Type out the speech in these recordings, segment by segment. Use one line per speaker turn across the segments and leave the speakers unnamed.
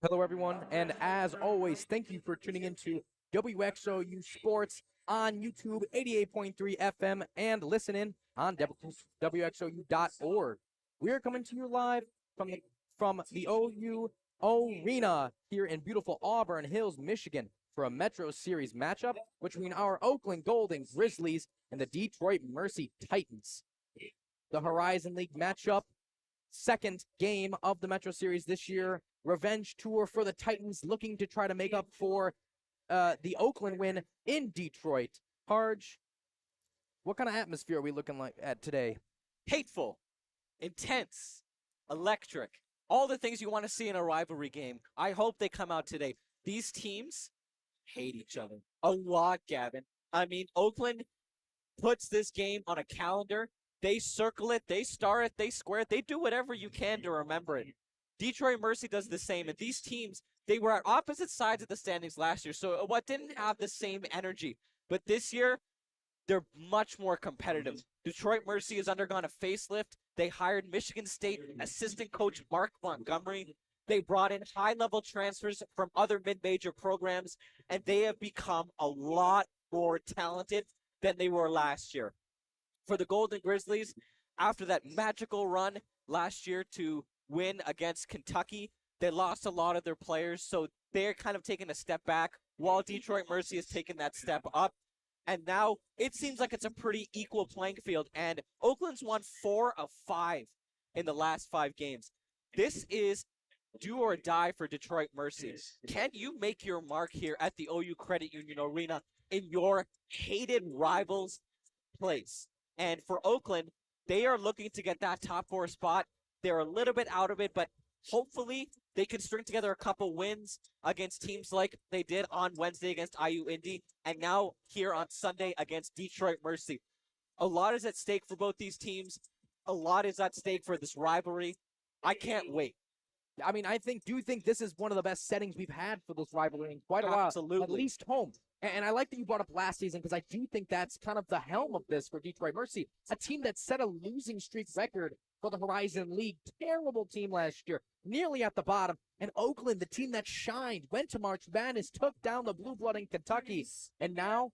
Hello, everyone, and as always, thank you for tuning into WXOU Sports on YouTube, 88.3 FM, and listen in on WXOU.org. We are coming to you live from the OU Arena here in beautiful Auburn Hills, Michigan, for a Metro Series matchup between our Oakland Golden Grizzlies and the Detroit Mercy Titans. The Horizon League matchup, second game of the Metro Series this year. Revenge tour for the Titans, looking to try to make up for the Oakland win in Detroit. Harj, what kind of atmosphere are we looking like at today?
Hateful, intense, electric, all the things you want to see in a rivalry game. I hope they come out today. These teams hate each other a lot, Gavin. I mean, Oakland puts this game on a calendar. They circle it, they star it, they square it, they do whatever you can to remember it. Detroit Mercy does the same, and these teams, they were at opposite sides of the standings last year, so what didn't have the same energy. But this year, they're much more competitive. Detroit Mercy has undergone a facelift. They hired Michigan State assistant coach Mark Montgomery. They brought in high-level transfers from other mid-major programs, and they have become a lot more talented than they were last year. For the Golden Grizzlies, after that magical run last year to win against Kentucky, they lost a lot of their players, so they're kind of taking a step back, while Detroit Mercy has taken that step up. And now it seems like it's a pretty equal playing field. And Oakland's won 4 of 5 in the last 5 games. This is do or die for Detroit Mercy. Can you make your mark here at the OU Credit Union Arena in your hated rivals' place? And for Oakland, they are looking to get that top 4 spot. They're a little bit out of it, but hopefully they can string together a couple wins against teams like they did on Wednesday against IU Indy, and now here on Sunday against Detroit Mercy. A lot is at stake for both these teams. A lot is at stake for this rivalry. I can't wait.
I mean, do think this is one of the best settings we've had for this rivalry in quite a while, at
Absolutely.
least home. And I like that you brought up last season because I do think that's kind of the helm of this for Detroit Mercy, a team that set a losing streak record for the Horizon League. Terrible team last year, nearly at the bottom. And Oakland, the team that shined, went to March Madness, took down the Blue Blood in Kentucky, and now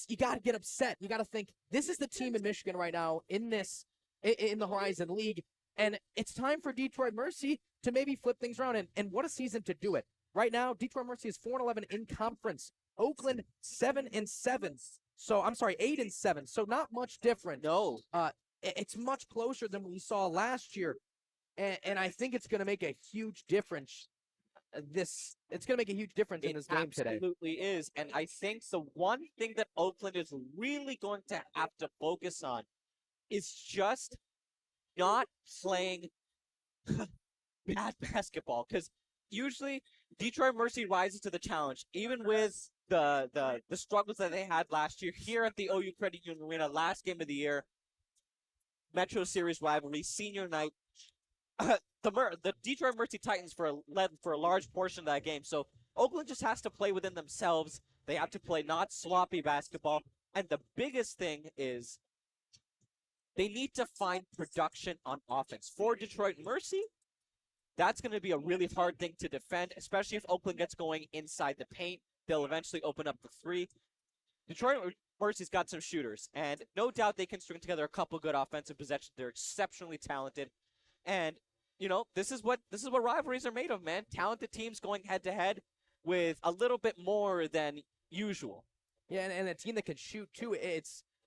you got to get upset. You got to think this is the team in Michigan right now in the Horizon League, and it's time for Detroit Mercy to maybe flip things around. And what a season to do it! Right now, Detroit Mercy is 4-11 in conference. Oakland 7-7. So I'm sorry, 8-7. So not much different.
No.
It's much closer than we saw last year, and I think it's going to make a huge difference. It's going to make a huge difference in this game today.
It absolutely is. And I think the one thing that Oakland is really going to have to focus on is just not playing bad basketball. Because usually Detroit Mercy rises to the challenge, even with the struggles that they had last year here at the OU Credit Union Arena, last game of the year, Metro Series rivalry, senior night. The Detroit Mercy Titans led for a large portion of that game. So Oakland just has to play within themselves. They have to play not sloppy basketball. And the biggest thing is they need to find production on offense. For Detroit Mercy, that's going to be a really hard thing to defend, especially if Oakland gets going inside the paint. They'll eventually open up the three. Detroit Mercy's got some shooters, and no doubt they can string together a couple good offensive possessions. They're exceptionally talented. And this is what rivalries are made of, man. Talented teams going head to head with a little bit more than usual.
Yeah, and a team that can shoot too.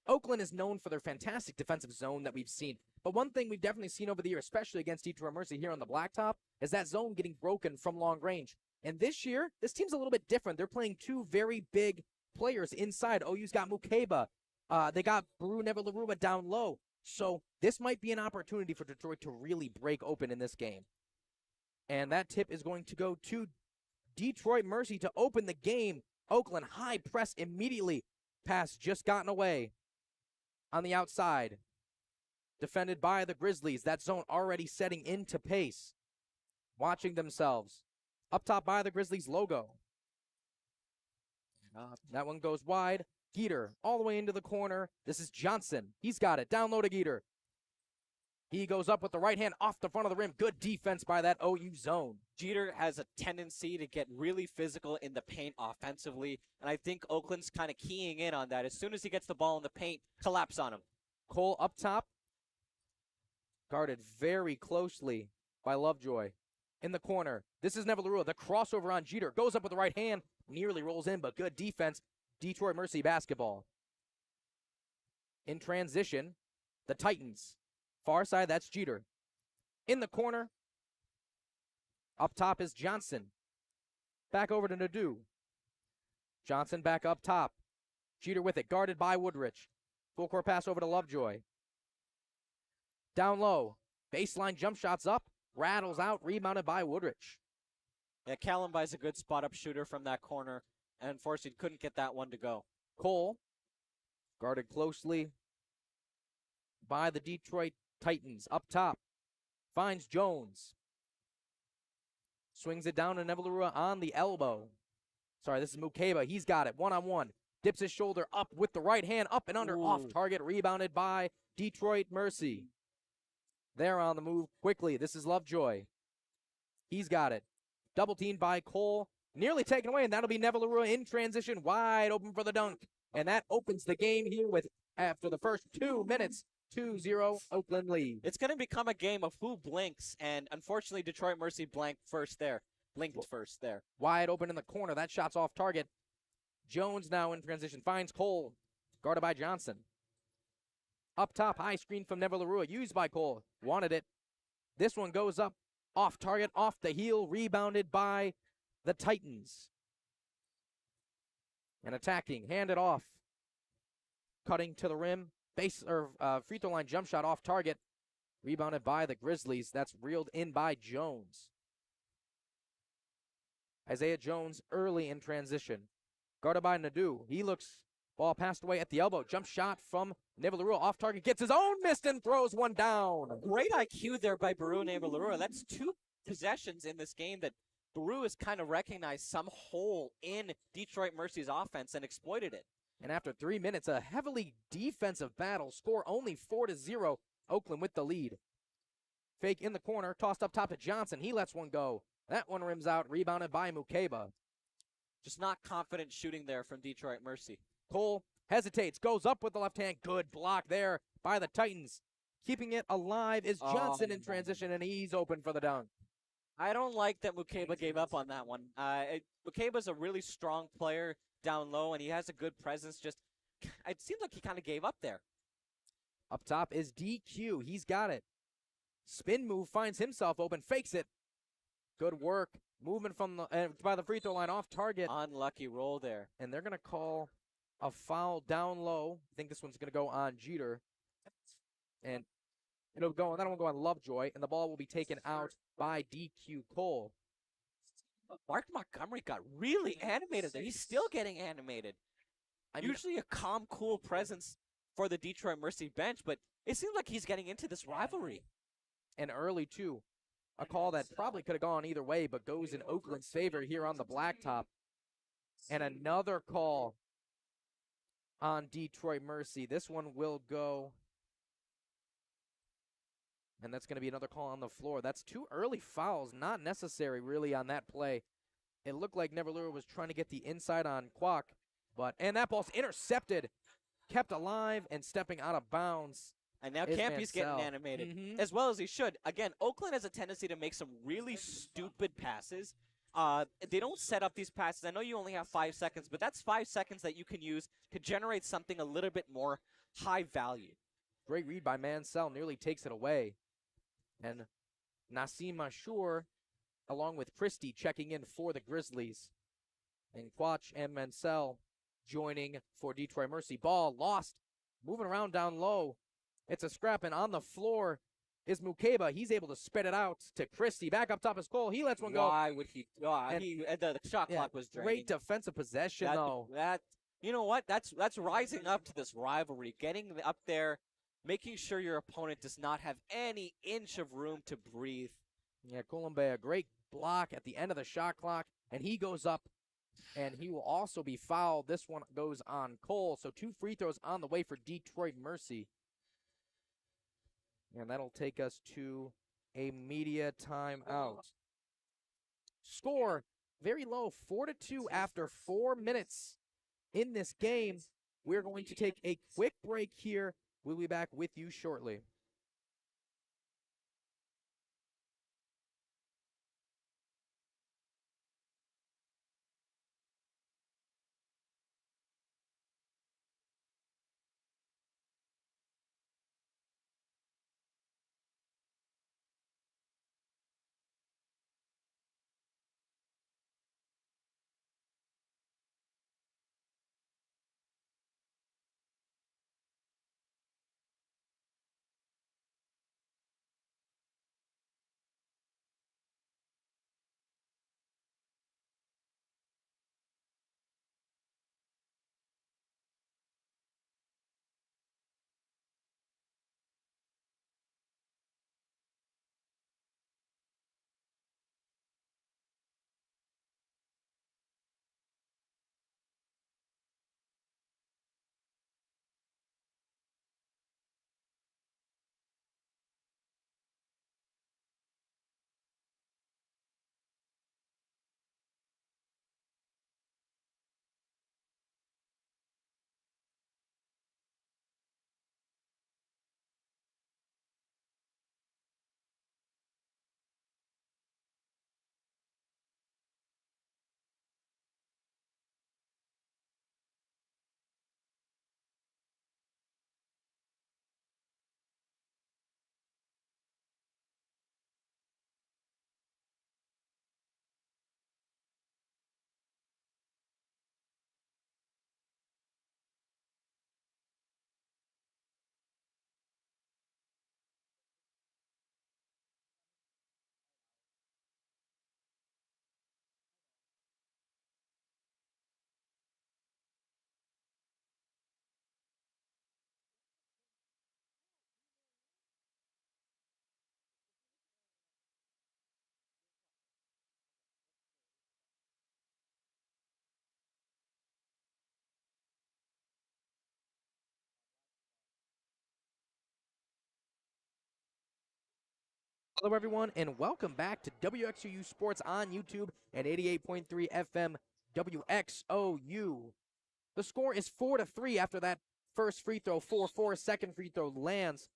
Oakland is known for their fantastic defensive zone that we've seen. But one thing we've definitely seen over the year, especially against Detroit Mercy here on the Blacktop, is that zone getting broken from long range. And this year, this team's a little bit different. They're playing two very big players inside. OU's got Mukeba. They got Baru Neverlarua down low. So this might be an opportunity for Detroit to really break open in this game. And that tip is going to go to Detroit Mercy to open the game. Oakland high press immediately. Pass just gotten away on the outside. Defended by the Grizzlies. That zone already setting into pace. Watching themselves. Up top by the Grizzlies logo. That one goes wide. Geeter all the way into the corner. This is Johnson. He's got it. Down low to Geeter. He goes up with the right hand off the front of the rim. Good defense by that OU zone.
Jeter has a tendency to get really physical in the paint offensively, and I think Oakland's kind of keying in on that. As soon as he gets the ball in the paint, collapse on him.
Cole up top, guarded very closely by Lovejoy. In the corner, this is Nevalerua. The crossover on Jeter. Goes up with the right hand, nearly rolls in, but good defense. Detroit Mercy basketball. In transition, the Titans. Far side, that's Jeter. In the corner, up top is Johnson. Back over to Nadeau. Johnson back up top. Jeter with it, guarded by Woodrich. Full court pass over to Lovejoy. Down low, baseline jump shots up. Rattles out, rebounded by Woodrich.
Yeah, Callenby's a good spot-up shooter from that corner, and unfortunately couldn't get that one to go.
Cole, guarded closely by the Detroit Titans. Up top, finds Jones. Swings it down to Nevalerua on the elbow. Sorry, this is Mukeba. He's got it, one-on-one. Dips his shoulder up with the right hand, up and under, off target, rebounded by Detroit Mercy. They're on the move quickly. This is Lovejoy. He's got it. Double teamed by Cole. Nearly taken away, and that'll be Nevalerua in transition, wide open for the dunk. And that opens the game here with, after the first 2 minutes, 2-0 Oakland lead.
It's going to become a game of who blinks, and unfortunately Detroit Mercy blinked first there.
Wide open in the corner. That shot's off target. Jones now in transition. Finds Cole. Guarded by Johnson. Up top, high screen from Nevalerua, used by Cole. Wanted it. This one goes up, off target, off the heel, rebounded by the Titans. And attacking, handed off. Cutting to the rim, free throw line jump shot off target. Rebounded by the Grizzlies. That's reeled in by Jones. Isaiah Jones early in transition. Guarded by Nadeau. He looks. Ball passed away at the elbow. Jump shot from Nevalerua off target. Gets his own missed and throws one down.
Great IQ there by Baru Nevalerua. That's 2 possessions in this game that Baru has kind of recognized some hole in Detroit Mercy's offense and exploited it.
And after 3 minutes, a heavily defensive battle. Score only 4-0. Oakland with the lead. Fake in the corner. Tossed up top to Johnson. He lets one go. That one rims out. Rebounded by Mukeba.
Just not confident shooting there from Detroit Mercy.
Cole hesitates, goes up with the left hand. Good block there by the Titans. Keeping it alive is Johnson in transition, and he's open for the dunk.
I don't like that Mukeba gave up on that one. Mukeba's a really strong player down low, and he has a good presence. Just, it seems like he kind of gave up there.
Up top is DQ. He's got it. Spin move, finds himself open, fakes it. Good work. Movement from the by the free throw line off target.
Unlucky roll there.
And they're going to call a foul down low. I think this one's going to go on Jeter. And that one will go on Lovejoy, and the ball will be taken out by DQ Cole.
Mark Montgomery got really animated there. He's still getting animated. Usually a calm, cool presence for the Detroit Mercy bench, but it seems like he's getting into this rivalry.
And early, too. A call that probably could have gone either way, but goes in Oakland's favor here on the blacktop. And another call on Detroit Mercy. This one will go. And that's going to be another call on the floor. That's 2 early fouls, not necessary really on that play. It looked like Nevalerua was trying to get the inside on Kwok, and that ball's intercepted, kept alive, and stepping out of bounds.
And now Campy's getting animated, as well as he should. Again, Oakland has a tendency to make some really stupid passes. They don't set up these passes. I know you only have 5 seconds, but that's 5 seconds that you can use to generate something a little bit more high value.
Great read by Mansell, nearly takes it away. And Nassim Ashur, along with Christie, checking in for the Grizzlies. And Quach and Mansell joining for Detroit Mercy. Ball lost, moving around down low. It's a scrap, and on the floor is Mukeba. He's able to spit it out to Christie. Back up top is Cole. He lets one go.
Why would he? The shot clock was draining.
Great defensive possession, though.
You know what? That's rising up to this rivalry, getting up there, making sure your opponent does not have any inch of room to breathe.
Yeah, Colombe, a great block at the end of the shot clock, and he goes up, and he will also be fouled. This one goes on Cole, so 2 free throws on the way for Detroit Mercy. And that'll take us to a media timeout. Score very low, 4-2 after 4 minutes in this game. We're going to take a quick break here. We'll be back with you shortly. Hello, everyone, and welcome back to WXOU Sports on YouTube and 88.3 FM WXOU. The score is 4-3 after that first free throw, 4-4. Second free throw lands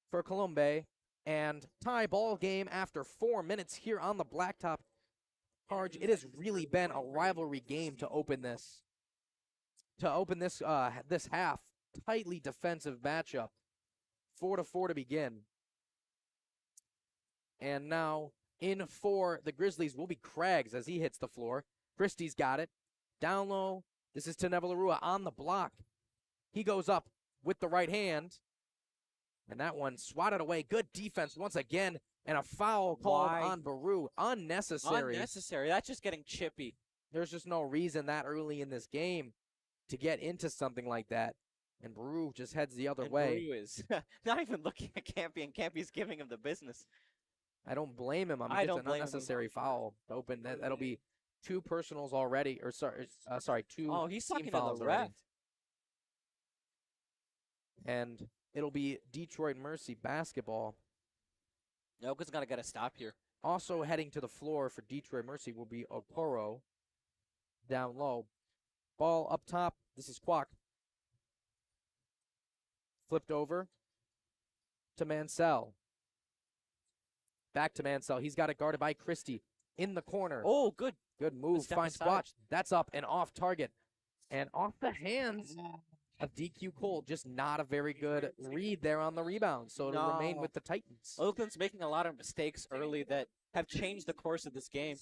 for Colombe, and tie ball game after 4 minutes here on the blacktop. Harj, it has really been a rivalry game to open this. This half, tightly defensive matchup. 4-4 to begin. And now in for the Grizzlies will be Craggs as he hits the floor. Christie's got it. Down low. This is to Neville Arua on the block. He goes up with the right hand. And that one swatted away. Good defense once again. And a foul called on Baru. Unnecessary.
Unnecessary. That's just getting chippy.
There's just no reason that early in this game to get into something like that. And Baru just heads the other way.
Baru is not even looking at Campy, and Campy's giving him the business.
I don't blame him. I mean, it's an unnecessary foul to open. That'll be 2 personals already, or sorry, 2.
Oh, he's talking to
fouls
the ref.
already. And it'll be Detroit Mercy basketball.
Oakland's got to get a stop here.
Also heading to the floor for Detroit Mercy will be Okoro. Down low, ball up top. This is Kwok. Flipped over to Mansell. Back to Mansell. He's got it guarded by Christie in the corner.
Oh, good.
Good move. Finds Squatch. That's up and off target. And off the hands of DQ Cole. Just not a very good read there on the rebound. So it'll remain with the Titans.
Oakland's making a lot of mistakes early that have changed the course of this game.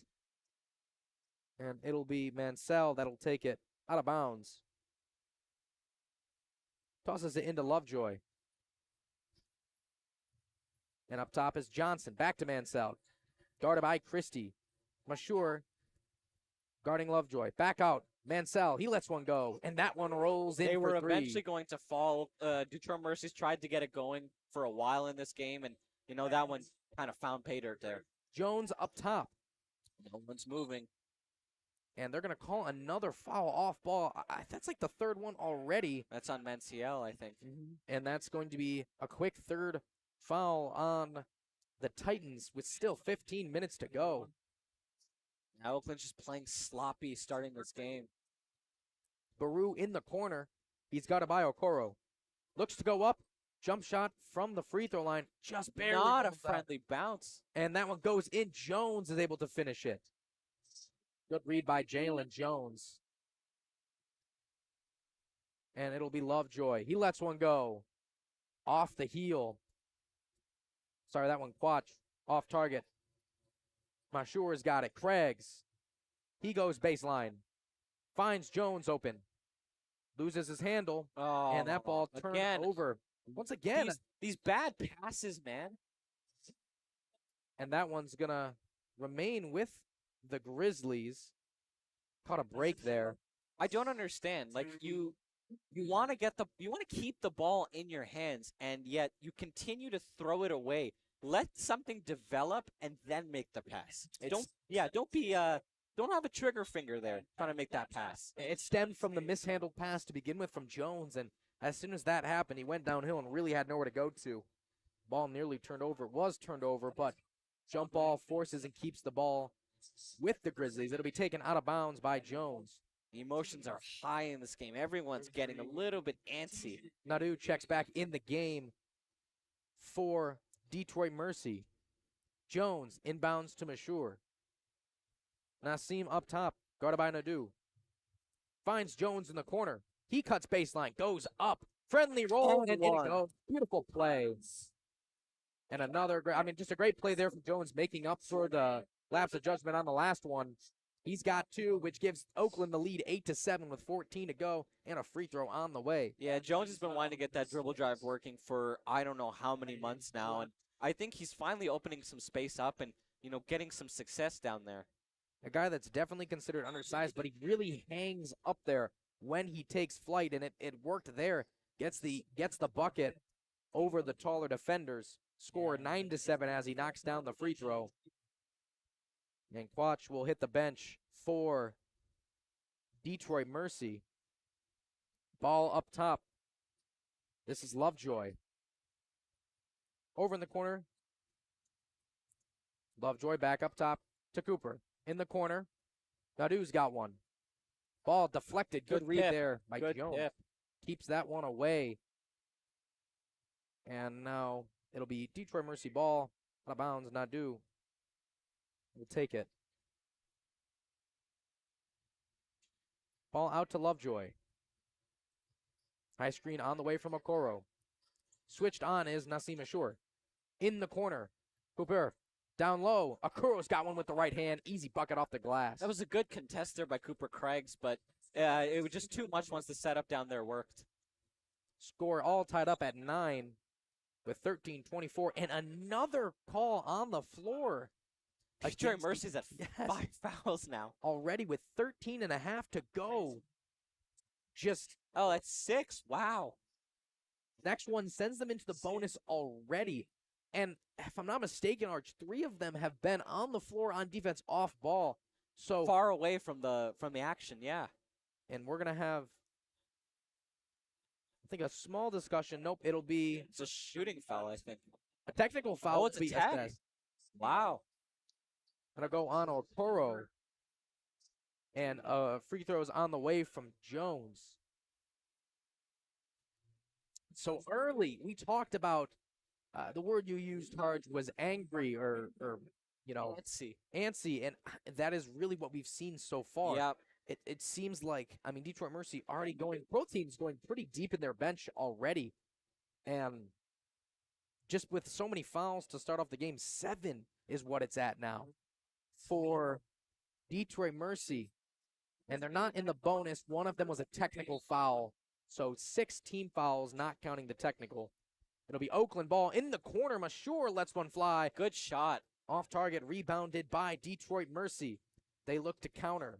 And it'll be Mansell that'll take it out of bounds. Tosses it into Lovejoy. And up top is Johnson. Back to Mansell. Guarded by Christie. Mashur guarding Lovejoy. Back out. Mansell. He lets one go. And that one rolls in
They were
for 3.
eventually going to fall. Detroit Mercy's tried to get it going for a while in this game. And, you know, that one kind of found pay dirt there.
Jones up top.
No one's moving.
And they're going to call another foul off ball. That's like the 3rd one already.
That's on Mansell, I think.
And that's going to be a quick 3rd Foul on the Titans with still 15 minutes to go.
Now Oakland's just playing sloppy starting this game.
Baru in the corner. He's got it by Okoro. Looks to go up. Jump shot from the free throw line. Just barely.
Not a
rolls out.
friendly bounce.
And that one goes in. Jones is able to finish it. Good read by Jalen Jones. And it'll be Lovejoy. He lets one go. Off the heel. Sorry, that one Quatch. Off target. Mashour's got it. Craigs. He goes baseline. Finds Jones open. Loses his handle.
Oh,
And that ball turned
again.
over. Once again.
These bad passes, man.
And that one's going to remain with the Grizzlies. Caught a break there.
I don't understand. Like you want to keep the ball in your hands, and yet you continue to throw it away. Let something develop and then make the pass. Don't have a trigger finger there trying to make that pass.
It stemmed from the mishandled pass to begin with from Jones, and as soon as that happened, he went downhill and really had nowhere to go to. Ball nearly turned over. It was turned over, but jump ball forces and keeps the ball with the Grizzlies. It'll be taken out of bounds by Jones.
The emotions are high in this game. Everyone's getting a little bit antsy.
Nadu checks back in the game for Detroit Mercy. Jones inbounds to Mashour. Nassim up top, guarded by Nadu. Finds Jones in the corner. He cuts baseline, goes up. Friendly roll, and in it goes. Beautiful play. And another, just a great play there from Jones, making up for the lapse of judgment on the last one. He's got two, which gives Oakland the lead 8-7 with 14 to go and a free throw on the way.
Yeah, Jones has been wanting to get that dribble drive working for I don't know how many months now, and I think he's finally opening some space up and, getting some success down there.
A guy that's definitely considered undersized, but he really hangs up there when he takes flight, and it worked there. Gets the bucket over the taller defenders. Score 9-7 as he knocks down the free throw. And Quatch will hit the bench for Detroit Mercy. Ball up top. This is Lovejoy. Over in the corner. Lovejoy back up top to Cooper. In the corner. Nadu's got one. Ball deflected. Good read there by Jones.
Tip.
Keeps that one away. And now it'll be Detroit Mercy ball. Out of bounds. Nadu will take it. Ball out to Lovejoy. High screen on the way from Okoro. Switched on is Nassim Mashour. In the corner. Cooper down low. Okoro's got one with the right hand. Easy bucket off the glass.
That was a good contest there by Cooper Craigs, but it was just too much once the setup down there worked.
Score all tied up at 9 with 13-24. And another call on the floor.
Detroit Mercy's at 5 fouls now.
Already with 13 and a half to go.
Oh, that's 6. Wow.
Next one sends them into the bonus already. And if I'm not mistaken, Arch, 3 of them have been on the floor on defense off ball. So
far away from the action, yeah.
And we're going to have, I think, a small discussion. Nope, it'll be
it's a shooting foul, I think.
A technical foul.
Oh, it's a tag. Wow.
Gonna go on Okoro. And free throws on the way from Jones. So early, we talked about the word you used, Harj, was angry or antsy, and that is really what we've seen so far.
Yep.
It seems like, Detroit Mercy already both teams going pretty deep in their bench already, and just with so many fouls to start off the game, 7 is what it's at now for Detroit Mercy, and they're not in the bonus. One of them was a technical foul, so 6 team fouls, not counting the technical. It'll be Oakland ball in the corner. Mashour lets one fly.
Good shot.
Off target, rebounded by Detroit Mercy. They look to counter.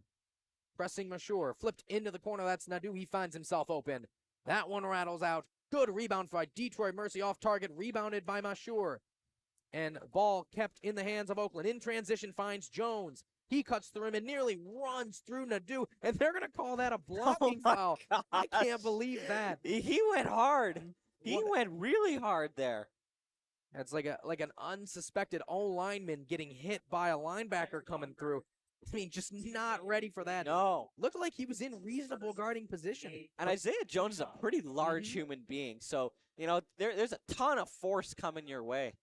Pressing Mashour, flipped into the corner. That's Nadu. He finds himself open. That one rattles out. Good rebound by Detroit Mercy. Off target, rebounded by Mashour. And ball kept in the hands of Oakland. In transition, finds Jones. He cuts through him and nearly runs through Nadu. And they're going to call that a blocking foul.
Gosh.
I can't believe that.
He went hard. He went really hard there.
It's like an unsuspected O-lineman getting hit by a linebacker coming through. I mean, just not ready for that.
No.
Looked like he was in reasonable guarding position.
And Isaiah Jones is a pretty large human being. So, there's a ton of force coming your way.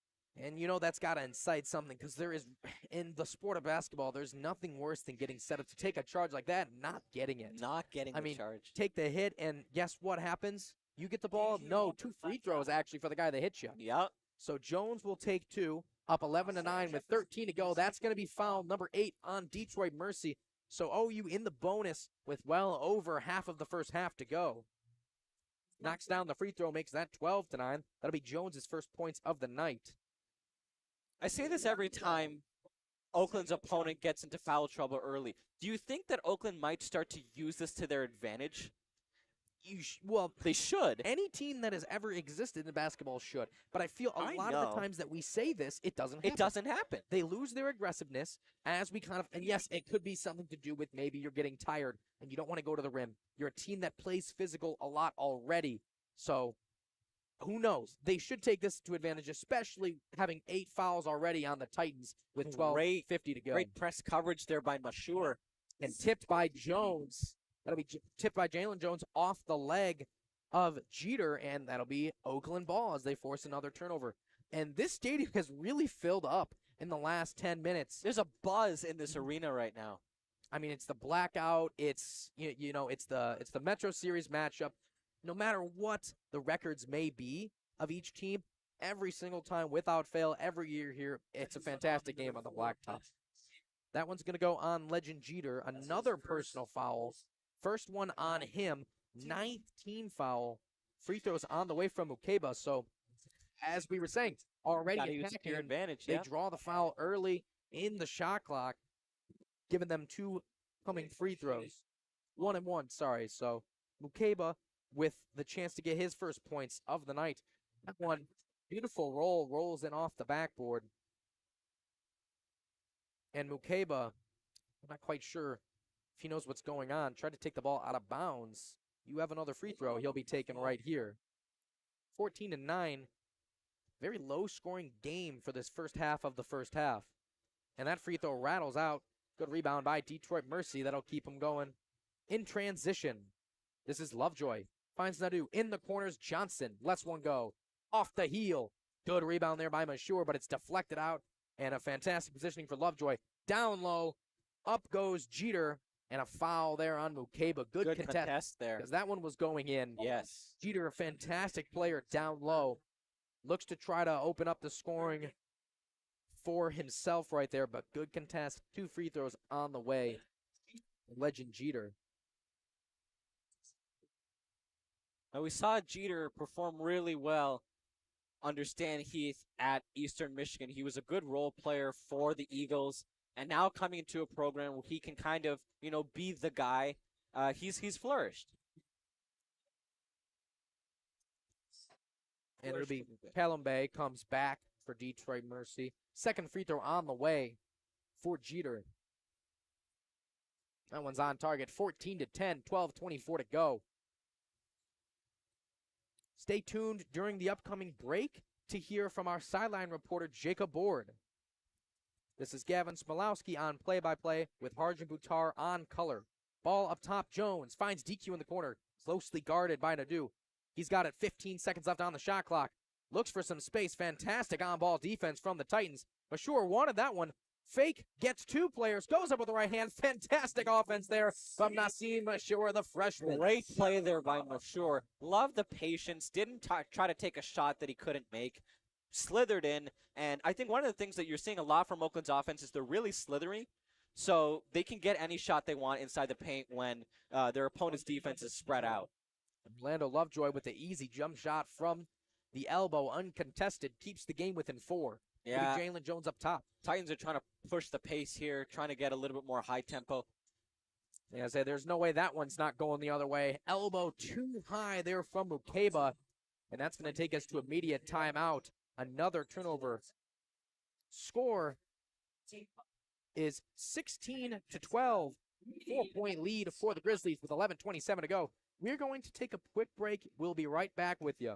And, that's got to incite something because there is, in the sport of basketball, there's nothing worse than getting set up to take a charge like that and not getting it.
Not getting the charge.
Take the hit, and guess what happens? You get the ball? No, 2 free throws, actually, for the guy that hit you.
Yep.
So Jones will take 2, up 11-9 with 13 to go. That's going to be foul number 8 on Detroit Mercy. So OU in the bonus with well over half of the first half to go. Knocks down the free throw, makes that 12-9. That'll be Jones's first points of the night.
I say this every time Oakland's opponent gets into foul trouble early. Do you think that Oakland might start to use this to their advantage?
Well,
they should.
Any team that has ever existed in basketball should. But I feel a lot of the times that we say this, it doesn't happen.
It doesn't happen.
They lose their aggressiveness as we and yes, it could be something to do with maybe you're getting tired and you don't want to go to the rim. You're a team that plays physical a lot already. So who knows? They should take this to advantage, especially having 8 fouls already on the Titans with 12:50 to go.
Great press coverage there by Mashur.
And tipped by Jones. That'll be tipped by Jalen Jones off the leg of Jeter, and that'll be Oakland ball as they force another turnover. And this stadium has really filled up in the last 10 minutes.
There's a buzz in this arena right now.
I mean, it's the blackout. It's it's the Metro Series matchup. No matter what the records may be of each team, every single time, without fail, every year here, it's a fantastic game on the blacktop. That one's going to go on Legend Jeter. Another personal foul. First one on him. 19 foul. Free throws on the way from Mukeba. So, as we were saying, already attacking
your advantage.
They draw the foul early in the shot clock, giving them 2 coming free throws. 1 and 1, sorry. So, Mukeba with the chance to get his first points of the night. That one, beautiful roll, rolls in off the backboard. And Mukeba, I'm not quite sure if he knows what's going on. Tried to take the ball out of bounds. You have another free throw. He'll be taken right here. 14-9. Very low-scoring game for this first half of the first half. And that free throw rattles out. Good rebound by Detroit Mercy. That'll keep him going. In transition, this is Lovejoy. Finds Nadu in the corners. Johnson lets one go. Off the heel. Good rebound there by Mashur, but it's deflected out. And a fantastic positioning for Lovejoy. Down low. Up goes Jeter. And a foul there on Mukeba. Good contest
there.
Because that one was going in.
Yes.
Jeter, a fantastic player down low. Looks to try to open up the scoring for himself right there, but good contest. 2 free throws on the way. Legend Jeter.
Now we saw Jeter perform really well under Stan Heath at Eastern Michigan. He was a good role player for the Eagles. And now coming into a program where he can kind of, be the guy, he's flourished.
And it'll be Callum Bay comes back for Detroit Mercy. Second free throw on the way for Jeter. That one's on target. 14-10, 12:24 to go. Stay tuned during the upcoming break to hear from our sideline reporter, Jacob Board. This is Gavin Smilowski on play-by-play with Harjun Buttar on color. Ball up top, Jones finds DQ in the corner. Closely guarded by Nadu. He's got it 15 seconds left on the shot clock. Looks for some space. Fantastic on-ball defense from the Titans. Mashur wanted that one. Fake gets 2 players. Goes up with the right hand. Fantastic offense there from Nassim Mashur, the freshman.
Great play there by Mashur. Love the patience. Didn't try to take a shot that he couldn't make. Slithered in. And I think one of the things that you're seeing a lot from Oakland's offense is they're really slithery. So they can get any shot they want inside the paint when their opponent's defense is spread out.
Orlando Lovejoy with the easy jump shot from the elbow, uncontested, keeps the game within 4.
Yeah.
Jalen Jones up top.
Titans are trying to push the pace here, trying to get a little bit more high tempo.
Yeah, I say there's no way that one's not going the other way. Elbow too high there from Mukeba, and that's going to take us to immediate timeout. Another turnover. Score is 16-12. 4-point lead for the Grizzlies with 11:27 to go. We're going to take a quick break. We'll be right back with you.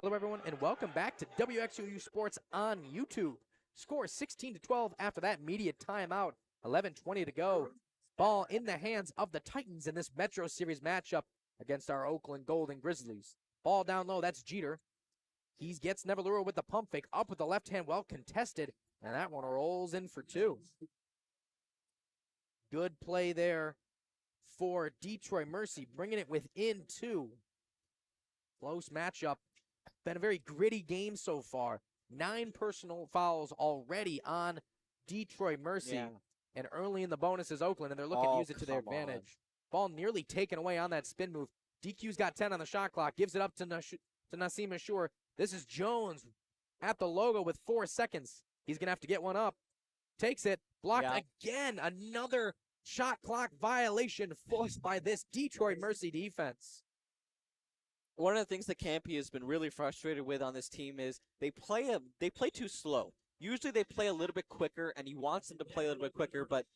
Hello, everyone, and welcome back to WXOU Sports on YouTube. Score 16-12 after that immediate timeout. 11:20 to go. Ball in the hands of the Titans in this Metro Series matchup against our Oakland Golden Grizzlies. Ball down low, that's Jeter. He gets Nevalura with the pump fake, up with the left hand, well contested, and that one rolls in for two. Good play there for Detroit Mercy, bringing it within two. Close matchup. Been a very gritty game so far. 9 personal fouls already on Detroit Mercy.
Yeah.
And early in the bonus is Oakland, and they're looking to use it to their advantage. Ball nearly taken away on that spin move. DQ's got 10 on the shot clock. Gives it up to Nasim Ashur. This is Jones at the logo with 4 seconds. He's going to have to get one up. Takes it. Blocked again. Another shot clock violation forced by this Detroit Mercy defense.
One of the things that Campy has been really frustrated with on this team is they play too slow. Usually they play a little bit quicker, and he wants them to play a little bit quicker, but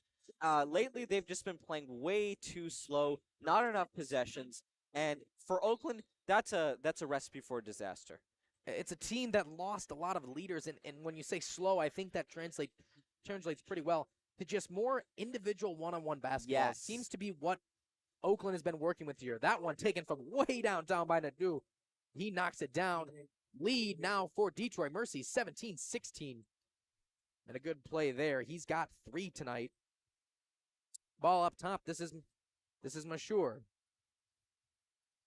lately they've just been playing way too slow, not enough possessions, and for Oakland, that's a recipe for disaster.
It's a team that lost a lot of leaders, and when you say slow, I think that translates pretty well to just more individual one-on-one basketball.
Yes.
Seems to be what Oakland has been working with here. That one taken from way down by Nadeau. He knocks it down. Lead now for Detroit Mercy, 17-16. And a good play there. He's got 3 tonight. Ball up top. This is Mashur.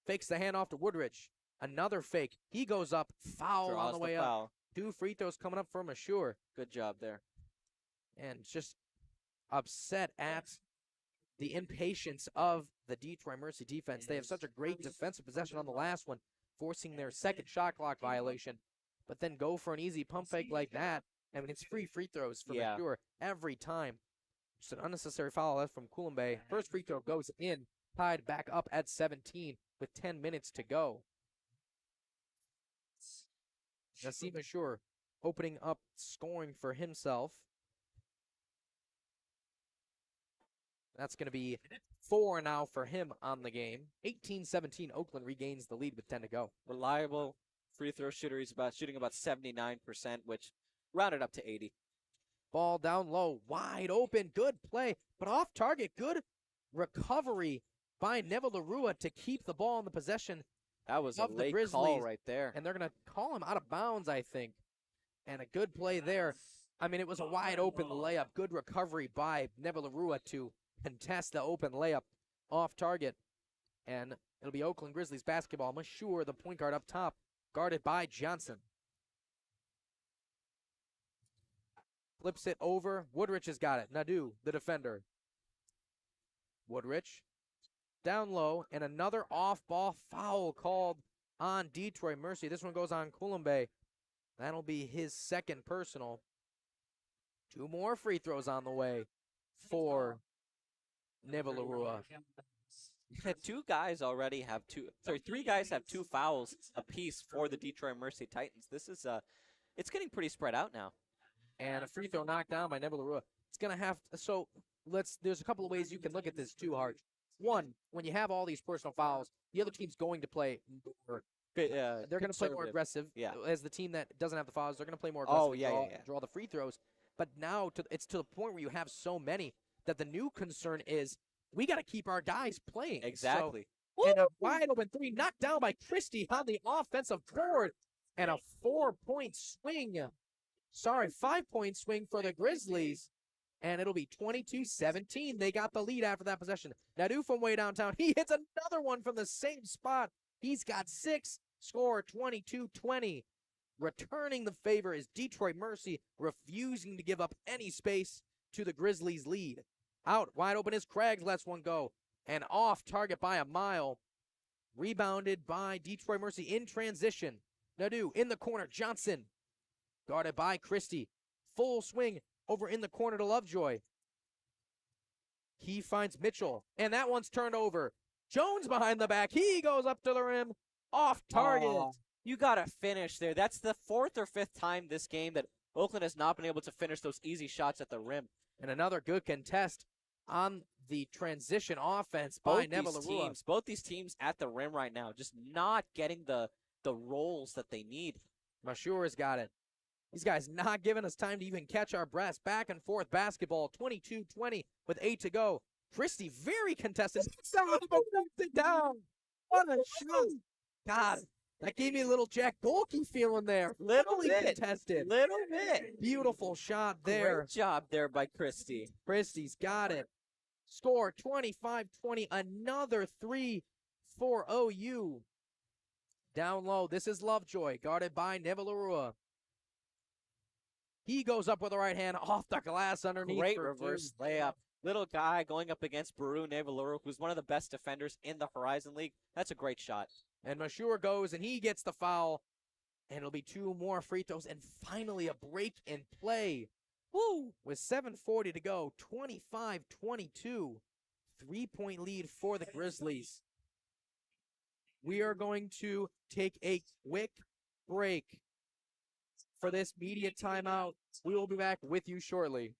Fakes the handoff to Woodridge. Another fake. He goes up. Foul on the way up. 2 free throws coming up for Mashur.
Good job there.
And just upset at the impatience of the Detroit Mercy defense. They have such a great defensive possession on the last one, forcing their second shot clock violation, but then go for an easy pump fake like that. I mean, it's free throws for Mashur every time. Just an unnecessary foul left from Coulombe. First free throw goes in, tied back up at 17 with 10 minutes to go. Nasim Mashur opening up scoring for himself. That's going to be 4 now for him on the game. 18-17, Oakland regains the lead with 10 to go.
Reliable free throw shooter. He's shooting about 79%, which rounded up to 80.
Ball down low, wide open, good play, but off target. Good recovery by Nevalura to keep the ball in the possession.
That was a late call right there.
And they're going to call him out of bounds, I think. And a good play there. I mean, it was a wide open layup. Good recovery by Nevalura to contest the open layup off target. And it'll be Oakland Grizzlies basketball. Mashur, the point guard up top, guarded by Johnson. Flips it over. Woodrich has got it. Nadeau, the defender. Woodrich down low, and another off-ball foul called on Detroit Mercy. This one goes on Coulombe. That'll be his second personal. 2 more free throws on the way for Nevalura.
3 guys have 2 fouls apiece for the Detroit Mercy Titans. This is it's getting pretty spread out now.
And a free throw knocked down by Nevalura. It's gonna have to, so there's a couple of ways you can look at this too, Harj. One, when you have all these personal fouls, the other team's going to play more. They're going to play more aggressive.
Yeah.
As the team that doesn't have the fouls, they're going to play more aggressive.
Oh,
draw the free throws. But now it's to the point where you have so many that the new concern is we got to keep our guys playing.
Exactly.
So, and a wide open 3 knocked down by Christie on the offensive board, and a 4-point swing. 5-point swing for the Grizzlies. And it'll be 22-17. They got the lead after that possession. Nadeau from way downtown. He hits another one from the same spot. He's got 6. Score 22-20. Returning the favor is Detroit Mercy, refusing to give up any space to the Grizzlies' lead. Out wide open is Craggs, lets one go. And off target by a mile. Rebounded by Detroit Mercy in transition. Nadeau in the corner. Johnson guarded by Christie. Full swing over in the corner to Lovejoy. He finds Mitchell, and that one's turned over. Jones behind the back. He goes up to the rim. Off target.
You got to finish there. That's the 4th or 5th time this game that Oakland has not been able to finish those easy shots at the rim.
And another good contest on the transition offense by Nevalura.
Both these teams at the rim right now, just not getting the the roles that they need.
Mashour's got it. These guys not giving us time to even catch our breaths. Back and forth basketball, 22-20 with 8 to go. Christie very contested. It down. What a shot. God, that gave me a little Jack Bolke feeling there.
Little bit.
Contested.
Little bit.
Beautiful shot there.
Great job there by Christie.
Christie's got it. Score 25-20. Another 3 for OU. Down low. This is Lovejoy, guarded by Nivalarua. He goes up with the right hand off the glass underneath.
Great reverse layup. Little guy going up against Baru Nivalarua, who's one of the best defenders in the Horizon League. That's a great shot.
And Mashour goes, and he gets the foul. And it'll be 2 more free throws, and finally a break in play. Woo! With 7:40 to go, 25-22. 3-point lead for the Grizzlies. We are going to take a quick break for this media timeout. We will be back with you shortly.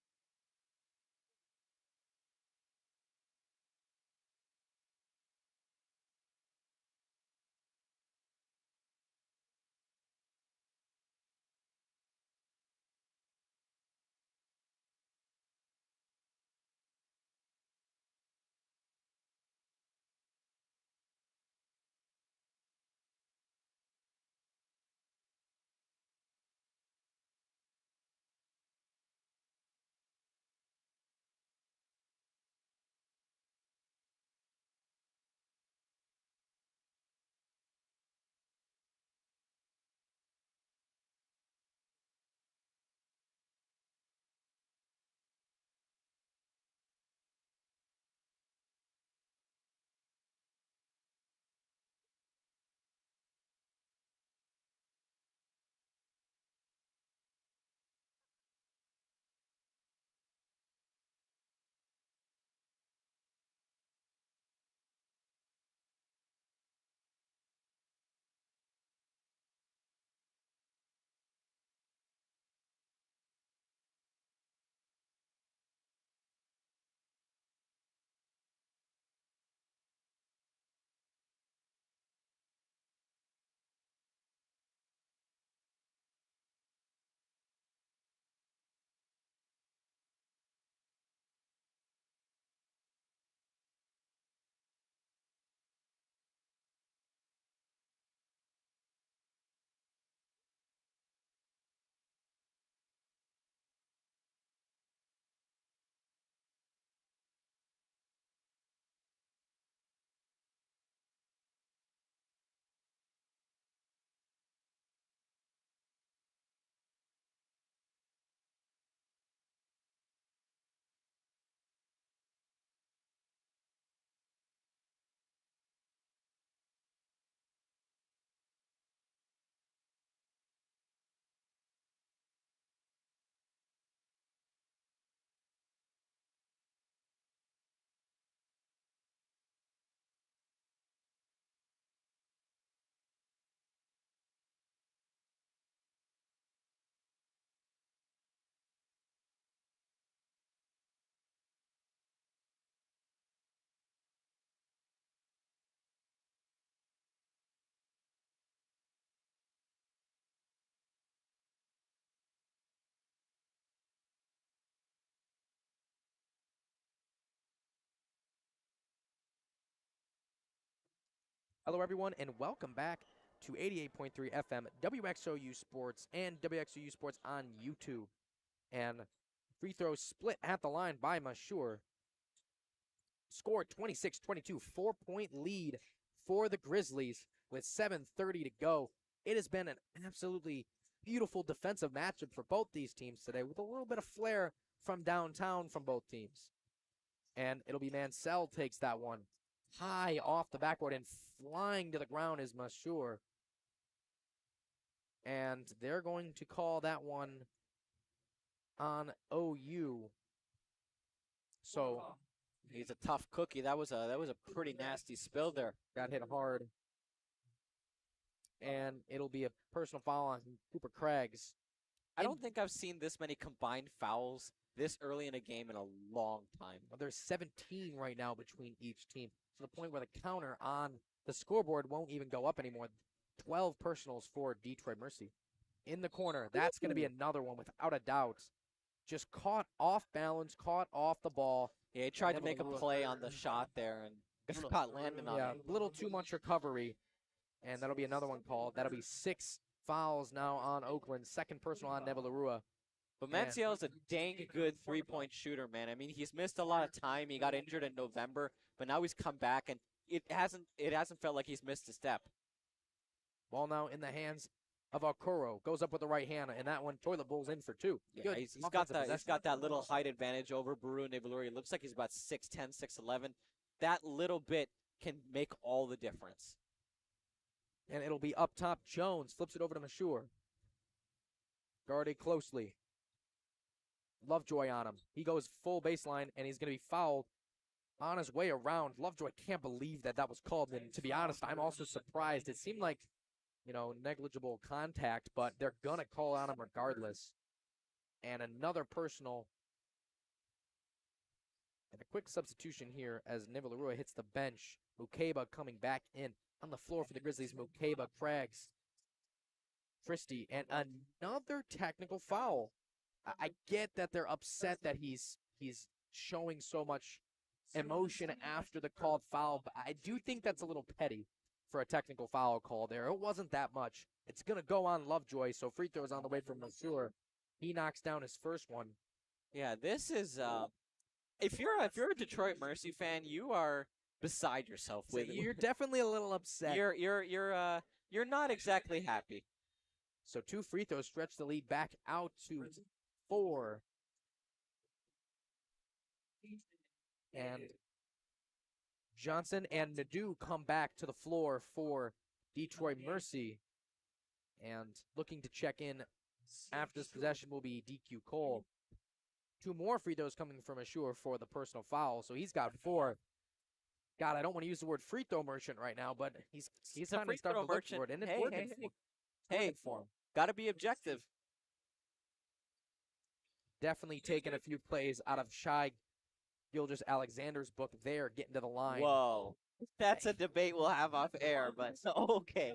Hello, everyone, and welcome back to 88.3 FM, WXOU Sports, and WXOU Sports on YouTube. And free throw split at the line by Mashour. Score 26-22, 4-point lead for the Grizzlies with 7:30 to go. It has been an absolutely beautiful defensive matchup for both these teams today, with a little bit of flair from downtown from both teams. And it'll be Mansell takes that one high off the backboard, and flying to the ground is Mashour. And they're going to call that one on OU. So
he's a tough cookie. That was a pretty nasty spill there.
Got hit hard. And it'll be a personal foul on Cooper Craggs.
I don't think I've seen this many combined fouls this early in a game in a long time.
Well, there's 17 right now between each team, to the point where the counter on the scoreboard won't even go up anymore. 12 personals for Detroit Mercy. In the corner, that's going to be another one without a doubt. Just caught off balance, caught off the ball.
Yeah, he tried to make a play on the shot there and got landing on
Yeah,
it.
a little too much recovery, and that'll be another one called. That'll be 6 fouls now on Oakland, second personal on Nevalarua.
But
Man.
Manciel's a dang good three-point shooter, man. I mean, he's missed a lot of time. He got injured in November, but now he's come back, and it hasn't felt like he's missed a step.
Ball now in the hands of Okoro. Goes up with the right hand, and that one, Toilet Bowl's in for 2.
Yeah,
Good
he's
offensive
got that little height advantage over Baru Nevaluri. It looks like he's about 6'10", 6'11". That little bit can make all the difference.
And it'll be up top. Jones flips it over to Mashur. Guarded closely. Lovejoy on him. He goes full baseline, and he's going to be fouled on his way around. Lovejoy can't believe that was called. And to be honest, I'm also surprised. It seemed like, negligible contact, but they're going to call on him regardless. And another personal. And a quick substitution here as Nevalarua hits the bench. Mukeba coming back in on the floor for the Grizzlies. Mukeba, Craggs, Christie, and another technical foul. I get that they're upset that he's showing so much emotion after the called foul, but I do think that's a little petty for a technical foul call there. It wasn't that much. It's going to go on Lovejoy, so free throws on the way from Masur. He knocks down his first one.
Yeah, this is if you're a Detroit Mercy fan, you are beside yourself with it.
You're definitely a little upset.
You're not exactly happy.
So 2 free throws stretch the lead back out to 4. And Johnson and Nadeau come back to the floor for Detroit Mercy. And looking to check in after this possession will be DQ Cole. 2 more free throws coming from Ashur for the personal foul. So he's got 4. God, I don't want to use the word free throw merchant right now, but he's kind of starting to look for it. And it's working for him.
Got to be objective.
Definitely taking a few plays out of Shai Gilgeous-Alexander's book there, getting to the line.
Whoa. That's a debate we'll have off air, but okay.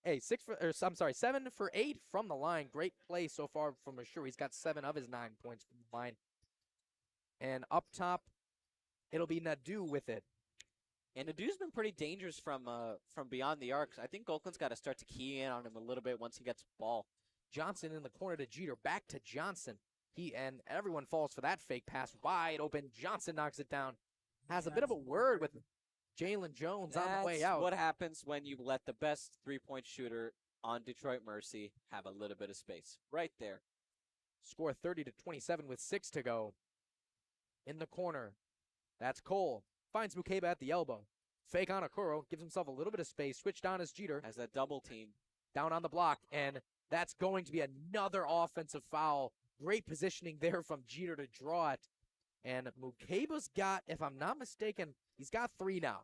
Hey, 7 for 8 from the line. Great play so far from Ashur. He's got 7 of his 9 points from the line. And up top, it'll be Nadeau with it.
And Nadeau's been pretty dangerous from beyond the arc. I think Oakland's got to start to key in on him a little bit once he gets the ball.
Johnson in the corner to Jeter. Back to Johnson. And everyone falls for that fake pass. Wide open. Johnson knocks it down. Has a bit of a word with Jalen Jones on the way out.
That's what happens when you let the best three-point shooter on Detroit Mercy have a little bit of space. Right there.
Score 30-27 with 6 to go. In the corner. That's Cole. Finds Mukeba at the elbow. Fake on Okoro. Gives himself a little bit of space. Switched on as Jeter.
Has that double team.
Down on the block. And that's going to be another offensive foul. Great positioning there from Jeter to draw it. And Mukeba's got, if I'm not mistaken, he's got 3 now.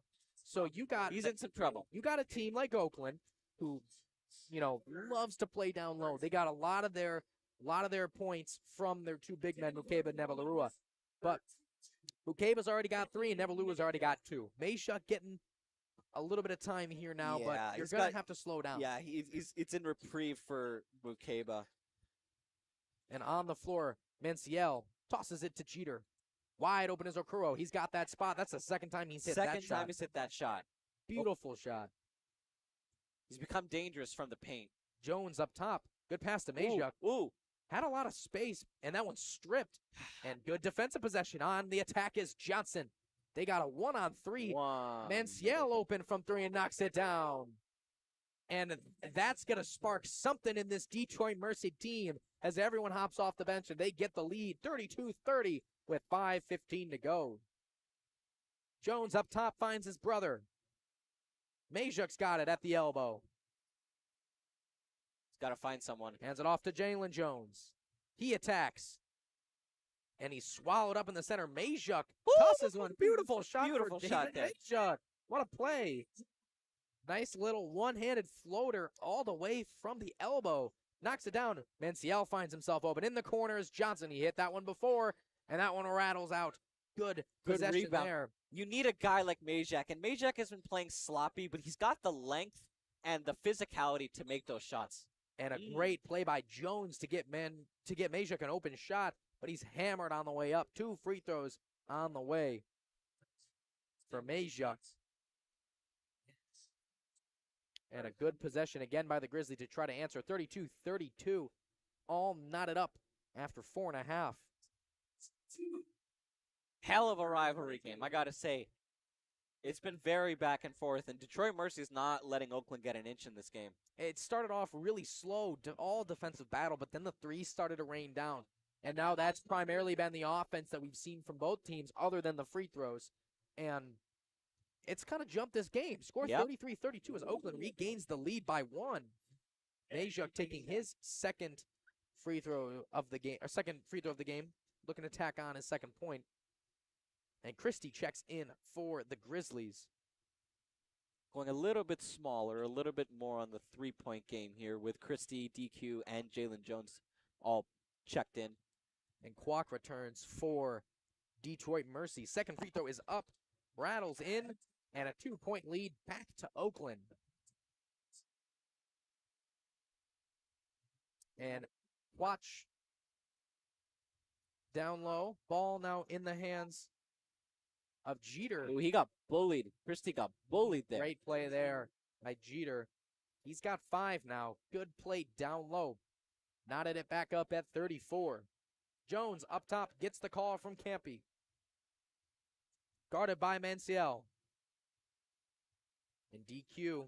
So
he's in some trouble.
You got a team like Oakland who, loves to play down low. They got a lot of their points from their 2 big men, Mukeba and Nevalarua. But Mukeba's already got 3 and Nevalua's already got 2. Mesha getting a little bit of time here now, but you're going to have to slow down.
Yeah, it's in reprieve for Mukeba.
And on the floor, Manciel tosses it to Jeter. Wide open is Okoro. He's got that spot. That's the second time he's hit that shot.
Second time he's hit that shot.
Beautiful shot.
He's become dangerous from the paint.
Jones up top. Good pass to Mesha.
Ooh.
Had a lot of space, and that one's stripped. And good defensive possession on the attack is Johnson. They got a 1-on-3. Manciel open from 3 and knocks it down. And that's going to spark something in this Detroit Mercy team as everyone hops off the bench and they get the lead 32-30 with 5:15 to go. Jones up top finds his brother. Mazuk's got it at the elbow.
He's got to find someone.
Hands it off to Jalen Jones. He attacks. And he's swallowed up in the center. Mazuk tosses one. Beautiful shot.
Beautiful shot there.
Mazuk. What a play. Nice little one-handed floater all the way from the elbow. Knocks it down. Manciel finds himself open in the corners. Johnson, he hit that one before, and that one rattles out. Good possession
rebound
there.
You need a guy like Mazak, and Mazak has been playing sloppy, but he's got the length and the physicality to make those shots.
And a great play by Jones to get Majok an open shot, but he's hammered on the way up. 2 free throws on the way for Majok. And a good possession again by the Grizzlies to try to answer. 32-32, all knotted up after 4.5.
Hell of a rivalry game, I got to say. It's been very back and forth, and Detroit Mercy is not letting Oakland get an inch in this game.
It started off really slow, all defensive battle, but then the threes started to rain down. And now that's primarily been the offense that we've seen from both teams other than the free throws. And it's kind of jumped this game. Score 33-32 as Oakland regains the lead by 1. Majok taking his second free throw of the game, looking to tack on his second point. And Christie checks in for the Grizzlies.
Going a little bit smaller, a little bit more on the three-point game here with Christie, DQ, and Jalen Jones all checked in.
And Kwok returns for Detroit Mercy. Second free throw is up, rattles in, and a 2-point lead back to Oakland. And watch down low, ball now in the hands of Jeter.
Ooh, he got bullied. Christie got bullied there.
Great play there by Jeter. He's got 5 now. Good play down low. Knotted it back up at 34. Jones up top gets the call from Campy. Guarded by Manciel. And DQ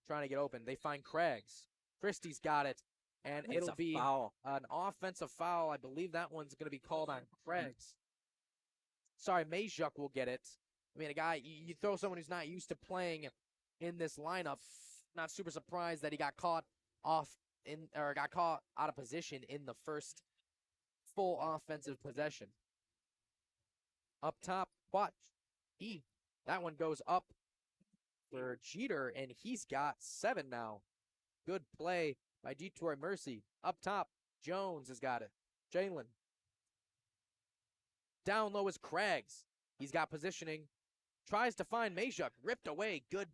trying to get open. They find Craigs. Christie's got it. And it'll be an offensive foul. I believe that one's going to be called on Craigs. Sorry, Majok will get it. I mean, a guy, you throw someone who's not used to playing in this lineup. Not super surprised that he got caught out of position in the first full offensive possession. Up top, watch. That one goes up for Jeter, and he's got 7 now. Good play by Detroit Mercy. Up top, Jones has got it. Jalen. Down low is Craigs. He's got positioning. Tries to find Majok. Ripped away. Good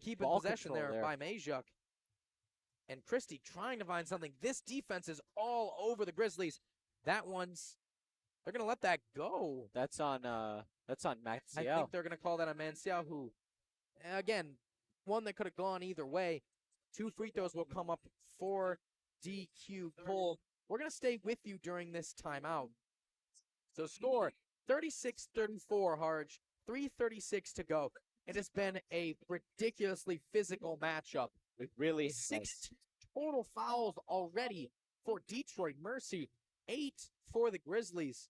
keeping possession there by Majok. And Christie trying to find something. This defense is all over the Grizzlies. They're going to let that go.
That's on Maxiel.
I think they're going to call that on Manciel, who, again, one that could have gone either way. 2 free throws will come up for DQ Cole. We're going to stay with you during this timeout. So score 36-34, Harj. 3:36 to go. It has been a ridiculously physical matchup.
It really
6 total fouls already for Detroit Mercy. 8 for the Grizzlies.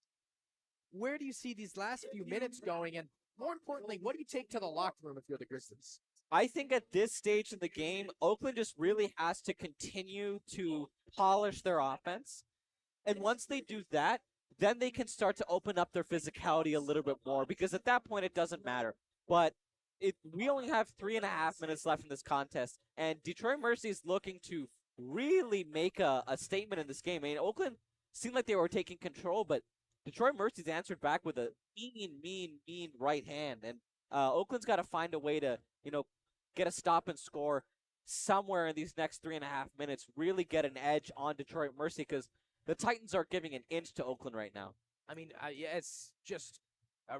Where do you see these last few minutes going? And more importantly, what do you take to the locker room if you're the Grizzlies?
I think at this stage in the game, Oakland just really has to continue to polish their offense. And once they do that, then they can start to open up their physicality a little bit more, because at that point it doesn't matter. But we only have 3.5 minutes left in this contest, and Detroit Mercy is looking to really make a statement in this game. I mean, Oakland seemed like they were taking control, but Detroit Mercy's answered back with a mean right hand. And Oakland's got to find a way to, get a stop and score somewhere in these next 3.5 minutes, really get an edge on Detroit Mercy, because the Titans are giving an inch to Oakland right now.
I mean, it's just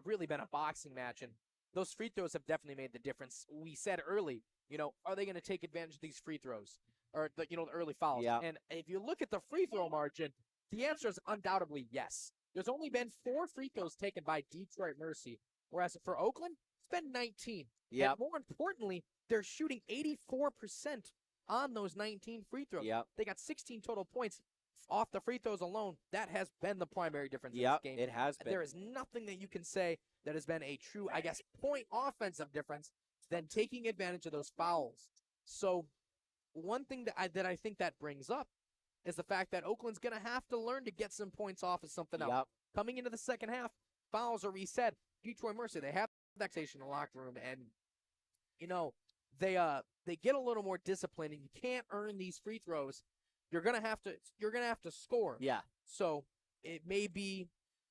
really been a boxing match, and those free throws have definitely made the difference. We said early, are they going to take advantage of these free throws or the early fouls?
Yeah.
And if you look at the free throw margin, the answer is undoubtedly yes. There's only been 4 free throws taken by Detroit Mercy, whereas for Oakland, it's been 19.
Yeah.
And more importantly, they're shooting 84% on those 19 free throws.
Yep.
They got 16 total points off the free throws alone. That has been the primary difference in this game.
It has been.
There is nothing that you can say that has been a true, point offensive difference than taking advantage of those fouls. So one thing that I think that brings up is the fact that Oakland's going to have to learn to get some points off of something else. Coming into the second half, fouls are reset. Detroit Mercy, they have that station in the locker room, and they get a little more disciplined, and you can't earn these free throws. You're gonna have to score.
Yeah.
So it may be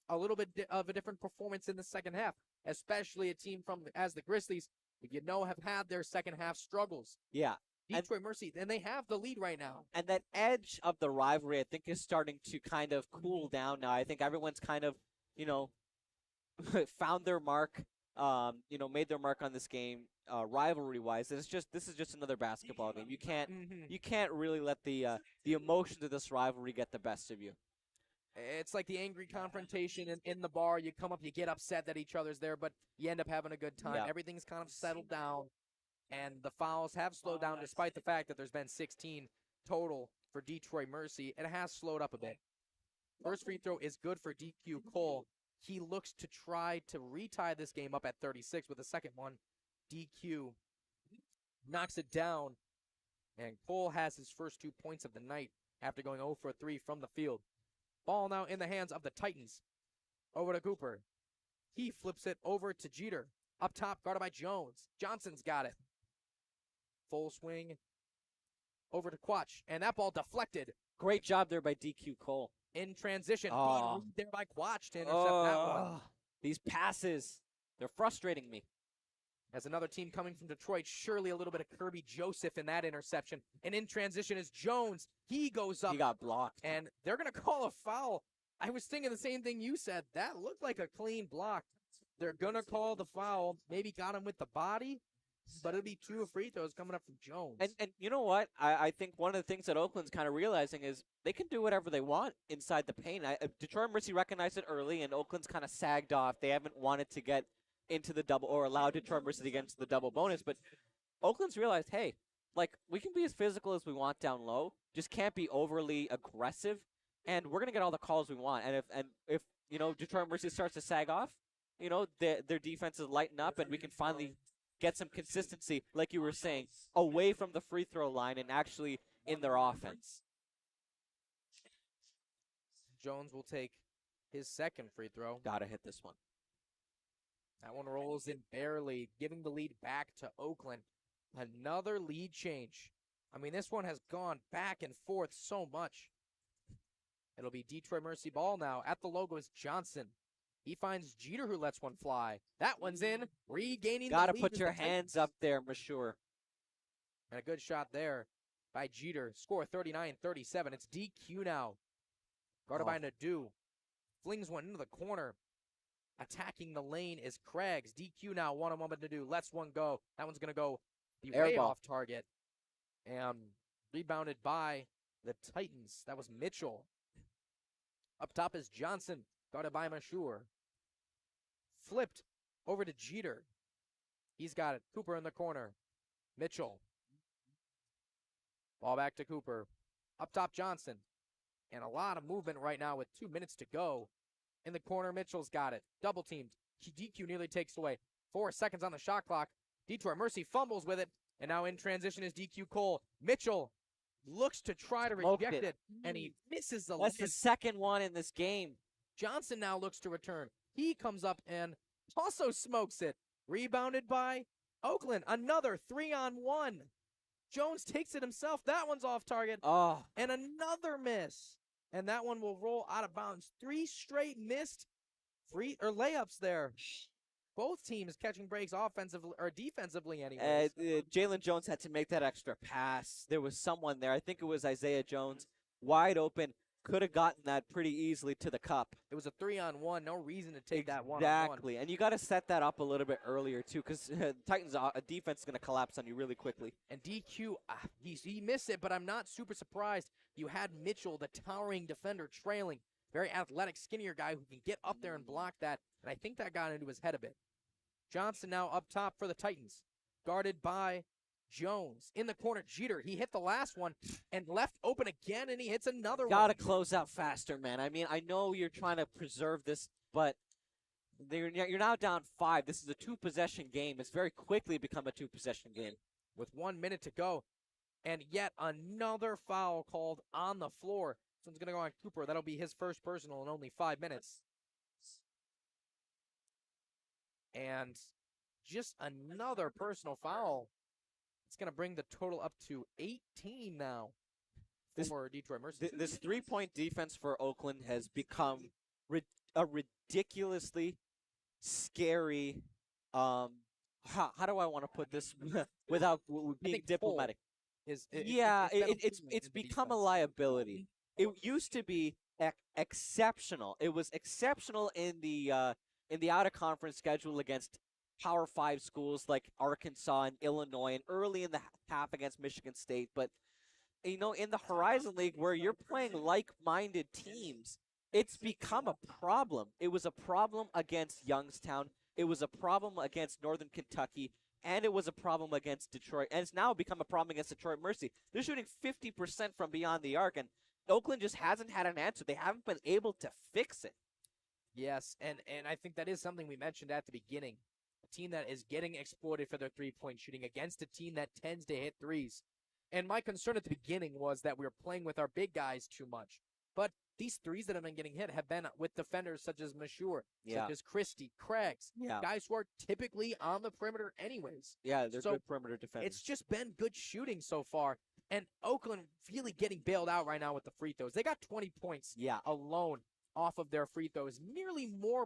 a little bit of a different performance in the second half, especially a team as the Grizzlies, have had their second half struggles.
Yeah.
Detroit Mercy, and they have the lead right now.
And that edge of the rivalry, I think, is starting to kind of cool down now. I think everyone's kind of, found their mark, made their mark on this game, rivalry-wise. This is just another basketball game. You can't really let the emotions of this rivalry get the best of you.
It's like the angry confrontation in the bar. You come up, you get upset that each other's there, but you end up having a good time.
Yeah.
Everything's kind of settled down, and the fouls have slowed down despite the fact that there's been 16 total for Detroit Mercy. It has slowed up a bit. First free throw is good for DQ Cole. He looks to try to retie this game up at 36 with the second one. DQ knocks it down, and Cole has his first 2 points of the night after going 0 for 3 from the field. Ball now in the hands of the Titans. Over to Cooper. He flips it over to Jeter. Up top, guarded by Jones. Johnson's got it. Full swing over to Quach, and that ball deflected.
Great job there by DQ Cole.
In transition,
Oh.
good read there by Quach to intercept that one.
These passes, they're frustrating me.
As another team coming from Detroit, surely a little bit of Kirby Joseph in that interception. And in transition is Jones. He goes up.
He got blocked.
And they're going to call a foul. I was thinking the same thing you said. That looked like a clean block. They're going to call the foul. Maybe got him with the body, but it'll be 2 free throws coming up from Jones.
And you know what? I think one of the things that Oakland's kind of realizing is they can do whatever they want inside the paint. Detroit Mercy recognized it early, and Oakland's kind of sagged off. They haven't wanted to get into the double or allowed Detroit Mercy to get into the double bonus. But Oakland's realized, hey, we can be as physical as we want down low, just can't be overly aggressive, and we're going to get all the calls we want. And if Detroit Mercy starts to sag off, their defense is lighten up, and we can finally get some consistency, like you were saying, away from the free throw line and actually in their offense.
Jones will take his second free throw.
Gotta hit this one.
That one rolls in barely, giving the lead back to Oakland. Another lead change. I mean, this one has gone back and forth so much. It'll be Detroit Mercy ball now. At the logo is Johnson. He finds Jeter, who lets one fly. That one's in, regaining the lead.
Gotta put your hands up there, Mashur.
And a good shot there by Jeter. Score 39-37. It's DQ now. Guarded by Nadeau. Flings one into the corner. Attacking the lane is Craigs. DQ now, one-on-one with Nadeau. Lets one go. That one's going to go the way off target. And rebounded by the Titans. That was Mitchell. Up top is Johnson. Guarded by Mashur. Flipped over to Jeter. He's got it. Cooper in the corner. Mitchell. Ball back to Cooper. Up top, Johnson. And a lot of movement right now with 2 minutes to go. In the corner, Mitchell's got it. Double teamed. DQ nearly takes away. 4 seconds on the shot clock. Detroit Mercy fumbles with it. And now in transition is DQ Cole. Mitchell looks to try to reject it. And he misses the
That's the second one in this game.
Johnson now looks to return. He comes up and also smokes it. Rebounded by Oakland. Another 3-on-1. Jones takes it himself. That one's off target.
Oh.
And another miss. And that one will roll out of bounds. 3 straight missed layups there. Both teams catching breaks offensively or defensively anyways.
Jalen Jones had to make that extra pass. There was someone there. I think it was Isaiah Jones. Wide open. Could have gotten that pretty easily to the cup.
It was a 3-on-1. No reason to take that one.
Exactly. And you got to set that up a little bit earlier, too, because Titans' defense is going to collapse on you really quickly.
And DQ, he missed it, but I'm not super surprised. You had Mitchell, the towering defender, trailing. Very athletic, skinnier guy who can get up there and block that. And I think that got into his head a bit. Johnson now up top for the Titans. Guarded by Jones. In the corner, Jeter. He hit the last one and left open again, and he hits another one.
Gotta close out faster, man. I mean, I know you're trying to preserve this, but you're now down 5. This is a 2-possession game. It's very quickly become a 2-possession game.
With 1 minute to go, and yet another foul called on the floor. This one's going to go on Cooper. That'll be his first personal in only 5 minutes. And just another personal foul. It's going to bring the total up to 18 now for Detroit Mercy.
This 3-point defense for Oakland has become a ridiculously scary. How do I want to put this without being diplomatic? Yeah,
it's been a
it's
boon
it's
in the
become a
defense.
liability. It used to be exceptional. It was exceptional in the out of conference schedule against Power Five schools like Arkansas and Illinois, and early in the half against Michigan State. But in the Horizon League where you're playing like-minded teams, it's become a problem. It was a problem against Youngstown. It was a problem against Northern Kentucky. And it was a problem against Detroit. And it's now become a problem against Detroit Mercy. They're shooting 50% from beyond the arc, and Oakland just hasn't had an answer. They haven't been able to fix it.
Yes, and I think that is something we mentioned at the beginning. A team that is getting exploited for their three-point shooting against a team that tends to hit threes. And my concern at the beginning was that we were playing with our big guys too much. But these threes that have been getting hit have been with defenders such as Mashur, such as Christie, Craigs,
Yeah.
guys who are typically on the perimeter anyways.
Yeah, they're
So
good perimeter defenders.
it's just been good shooting so far. And Oakland really getting bailed out right now with the free throws. They got 20 points alone off of their free throws. More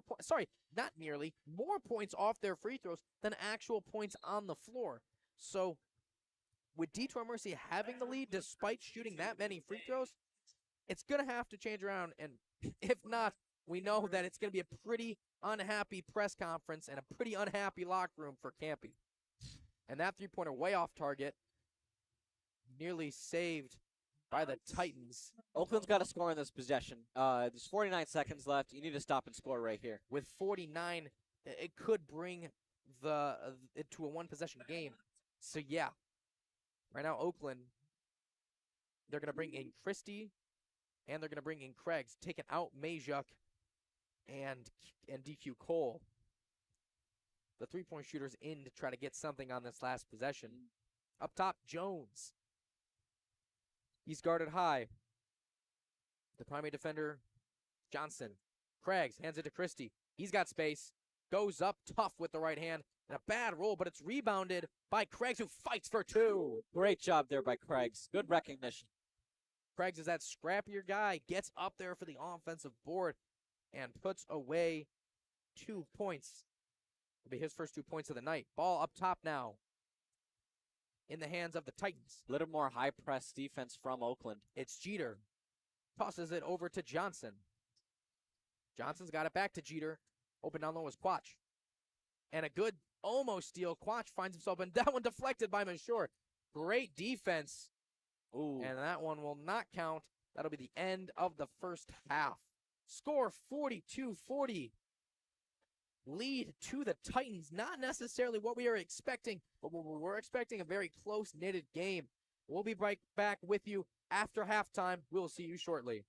points off their free throws than actual points on the floor. So with Detroit Mercy having the lead despite shooting that many free throws, it's going to have to change around. And if not, we know that it's going to be a pretty unhappy press conference and a pretty unhappy locker room for Campy. And that three-pointer way off target, nearly saved by the Titans.
Oakland's got to score in this possession. There's 49 seconds left. You need to stop and score right here.
With 49, it could bring it to a one-possession game. So, yeah. Right now, Oakland, they're going to bring in Christie, and they're going to bring in Craigs, taking out Majuk and DQ Cole. The three-point shooter's in to try to get something on this last possession. Up top, Jones. He's guarded high. The primary defender, Johnson. Craigs hands it to Christie. He's got space. Goes up tough with the right hand. And a bad roll, but it's rebounded by Craigs, who fights for two.
Great job there by Craigs. Good recognition.
Craigs is that scrappier guy. Gets up there for the offensive board and puts away 2 points. It'll be his first 2 points of the night. Ball up top now in the hands of the Titans.
A little more high press defense from Oakland.
It's Jeter. Tosses it over to Johnson. Johnson's got it back to Jeter. Open down low is Quach. And a good almost steal. Quach finds himself, and that one deflected by Mashur. Great defense.
Ooh.
And that one will not count. That'll be the end of the first half. Score 42-40. Lead to the Titans. Not necessarily what we are expecting, but we're expecting a very close-knitted game. We'll be right back with you after halftime. We'll see you shortly.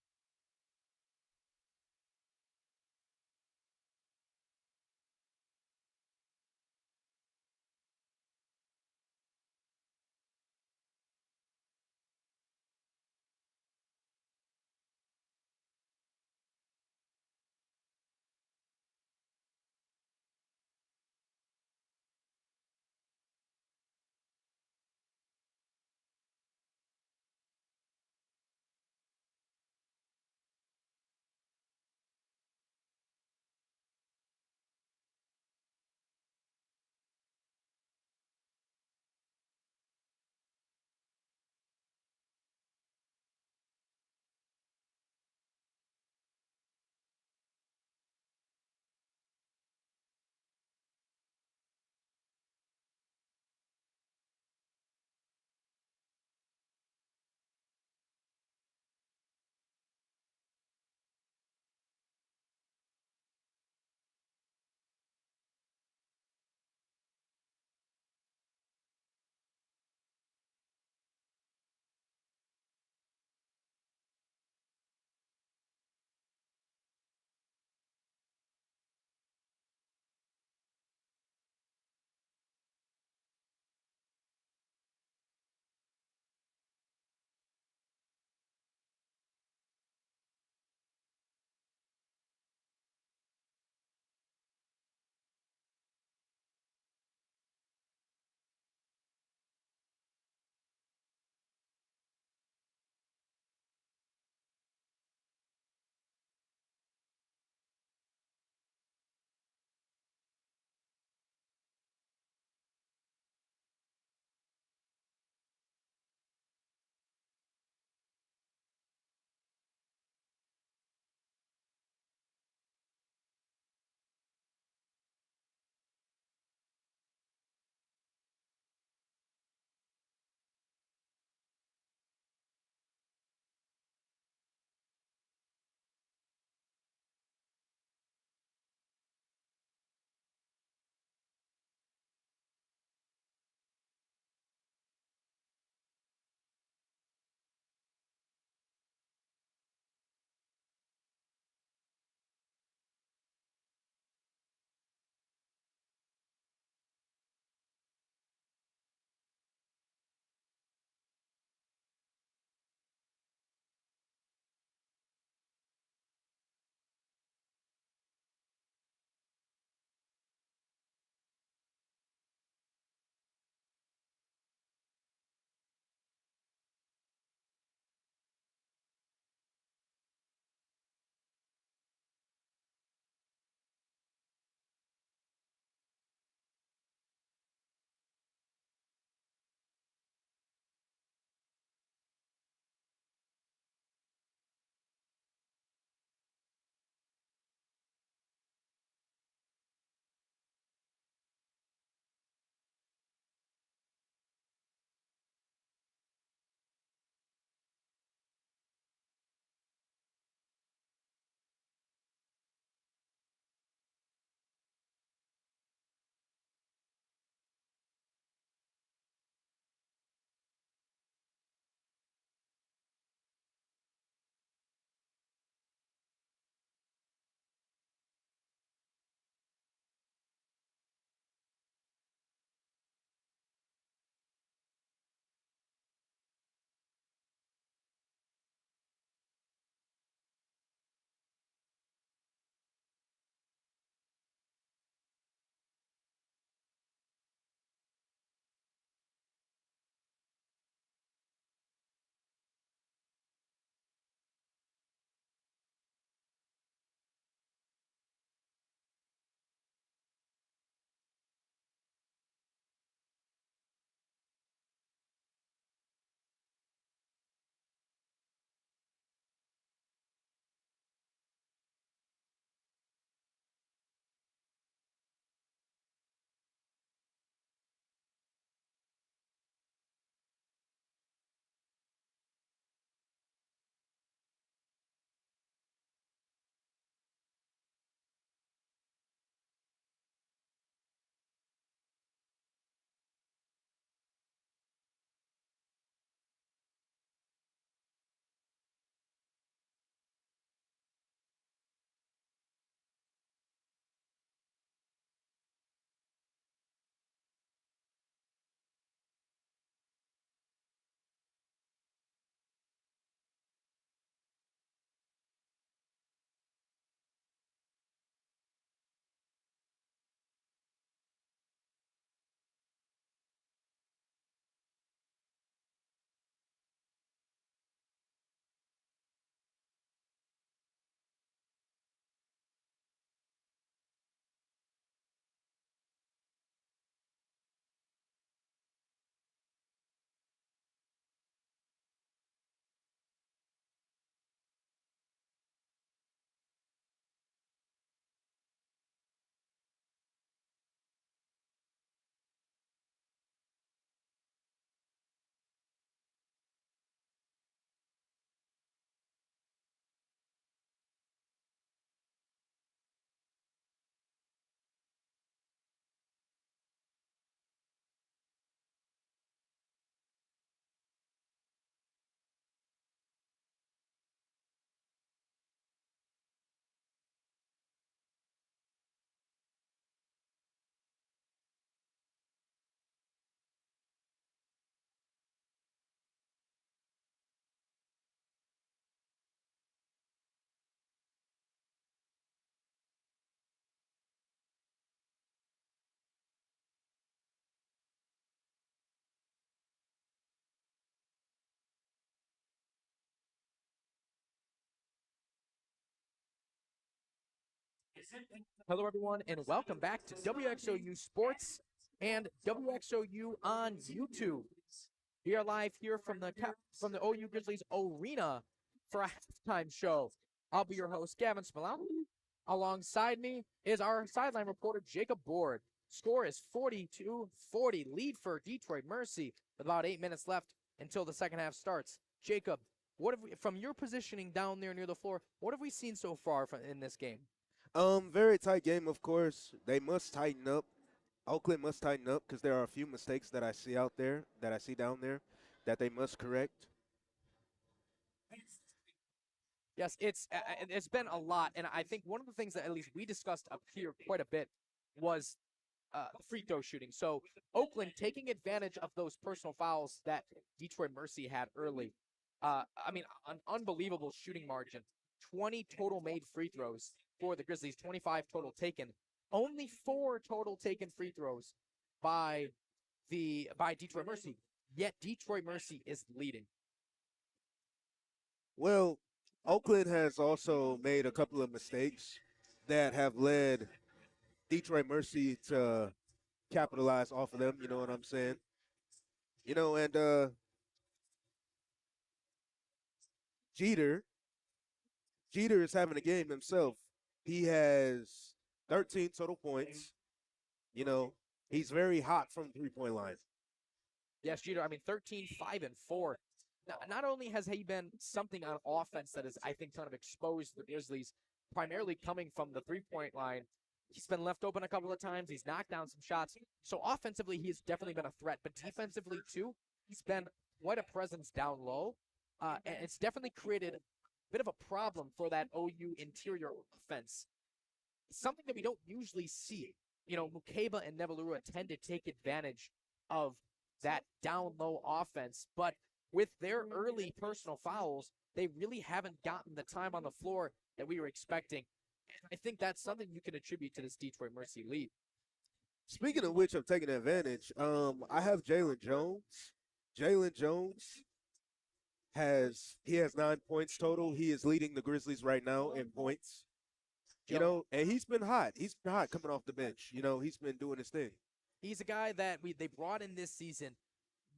Hello, everyone, and welcome back to WXOU Sports and WXOU on YouTube. We are live here from the OU Grizzlies Arena for a halftime show. I'll be your host, Gavin Smilowski. Alongside me is our sideline reporter, Jacob Board. Score is 42-40, lead for Detroit Mercy with about 8 minutes left until the second half starts. Jacob, what have we, from your positioning down there near the floor, what have we seen so far in this game?
Very tight game, of course. They must tighten up. Oakland must tighten up because there are a few mistakes that I see out there, that I see down there, that they must correct.
Yes, it's been a lot, and I think one of the things that at least we discussed up here quite a bit was free throw shooting. So Oakland taking advantage of those personal fouls that Detroit Mercy had early. An unbelievable shooting margin. 20 total made free throws for the Grizzlies, 25 total taken. Only 4 total taken free throws by Detroit Mercy. Yet Detroit Mercy is leading.
Well, Oakland has also made a couple of mistakes that have led Detroit Mercy to capitalize off of them, you know what I'm saying? And Jeter is having a game himself. He has 13 total points. He's very hot from the three-point line.
Yes, Jeter, 13, 5, and 4. Now, not only has he been something on offense that is, I think, kind of exposed the Grizzlies, primarily coming from the three-point line, he's been left open a couple of times. He's knocked down some shots. So offensively, he has definitely been a threat. But defensively, too, he's been quite a presence down low. And it's definitely created a bit of a problem for that OU interior offense. Something that we don't usually see. Mukeba and Nevalua tend to take advantage of that down low offense. But with their early personal fouls, they really haven't gotten the time on the floor that we were expecting. And I think that's something you can attribute to this Detroit Mercy lead.
Speaking of which, of taking advantage, I have Jalen Jones. Jalen Jones has 9 points total. He is leading the Grizzlies right now in points. And he's been hot. He's been hot coming off the bench. He's been doing his thing.
He's a guy that they brought in this season,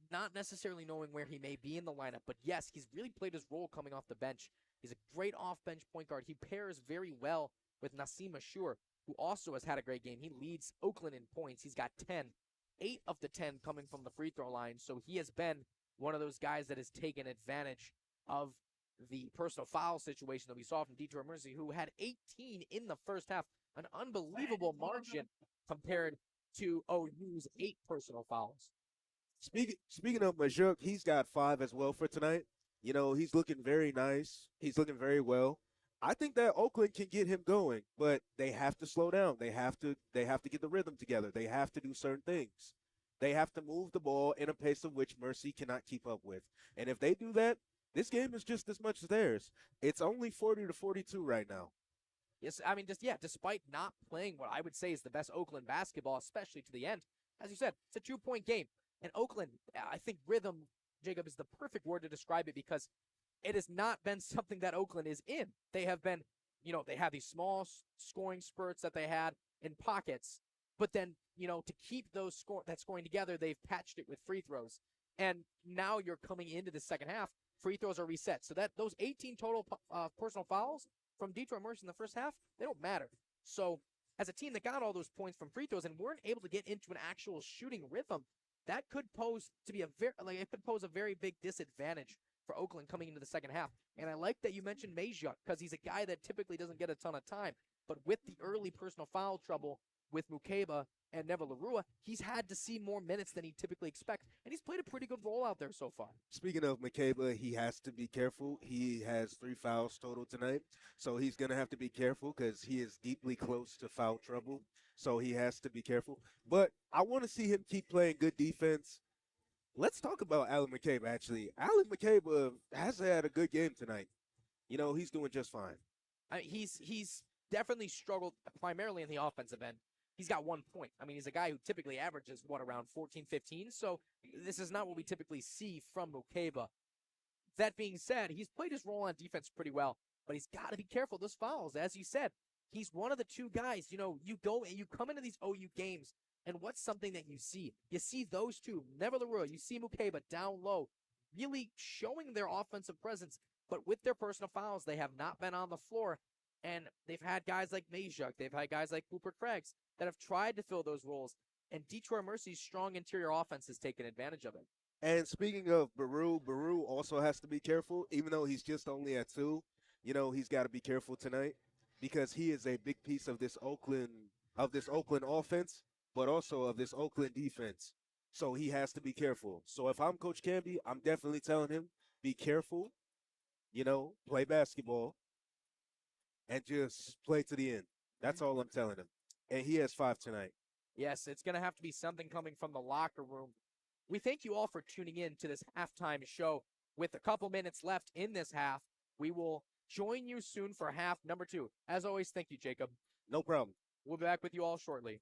not necessarily knowing where he may be in the lineup, but yes, he's really played his role coming off the bench. He's a great off-bench point guard. He pairs very well with Nassim Ashur, who also has had a great game. He leads Oakland in points. He's got 10, 8 of the 10 coming from the free throw line, so he has been one of those guys that has taken advantage of the personal foul situation that we saw from Detroit Mercy, who had 18 in the first half, an unbelievable margin compared to OU's 8 personal fouls.
Speaking of Majuk, he's got 5 as well for tonight. He's looking very nice. He's looking very well. I think that Oakland can get him going, but they have to slow down. They have to get the rhythm together. They have to do certain things. They have to move the ball in a pace of which Mercy cannot keep up with. And if they do that, this game is just as much as theirs. It's only 40-42 right now.
Yes, despite not playing what I would say is the best Oakland basketball, especially to the end, as you said, it's a 2-point game. And Oakland, I think rhythm, Jacob, is the perfect word to describe it because it has not been something that Oakland is in. They have been, they have these small scoring spurts that they had in pockets, but then, to keep that scoring together, they've patched it with free throws. And now you're coming into the second half, free throws are reset. So that those 18 total personal fouls from Detroit Mercy in the first half, they don't matter. So as a team that got all those points from free throws and weren't able to get into an actual shooting rhythm, that could pose a very big disadvantage for Oakland coming into the second half. And I like that you mentioned Maziuk because he's a guy that typically doesn't get a ton of time. But with the early personal foul trouble with Mukeba and Nevalua, he's had to see more minutes than he typically expects, and he's played a pretty good role out there so far.
Speaking of Mukeba, he has to be careful. He has 3 fouls total tonight, so he's going to have to be careful because he is deeply close to foul trouble, so he has to be careful. But I want to see him keep playing good defense. Let's talk about Allen Mukeba, actually. Allen Mukeba has had a good game tonight. He's doing just fine.
He's definitely struggled primarily in the offensive end. He's got 1 point. He's a guy who typically averages, around 14, 15. So this is not what we typically see from Mukeba. That being said, he's played his role on defense pretty well, but he's got to be careful. Those fouls, as you said, He's one of the two guys. You know, you come into these OU games, and what's something that you see? You see those two, never the rule. You see Mukeba down low, really showing their offensive presence, but with their personal fouls, they have not been on the floor. And they've had guys like Majuk, they've had guys like Cooper Craigs that have tried to fill those roles. And Detroit Mercy's strong interior offense has taken advantage of it.
And speaking of Baru also has to be careful, even though he's just only at 2. You know, he's got to be careful tonight because he is a big piece of this Oakland offense, but also of this Oakland defense. So he has to be careful. So if I'm Coach Camby, I'm definitely telling him, be careful, you know, play basketball, and just play to the end. That's all I'm telling him. And he has 5 tonight.
Yes, it's going to have to be something coming from the locker room. We thank you all for tuning in to this halftime show. With a couple minutes left in this half, we will join you soon for half number 2. As always, thank you, Jacob.
No problem.
We'll be back with you all shortly.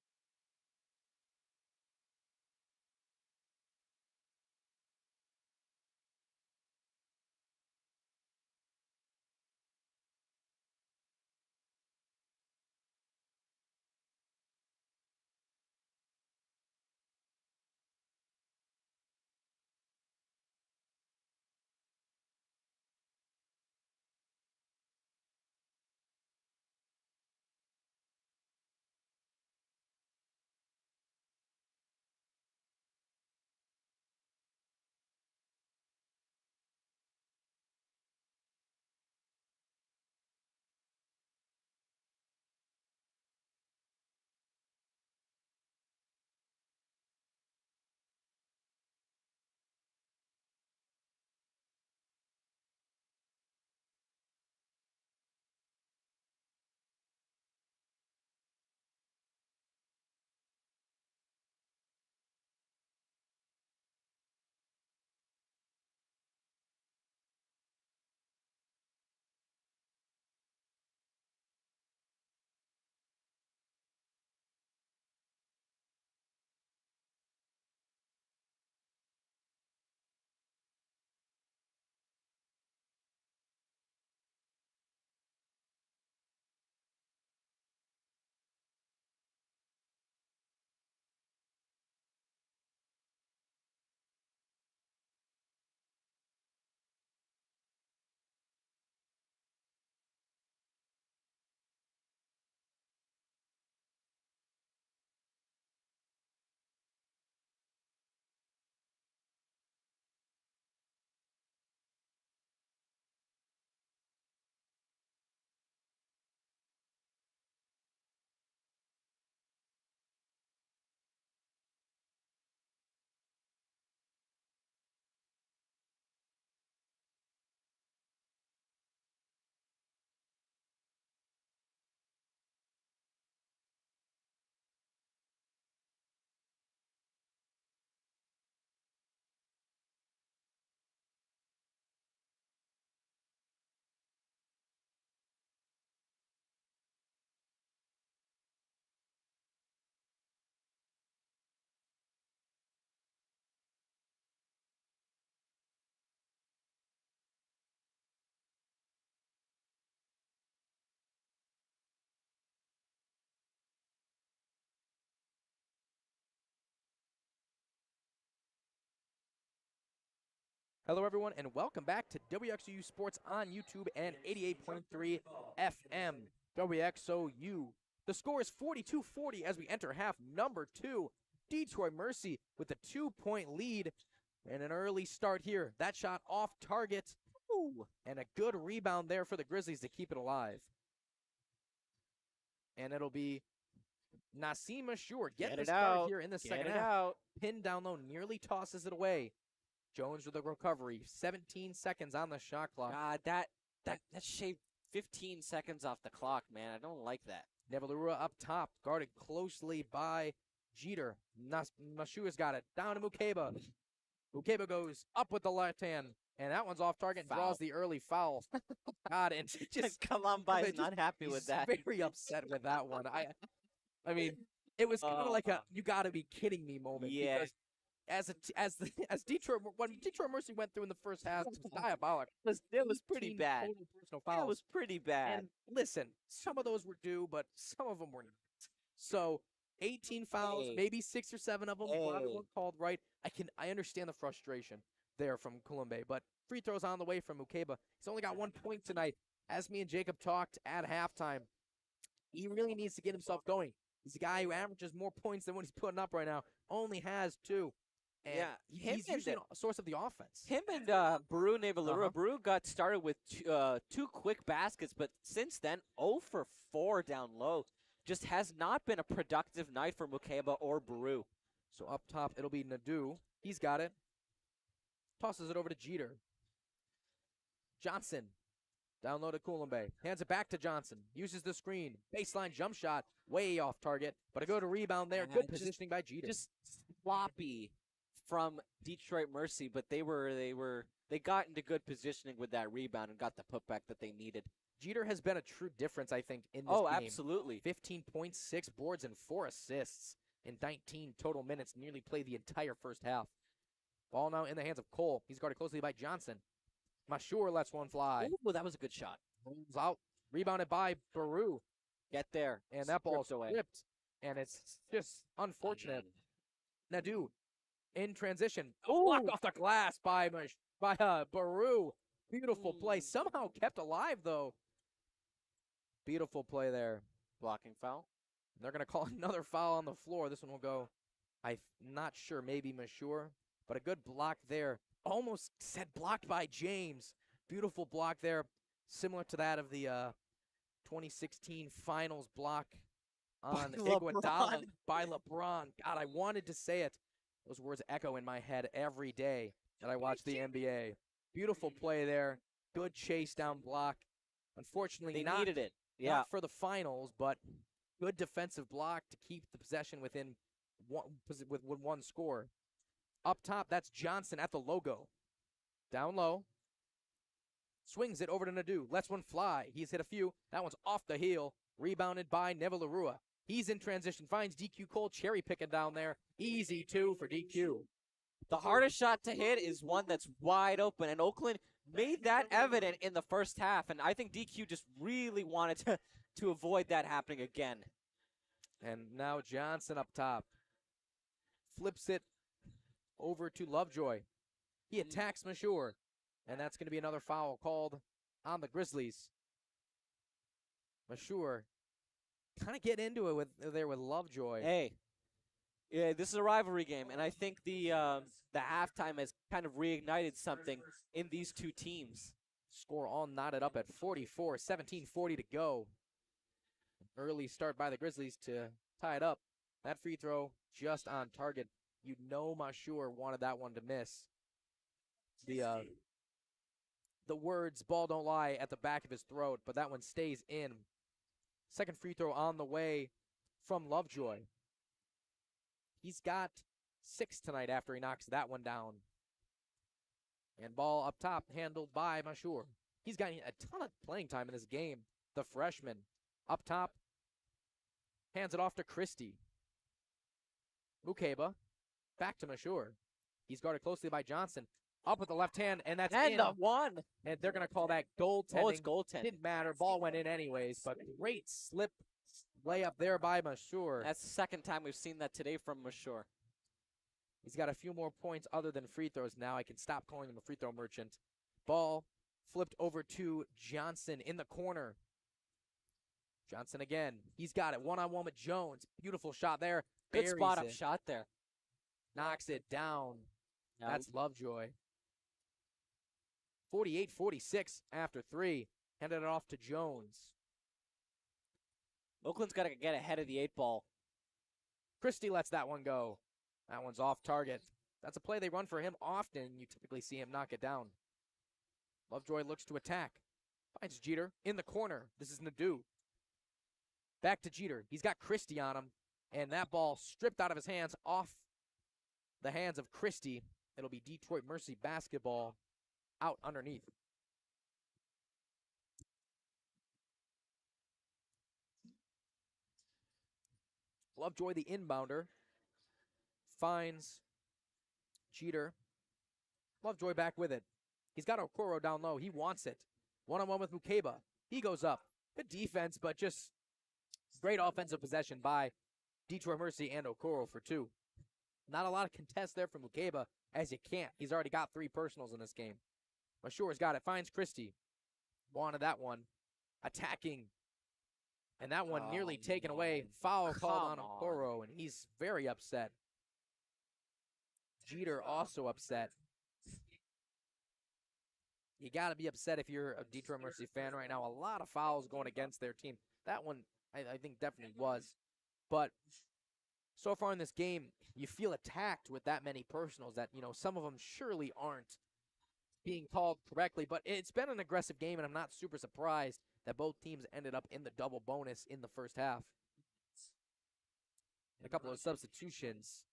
Hello, everyone, and welcome back to WXOU Sports on YouTube and 88.3 FM. WXOU. The score is 42-40 as we enter half number 2. Detroit Mercy with a 2-point lead and an early start here. That shot off target. Ooh, and a good rebound there for the Grizzlies to keep it alive. And it'll be Nasim Ashur getting the start here in the second half. Pinned down low, nearly tosses it away. Jones with a recovery. 17 seconds on the shot clock.
God, that shaved 15 seconds off the clock, man. I don't like that.
Nevalura up top, guarded closely by Jeter. Mashua's got it. Down to Mukeba. Mukeba goes up with the left hand, and that one's off target and draws the early foul. God, and just
come on, by not happy with that.
Very upset with that one. I mean, it was kind of like a "you got to be kidding me" moment.
Yeah.
Because as Detroit when Detroit Mercy went through in the first half, it was diabolical.
It was pretty
18
bad.
total personal
Yeah,
fouls.
it was pretty bad.
And listen, some of those were due, but some of them were not. So 18 fouls,
Hey.
maybe 6 or 7 of them
Hey.
weren't called right. I understand the frustration there from Kulumbe, but free throws on the way from Mukeba. He's only got 1 point tonight. As me and Jacob talked at halftime, he really needs to get himself going. He's a guy who averages more points than what he's putting up right now. Only has 2. And
Yeah,
he's usually a source of the offense.
Him and Baru Nevalura. Baru got started with 2 quick baskets, but since then, 0 for 4 down low. Just has not been a productive night for Mukeba or Baru.
So up top, it'll be Nadeau. He's got it. Tosses it over to Jeter. Johnson. Down low to Kulumbe. Hands it back to Johnson. Uses the screen. Baseline jump shot. Way off target. But a good rebound there. Good positioning by Jeter.
Just sloppy from Detroit Mercy, but they got into good positioning with that rebound and got the putback that they needed.
Jeter has been a true difference, I think, in this
Oh,
game.
absolutely.
15.6 boards and 4 assists in 19 total minutes. Nearly played the entire first half. Ball now in the hands of Cole. He's guarded closely by Johnson. Mashur lets one fly.
Ooh, that was a good shot.
Rolls out. Rebounded by Baru.
Get there.
And that ball's
away.
ripped. And it's just unfortunate. Nadeau in transition. Blocked off the glass by Baru. Beautiful play. Somehow kept alive, though. Beautiful play there.
Blocking foul.
They're going to call another foul on the floor. This one will go, I'm not sure, maybe Mashur. But a good block there. Almost said blocked by James. Beautiful block there. Similar to that of the 2016 finals block on Iguodala by LeBron. God, I wanted to say it. Those words echo in my head every day that I watch the NBA. Beautiful play there. Good chase down block. Unfortunately,
they
not,
needed it. Yeah.
not for the finals, but good defensive block to keep the possession with one score. Up top, that's Johnson at the logo. Down low. Swings it over to Nadeau. Lets one fly. He's hit a few. That one's off the heel. Rebounded by Nevalarua. He's in transition. Finds DQ Cole cherry picking down there. Easy 2 for DQ.
The hardest shot to hit is one that's wide open, and Oakland made that evident in the first half, and I think DQ just really wanted to avoid that happening again.
And now Johnson up top. Flips it over to Lovejoy. He attacks Mashur, and that's going to be another foul called on the Grizzlies. Mashur kind of get into it with Lovejoy.
Hey, yeah, this is a rivalry game, and I think the halftime has kind of reignited something in these two teams.
Score all knotted up at 44, 17:40 to go. Early start by the Grizzlies to tie it up. That free throw just on target. You know Mashur wanted that one to miss. The words "ball don't lie" at the back of his throat, but that one stays in. Second free throw on the way from Lovejoy. He's got 6 tonight after he knocks that one down. And ball up top, handled by Mashur. He's got a ton of playing time in this game. The freshman up top, hands it off to Christie. Mukeba, back to Mashur. He's guarded closely by Johnson. Up with the left hand, and that's in.
The one.
And they're going to call that goaltending.
Oh, it's goaltending.
Didn't matter. Ball went in anyways, but great slip layup there by Mashur.
That's the second time we've seen that today from Mashur.
He's got a few more points other than free throws now. I can stop calling him a free throw merchant. Ball flipped over to Johnson in the corner. Johnson again. He's got it one-on-one with Jones. Beautiful shot there.
Good spot-up
it.
shot there.
Knocks it down.
Now,
That's Lovejoy. 48-46 after 3. Handed it off to Jones.
Oakland's got to get ahead of the 8 ball.
Christie lets that one go. That one's off target. That's a play they run for him often. You typically see him knock it down. Lovejoy looks to attack. Finds Jeter in the corner. This is Nadeau. Back to Jeter. He's got Christie on him. And that ball stripped out of his hands, off the hands of Christie. It'll be Detroit Mercy basketball out underneath. Lovejoy, the inbounder, finds Jeter. Lovejoy back with it. He's got Okoro down low. He wants it. One-on-one with Mukeba. He goes up. Good defense, but just great offensive possession by Detroit Mercy and Okoro for 2. Not a lot of contest there from Mukeba, as you can't. He's already got 3 personals in this game. Mashour's got it. Finds Christie. Wanted that one. Attacking. And that one nearly taken away. Foul called on Okoro, and he's very upset. Jeter also upset. You got to be upset if you're a Detroit Mercy fan right now. A lot of fouls going against their team. That one, I think, definitely was. But so far in this game, you feel attacked with that many personals that, some of them surely aren't being called correctly. But it's been an aggressive game, and I'm not super surprised that both teams ended up in the double bonus in the first half. And a couple of substitutions.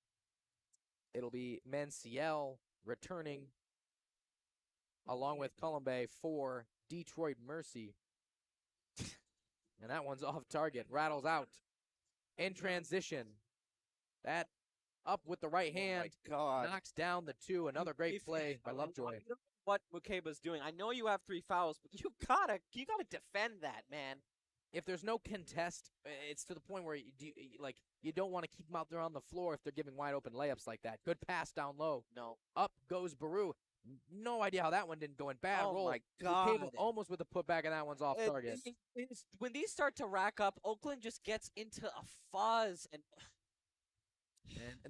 It'll be Manciel returning along with Colombe for Detroit Mercy. And that one's off target. Rattles out. In transition. That up with the right hand. Knocks down the 2. Another great play by Lovejoy.
What Mukeba's doing. I know you have 3 fouls, but you gotta defend that, man.
If there's no contest, it's to the point where you don't want to keep them out there on the floor if they're giving wide open layups like that. Good pass down low.
No.
Up goes Baru. No idea how that one didn't go in. Bad roll.
Oh, my God.
Almost with the putback, and that one's off target.
When these start to rack up, Oakland just gets into a fuzz. And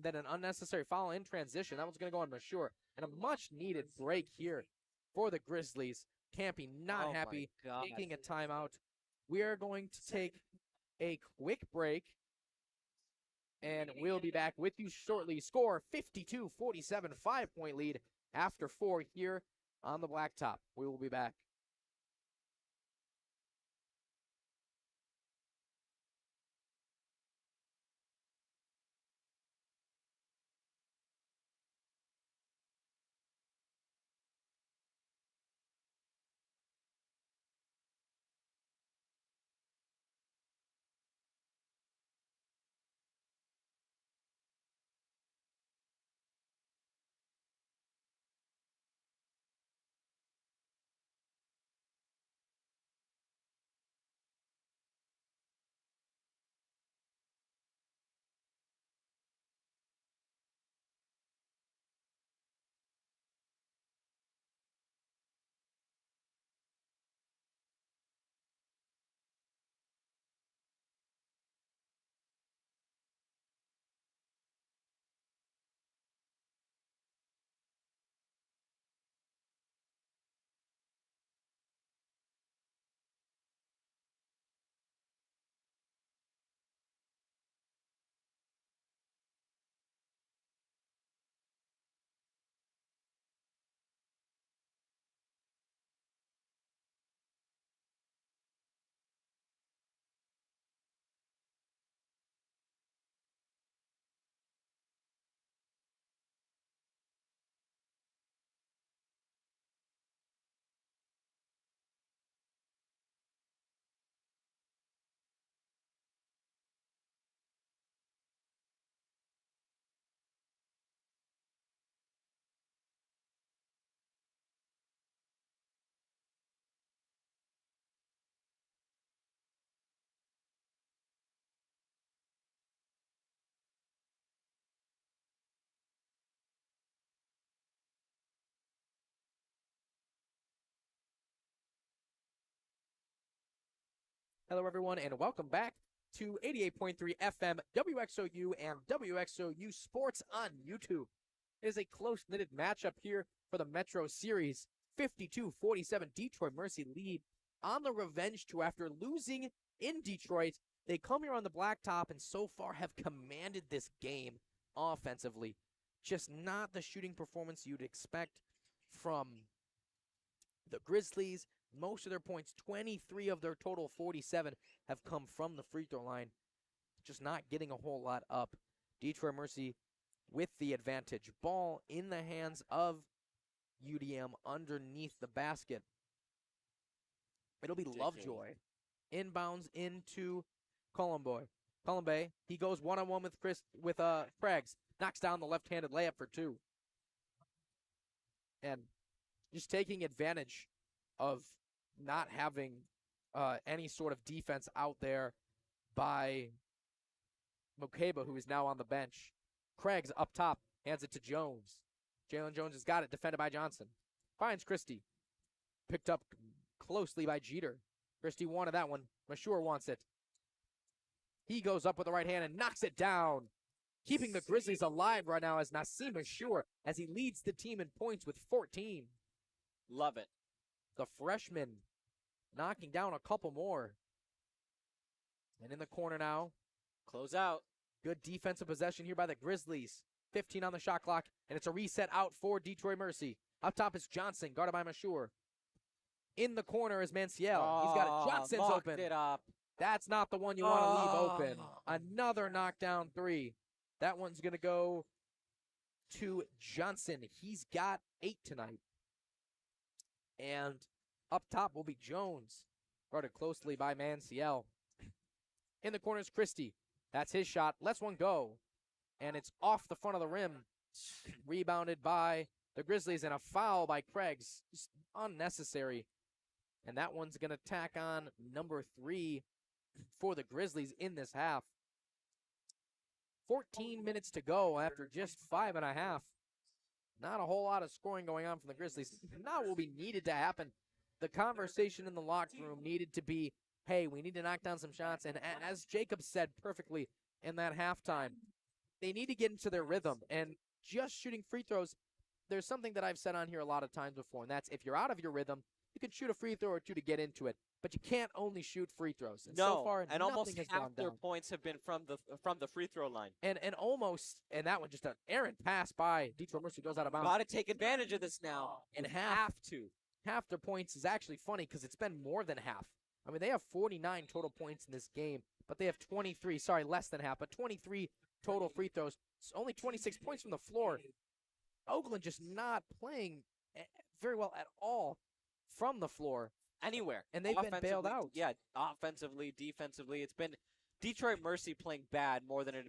then an unnecessary foul in transition. That one's going to go on Mashour. And a much-needed break here for the Grizzlies. Campy not happy, taking a timeout. We are going to take a quick break, and we'll be back with you shortly. Score 52-47, 5-point lead after 4 here on the Blacktop. We will be back. Hello, everyone, and welcome back to 88.3 FM, WXOU, and WXOU Sports on YouTube. It is a close-knitted matchup here for the Metro Series. 52-47, Detroit Mercy lead on the revenge tour after losing in Detroit. They come here on the blacktop and so far have commanded this game offensively. Just not the shooting performance you'd expect from the Grizzlies. Most of their points, 23 of their total 47, have come from the free throw line. Just not getting a whole lot up. Detroit Mercy with the advantage. Ball in the hands of UDM underneath the basket. It'll be Lovejoy. Inbounds into Colombe. Colombe, he goes one-on-one with Craigs. Knocks down the left-handed layup for 2. And just taking advantage of not having any sort of defense out there by Mukeba, who is now on the bench. Craig's up top, hands it to Jones. Jalen Jones has got it, defended by Johnson. Finds Christie. Picked up closely by Jeter. Christie wanted that one. Mashur wants it. He goes up with the right hand and knocks it down. Keeping the Grizzlies alive right now as Nasim Mashur, as he leads the team in points with 14.
Love it.
The freshman knocking down a couple more. And in the corner now.
Close out.
Good defensive possession here by the Grizzlies. 15 on the shot clock, and it's a reset out for Detroit Mercy. Up top is Johnson, guarded by Mashur. In the corner is Manciel. He's got it. Johnson's open.
It up.
That's not the one you want to leave open. Another knockdown three. That one's going to go to Johnson. He's got 8 tonight. And up top will be Jones, guarded closely by Manciel. In the corner is Christie. That's his shot. Lets one go. And it's off the front of the rim. Rebounded by the Grizzlies, and a foul by Craigs. Just unnecessary. And that one's going to tack on number 3 for the Grizzlies in this half. 14 minutes to go after just 5.5. Not a whole lot of scoring going on from the Grizzlies. Not what we needed to happen. The conversation in the locker room needed to be, hey, we need to knock down some shots. And as Jacob said perfectly in that halftime, they need to get into their rhythm. And just shooting free throws, there's something that I've said on here a lot of times before, and that's if you're out of your rhythm, you can shoot a free throw or two to get into it, but you can't only shoot free throws. And so far,
and almost
has
half
gone
their
down.
points have been from the free throw line.
And that one just an errant pass by Detroit Mercy goes out of bounds.
Got to take advantage of this now.
And
have to.
Half their points is actually funny because it's been more than half. I mean, they have 49 total points in this game, but they have 23, sorry, less than half, but 23 total free throws. It's only 26 points from the floor. Oakland just not playing very well at all from the floor.
Anywhere.
And they've been bailed out.
Yeah, offensively, defensively. It's been Detroit Mercy playing bad more than it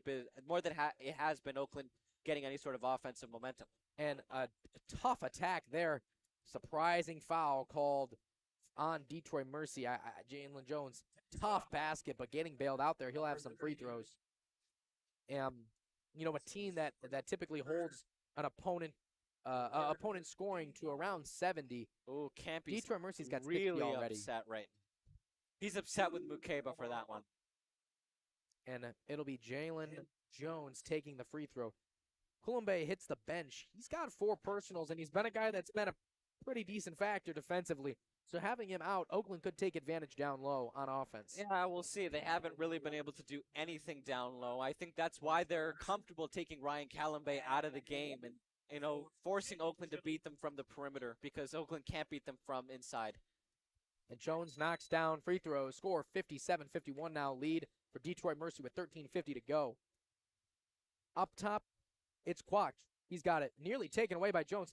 has been Oakland getting any sort of offensive momentum.
And a tough attack there. Surprising foul called on Detroit Mercy. Jalen Jones, tough basket, but getting bailed out there. He'll have some free throws. A team that typically holds an opponent scoring to around 70.
Oh, Campy's
Detroit Mercy's got
really
60 already.
Upset right. He's upset with Mukeba for that one.
And it'll be Jalen Jones taking the free throw. Kulumbe hits the bench. He's got 4 personals, and he's been a guy that's been a pretty decent factor defensively. So having him out, Oakland could take advantage down low on offense.
Yeah, we'll see. They haven't really been able to do anything down low. I think that's why they're comfortable taking Ryan Calambe out of the game and, forcing Oakland to beat them from the perimeter because Oakland can't beat them from inside.
And Jones knocks down free throws. Score 57-51 now. Lead for Detroit Mercy with 13:50 to go. Up top, it's Kwok. He's got it nearly taken away by Jones.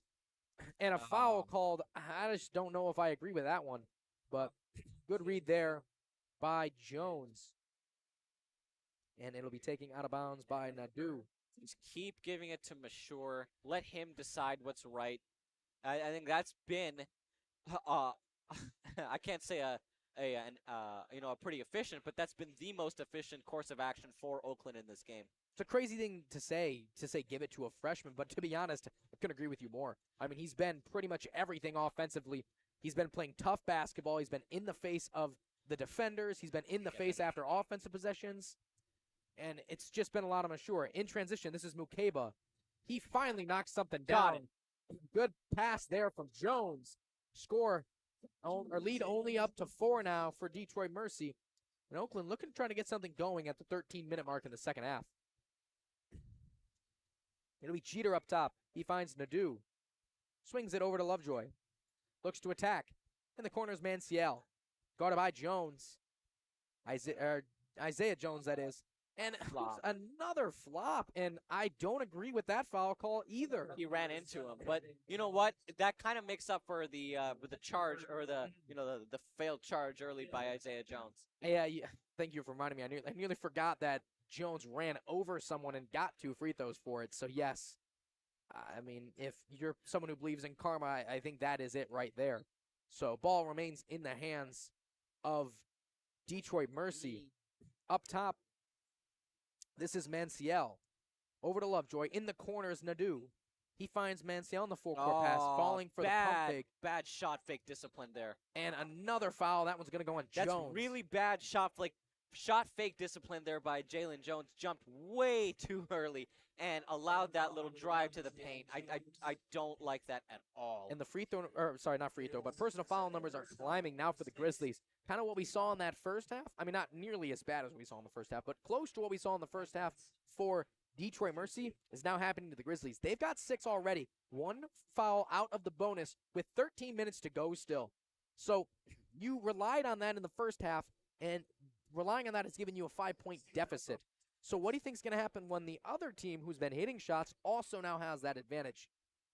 And a foul called. I just don't know if I agree with that one. But good read there by Jones. And it'll be taken out of bounds by Nadeau.
Just keep giving it to Mashur. Let him decide what's right. I think that's been, I can't say a pretty efficient, but that's been the most efficient course of action for Oakland in this game.
It's a crazy thing to say give it to a freshman, but to be honest, I couldn't agree with you more. I mean, he's been pretty much everything offensively. He's been playing tough basketball. He's been in the face of the defenders. He's been in the face after offensive possessions. And it's just been a lot of Mashur. In transition, this is Mukeba. He finally knocks something down. Good pass there from Jones. Lead only up to 4 now for Detroit Mercy. And Oakland looking to try to get something going at the 13-minute mark in the second half. It'll be Jeter up top. He finds Nadeau. Swings it over to Lovejoy. Looks to attack. In the corner is Manciel. Guarded by Jones. Isaiah Jones, that is. And another flop, and I don't agree with that foul call either.
He ran into him, but you know what? That kind of makes up for the charge or the failed charge early by Isaiah Jones.
Yeah, thank you for reminding me. I nearly forgot that Jones ran over someone and got 2 free throws for it. So yes, I mean, if you're someone who believes in karma, I think that is it right there. So ball remains in the hands of Detroit Mercy. Up top, this is Manciel. Over to Lovejoy. In the corners, Nadeau. He finds Manciel in the full court pass, falling for the pump fake.
Bad shot fake discipline there.
And another foul. That one's going to go on
That's
Jones.
really bad shot fake discipline there by Jalen Jones. Jumped way too early and allowed that little drive to the paint. I don't like that at all.
And the free throw, or sorry, not free throw, but personal foul numbers are climbing now for the Grizzlies. Kind of what we saw in that first half. I mean, not nearly as bad as we saw in the first half, but close to what we saw in the first half for Detroit Mercy is now happening to the Grizzlies. They've got 6 already. 1 foul out of the bonus with 13 minutes to go still. So you relied on that in the first half, and relying on that has given you a 5-point deficit. So what do you think is going to happen when the other team who's been hitting shots also now has that advantage?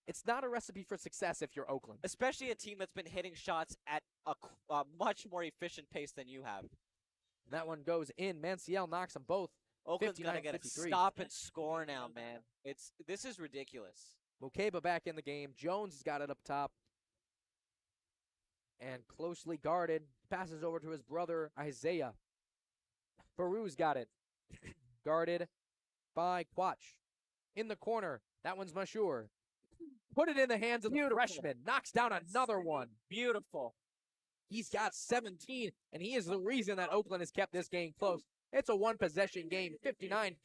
It's not a recipe for success if you're Oakland.
Especially a team that's been hitting shots at a much more efficient pace than you have.
That one goes in. Manciel knocks them both.
Oakland's got to get a stop and score now, man. This is ridiculous.
Mukeba back in the game. Jones has got it up top. And closely guarded. Passes over to his brother, Isaiah. Baru's got it. Guarded by Quach. In the corner. That one's Mashur. Put it in the hands of the freshman. Knocks down another one.
Beautiful.
He's got 17, and he is the reason that Oakland has kept this game close. It's a one-possession game, 59-56,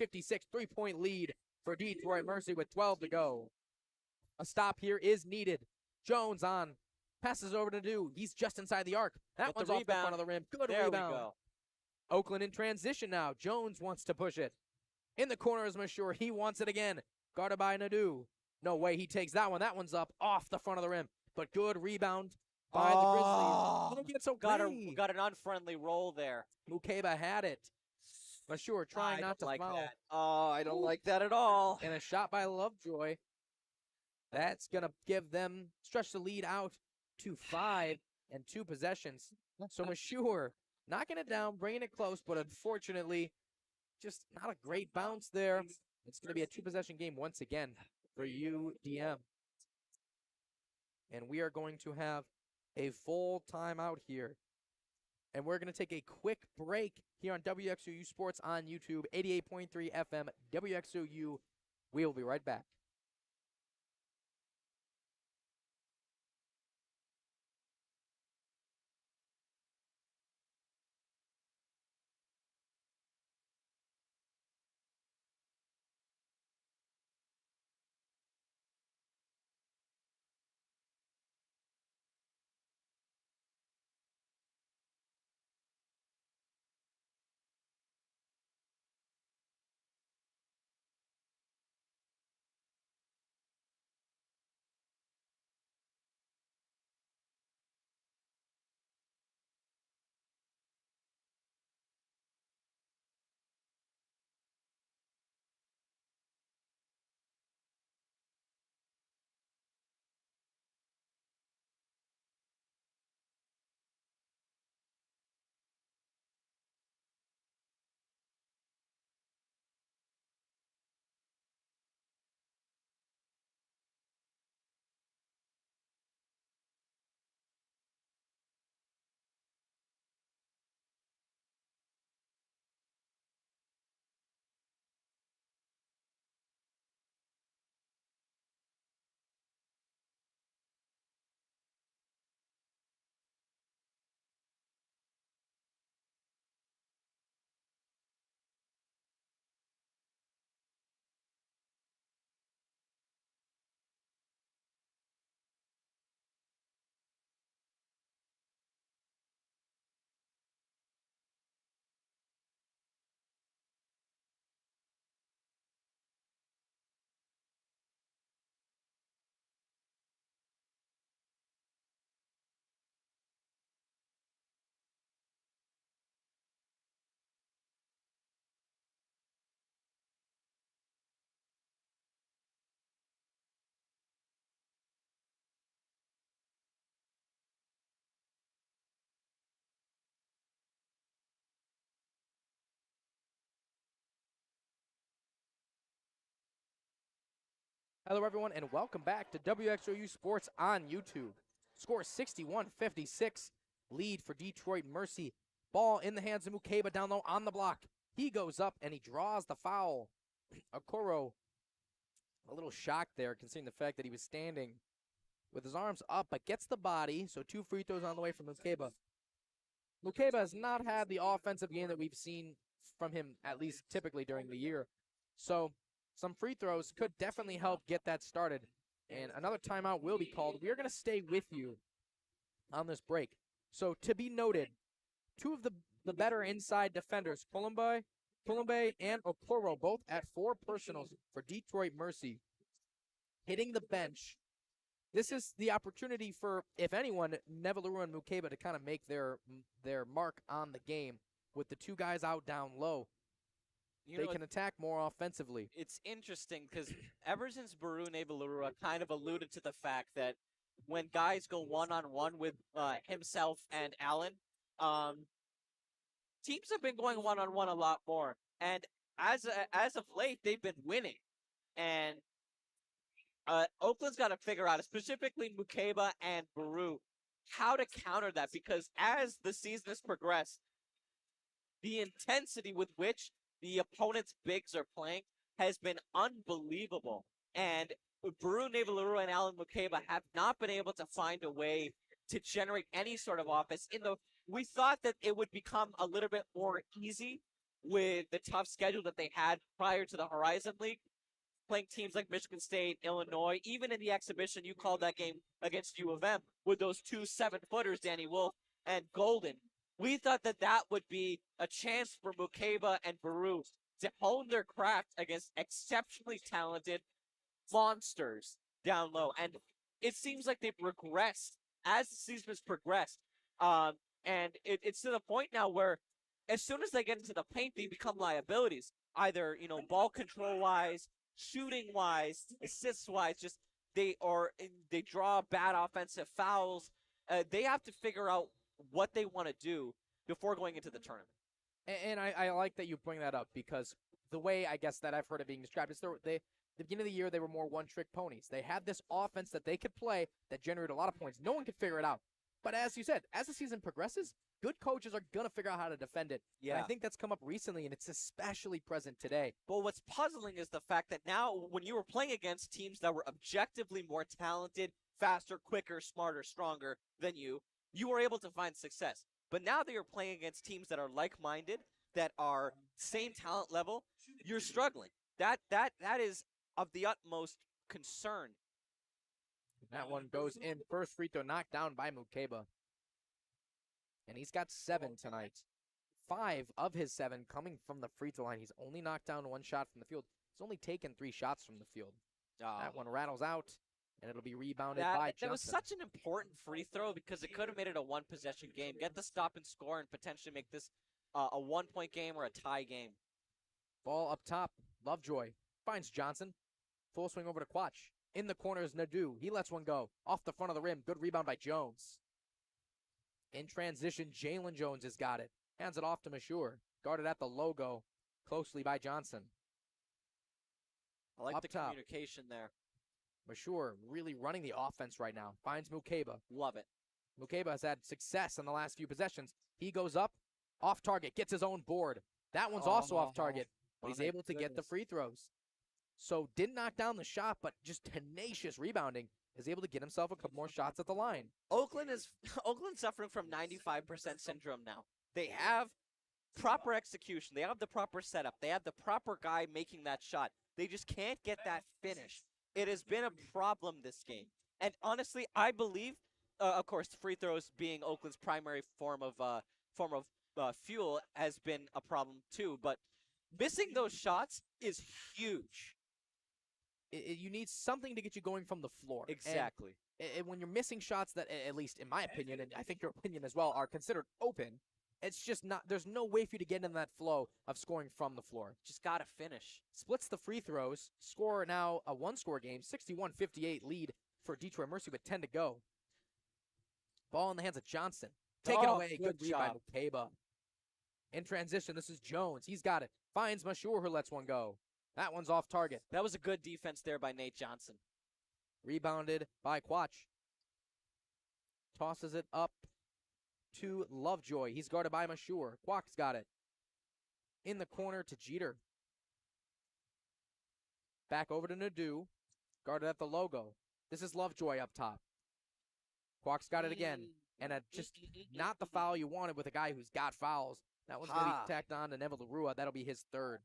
3-point lead for Detroit Mercy with 12 to go. A stop here is needed. Jones on. Passes over to Nadeau. He's just inside the arc. That one's off the front of the rim. Good rebound.
There we go.
Oakland in transition now. Jones wants to push it. In the corner is Mashur. He wants it again. Guarded by Nadeau. No way he takes that one. That one's up off the front of the rim. But good rebound by the Grizzlies. Don't get so
got an unfriendly roll there.
Mukeba had it. Mashur trying not to foul.
That. Oh, I don't like that at all.
And a shot by Lovejoy. That's going to give them, stretch the lead out to 5 and 2 possessions. So Mashur knocking it down, bringing it close, but unfortunately, just not a great bounce there. It's going to be a 2-possession game once again for UDM. And we are going to have a full timeout here. And we're going to take a quick break here on WXOU Sports on YouTube, 88.3 FM, WXOU. We will be right back. Hello, everyone, and welcome back to WXOU Sports on YouTube. Score 61-56, lead for Detroit Mercy. Ball in the hands of Mukeba down low on the block. He goes up and he draws the foul. Okoro, a little shocked there considering the fact that he was standing with his arms up, but gets the body, so 2 free throws on the way from Mukeba. Mukeba has not had the offensive game that we've seen from him, at least typically during the year. So some free throws could definitely help get that started. And another timeout will be called. We are going to stay with you on this break. So to be noted, 2 of the better inside defenders, Columbe and Okoro, both at 4 personals for Detroit Mercy, hitting the bench. This is the opportunity for, if anyone, Nevaluru and Mukeba to kind of make their mark on the game with the 2 guys out down low. They can attack more offensively.
It's interesting because ever since Baru Nevalurua kind of alluded to the fact that when guys go one-on-one with himself and Allen, teams have been going one-on-one a lot more. And as of late, they've been winning. And Oakland's got to figure out, specifically Mukeba and Baru, how to counter that. Because as the season has progressed, the intensity with which the opponent's bigs are playing has been unbelievable. And Baru Nevaluru and Alan Mukeba have not been able to find a way to generate any sort of offense. We thought that it would become a little bit more easy with the tough schedule that they had prior to the Horizon League, playing teams like Michigan State, Illinois. Even in the exhibition, you called that game against U of M with those 2 7-footers, Danny Wolf and Golden. We thought that that would be a chance for Mukeba and Baru to hone their craft against exceptionally talented monsters down low. And it seems like they've regressed as the season has progressed. And it's to the point now where as soon as they get into the paint, they become liabilities. Either, ball control-wise, shooting-wise, assists-wise, just they draw bad offensive fouls. They have to figure out what they want to do before going into the tournament.
And I like that you bring that up because the way I guess that I've heard it being described is the beginning of the year they were more one-trick ponies. They had this offense that they could play that generated a lot of points. No one could figure it out. But as you said, as the season progresses, good coaches are going to figure out how to defend it.
Yeah.
And I think that's come up recently, and it's especially present today.
But what's puzzling is the fact that now when you were playing against teams that were objectively more talented, faster, quicker, smarter, stronger than you were able to find success. But now that you're playing against teams that are like-minded, that are same talent level, you're struggling. That is of the utmost concern.
That one goes in. First free throw knocked down by Mukeba. And he's got 7 tonight. 5 of his 7 coming from the free throw line. He's only knocked down 1 shot from the field. He's only taken 3 shots from the field. That one rattles out, and it'll be rebounded by Johnson.
That was such an important free throw because it could have made it a 1-possession game. Get the stop and score and potentially make this a 1-point game or a tie game.
Ball up top. Lovejoy finds Johnson. Full swing over to Quach. In the corner is Nadeau. He lets one go. Off the front of the rim. Good rebound by Jones. In transition, Jalen Jones has got it. Hands it off to Mashur. Guarded at the logo. Closely by Johnson.
I like
up
the
top.
Communication there.
Mashur really running the offense right now. Finds Mukeba.
Love it.
Mukeba has had success in the last few possessions. He goes up. Off target. Gets his own board. That one's also off target. But he's able to get the free throws. So didn't knock down the shot, but just tenacious rebounding. Is able to get himself a couple more shots at the line.
Oakland's suffering from 95% syndrome now. They have proper execution. They have the proper setup. They have the proper guy making that shot. They just can't get that finish. It has been a problem this game. And honestly, I believe, of course, free throws being Oakland's primary form of fuel has been a problem too. But missing those shots is huge.
You need something to get you going from the floor.
Exactly.
And when you're missing shots that, at least in my opinion, and I think your opinion as well, are considered open, it's just not, there's no way for you to get in that flow of scoring from the floor.
Just got to finish.
Splits the free throws. Score now a 1-score game, 61-58 lead for Detroit Mercy with 10 to go. Ball in the hands of Johnson. Taken away. Good read by Mukeba. In transition, this is Jones. He's got it. Finds Mashur, who lets one go. That one's off target.
That was a good defense there by Nate Johnson.
Rebounded by Quach. Tosses it up to Lovejoy. He's guarded by Mashur. Quach's got it. In the corner to Jeter. Back over to Nadeau. Guarded at the logo. This is Lovejoy up top. Quach's got it again. And just not the foul you wanted with a guy who's got fouls. That one's going to be tacked on to Neville LaRua. That'll be his third.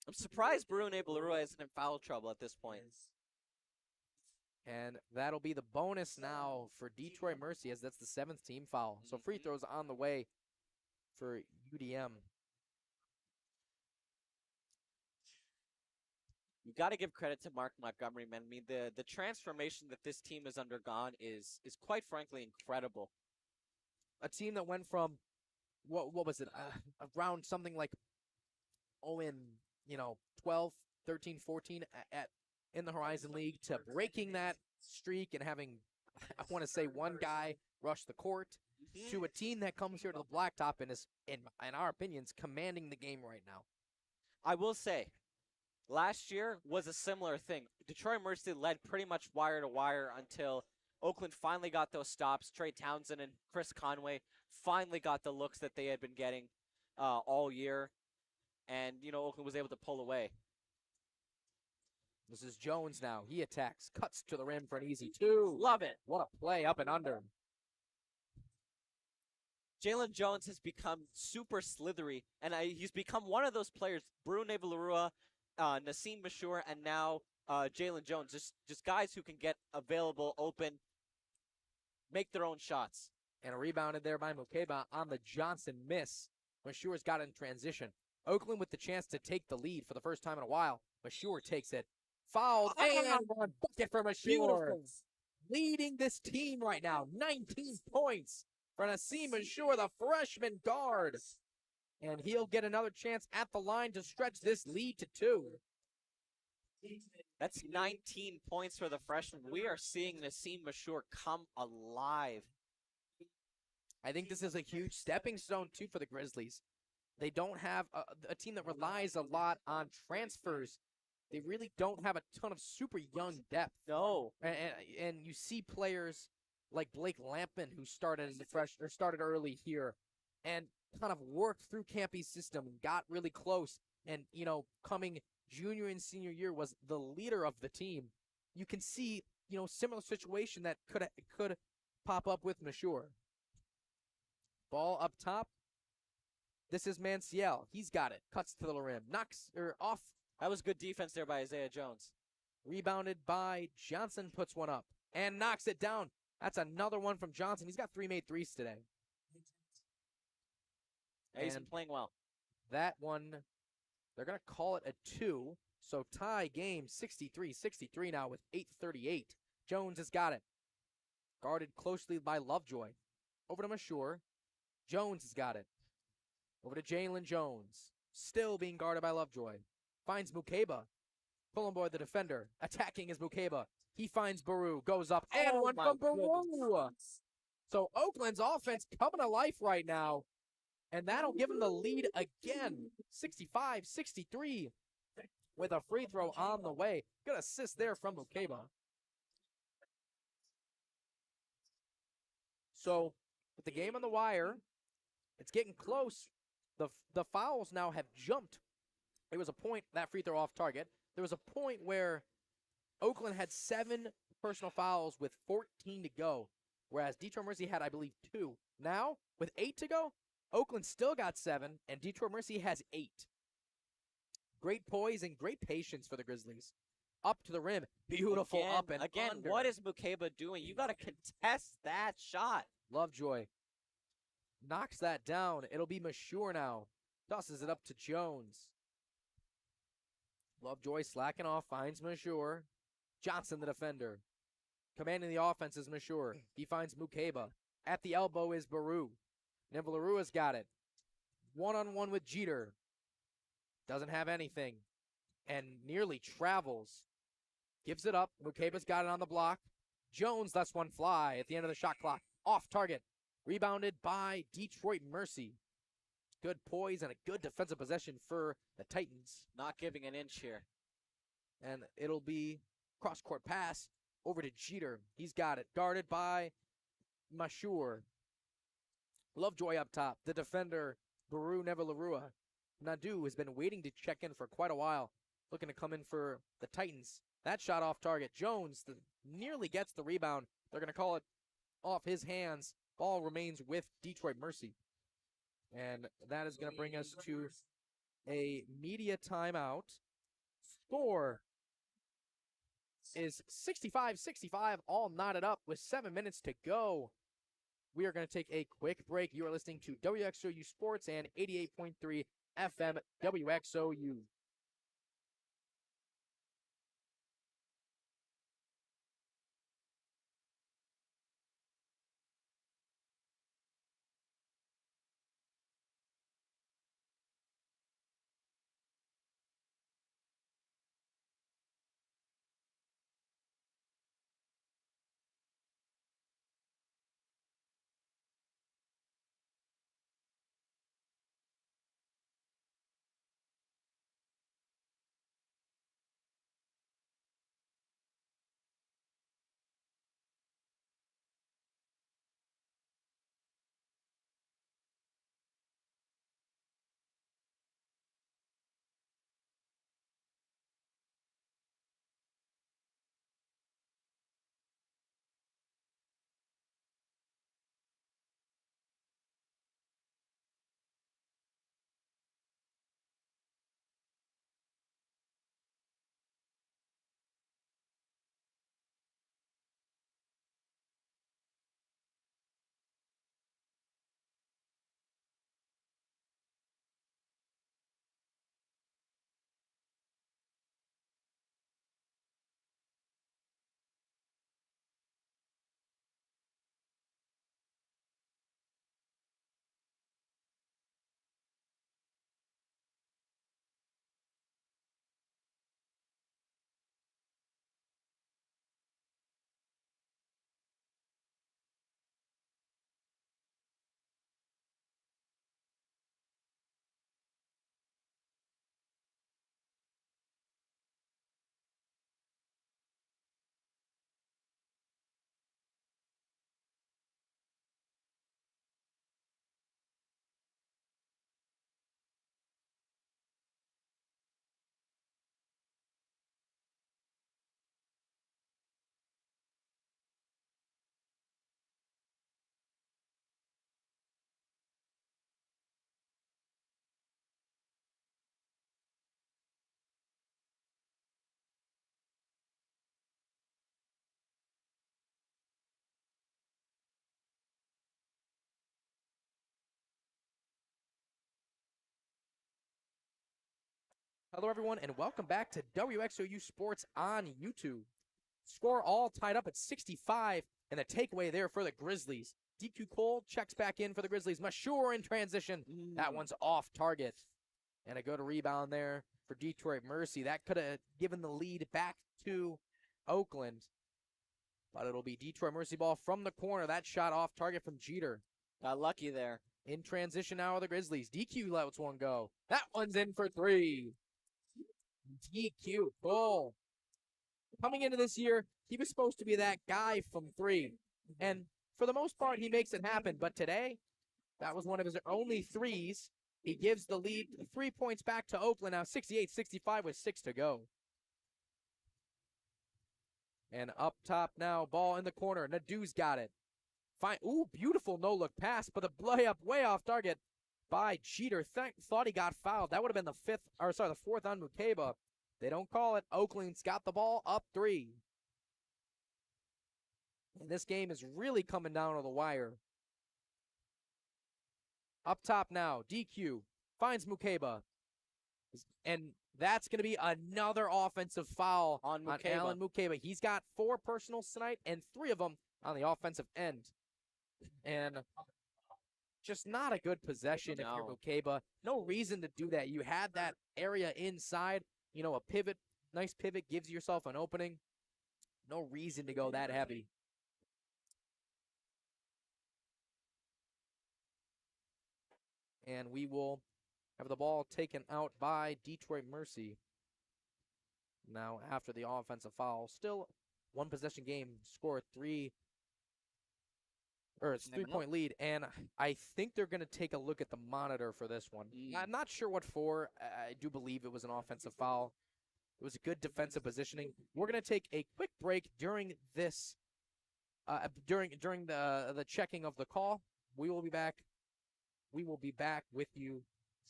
I'm surprised Brune LaRua isn't in foul trouble at this point.
And that'll be the bonus now for Detroit Mercy, as that's the 7th team foul. So free throws on the way for UDM.
You got to give credit to Mark Montgomery, man. I mean, the transformation that this team has undergone is quite frankly incredible.
A team that went from, what was it, around something like 12, 13, 14 in the Horizon League to breaking that streak and having, I want to say, one guy rush the court to a team that comes here to the blacktop and is, in our opinions, commanding the game right now.
I will say, last year was a similar thing. Detroit Mercy led pretty much wire to wire until Oakland finally got those stops. Trey Townsend and Chris Conway finally got the looks that they had been getting all year. And, Oakland was able to pull away.
This is Jones now. He attacks, cuts to the rim for an easy 2.
Love it.
What a play up and under.
Jalen Jones has become super slithery, and he's become one of those players, Brune LaRua, Nassim Mashur, and now Jalen Jones, just guys who can get available, open, make their own shots.
And rebounded there by Mukeba on the Johnson miss. Mashur's got it in transition. Oakland with the chance to take the lead for the first time in a while. Mashur takes it. Fouled, and one bucket for Mashur.
Beautiful.
Leading this team right now. 19 points for Nassim Mashur, the freshman guard. And he'll get another chance at the line to stretch this lead to 2.
That's 19 points for the freshman. We are seeing Nassim Mashur come alive.
I think this is a huge stepping stone, too, for the Grizzlies. They don't have a team that relies a lot on transfers. They really don't have a ton of super young depth.
No.
And you see players like Blake Lampman, who started as a started early here and kind of worked through Campy's system and got really close. And, coming junior and senior year was the leader of the team. You can see, similar situation that could pop up with Mashur. Ball up top. This is Manciel. He's got it. Cuts to the rim. Knocks off.
That was good defense there by Isaiah Jones.
Rebounded by Johnson. Puts one up and knocks it down. That's another one from Johnson. He's got 3 made threes today.
Yeah, he's been playing well.
That one, they're going to call it a 2. So tie game 63-63 now with 8:38. Jones has got it. Guarded closely by Lovejoy. Over to Mashur. Jones has got it. Over to Jalen Jones. Still being guarded by Lovejoy. Finds Mukeba. Pullenboy, the defender. Attacking is Mukeba. He finds Baru. Goes up. And one from Baru. So Oakland's offense coming to life right now. And that'll give him the lead again. 65-63. With a free throw on the way. Good assist there from Mukeba. So, with the game on the wire, it's getting close. The fouls now have jumped. There was a point, that free throw off target. There was a point where Oakland had 7 personal fouls with 14 to go, whereas Detroit Mercy had, I believe, 2. Now, with 8 to go, Oakland still got 7, and Detroit Mercy has 8. Great poise and great patience for the Grizzlies. Up to the rim. Beautiful up and under.
What is Mukeba doing? You got to contest that shot.
Lovejoy knocks that down. It'll be Mashur now. Tosses it up to Jones. Lovejoy slacking off, finds Mashur. Johnson, the defender. Commanding the offense is Mashur. He finds Mukeba. At the elbow is Baru. Neville LaRua's got it. One-on-one with Jeter. Doesn't have anything. And nearly travels. Gives it up. Mukeba's got it on the block. Jones lets one fly at the end of the shot clock. Off target. Rebounded by Detroit Mercy. Good poise and a good defensive possession for the Titans.
Not giving an inch here.
And it'll be cross-court pass over to Jeter. He's got it. Guarded by Mashur. Lovejoy up top. The defender, Baru Nevalarua. Nadu has been waiting to check in for quite a while, looking to come in for the Titans. That shot off target. Jones nearly gets the rebound. They're going to call it off his hands. Ball remains with Detroit Mercy. And that is going to bring us to a media timeout. Score is 65-65, all knotted up with 7 minutes to go. We are going to take a quick break. You are listening to WXOU Sports and 88.3 FM WXOU. Hello, everyone, and welcome back to WXOU Sports on YouTube. Score all tied up at 65, and the takeaway there for the Grizzlies. DQ Cole checks back in for the Grizzlies. Mashur in transition. That one's off target. And a good rebound there for Detroit Mercy. That could have given the lead back to Oakland. But it'll be Detroit Mercy ball from the corner. That shot off target from Jeter.
Got lucky there.
In transition now are the Grizzlies. DQ lets one go. That one's in for three. DQ Cole. Coming into this year, he was supposed to be that guy from three. And for the most part, he makes it happen. But today, that was one of his only threes. He gives the lead 3 points back to Oakland now, 68-65 with 6 to go. And up top now, ball in the corner. Nadu's got it. Fine. Ooh, beautiful no-look pass, but the layup way off target by Jeter. Thought he got fouled. That would have been the fourth on Mukeba. They don't call it. Oakland's got the ball up 3. And this game is really coming down to the wire. Up top now, DQ finds Mukeba. And that's going to be another offensive foul
on
Alan Mukeba. He's got 4 personals tonight and 3 of them on the offensive end. And just not a good possession if you're Mukeba. No reason to do that. You had that area inside. You know, a pivot, nice pivot gives yourself an opening. No reason to go that heavy. and we will have the ball taken out by Detroit Mercy. Now, after the offensive foul, still one possession game, score it's 3-point lead, and I think they're going to take a look at the monitor for this one. I'm not sure what for. I do believe it was an offensive foul. It was a good defensive positioning. We're going to take a quick break during this, during the checking of the call. We will be back. We will be back with you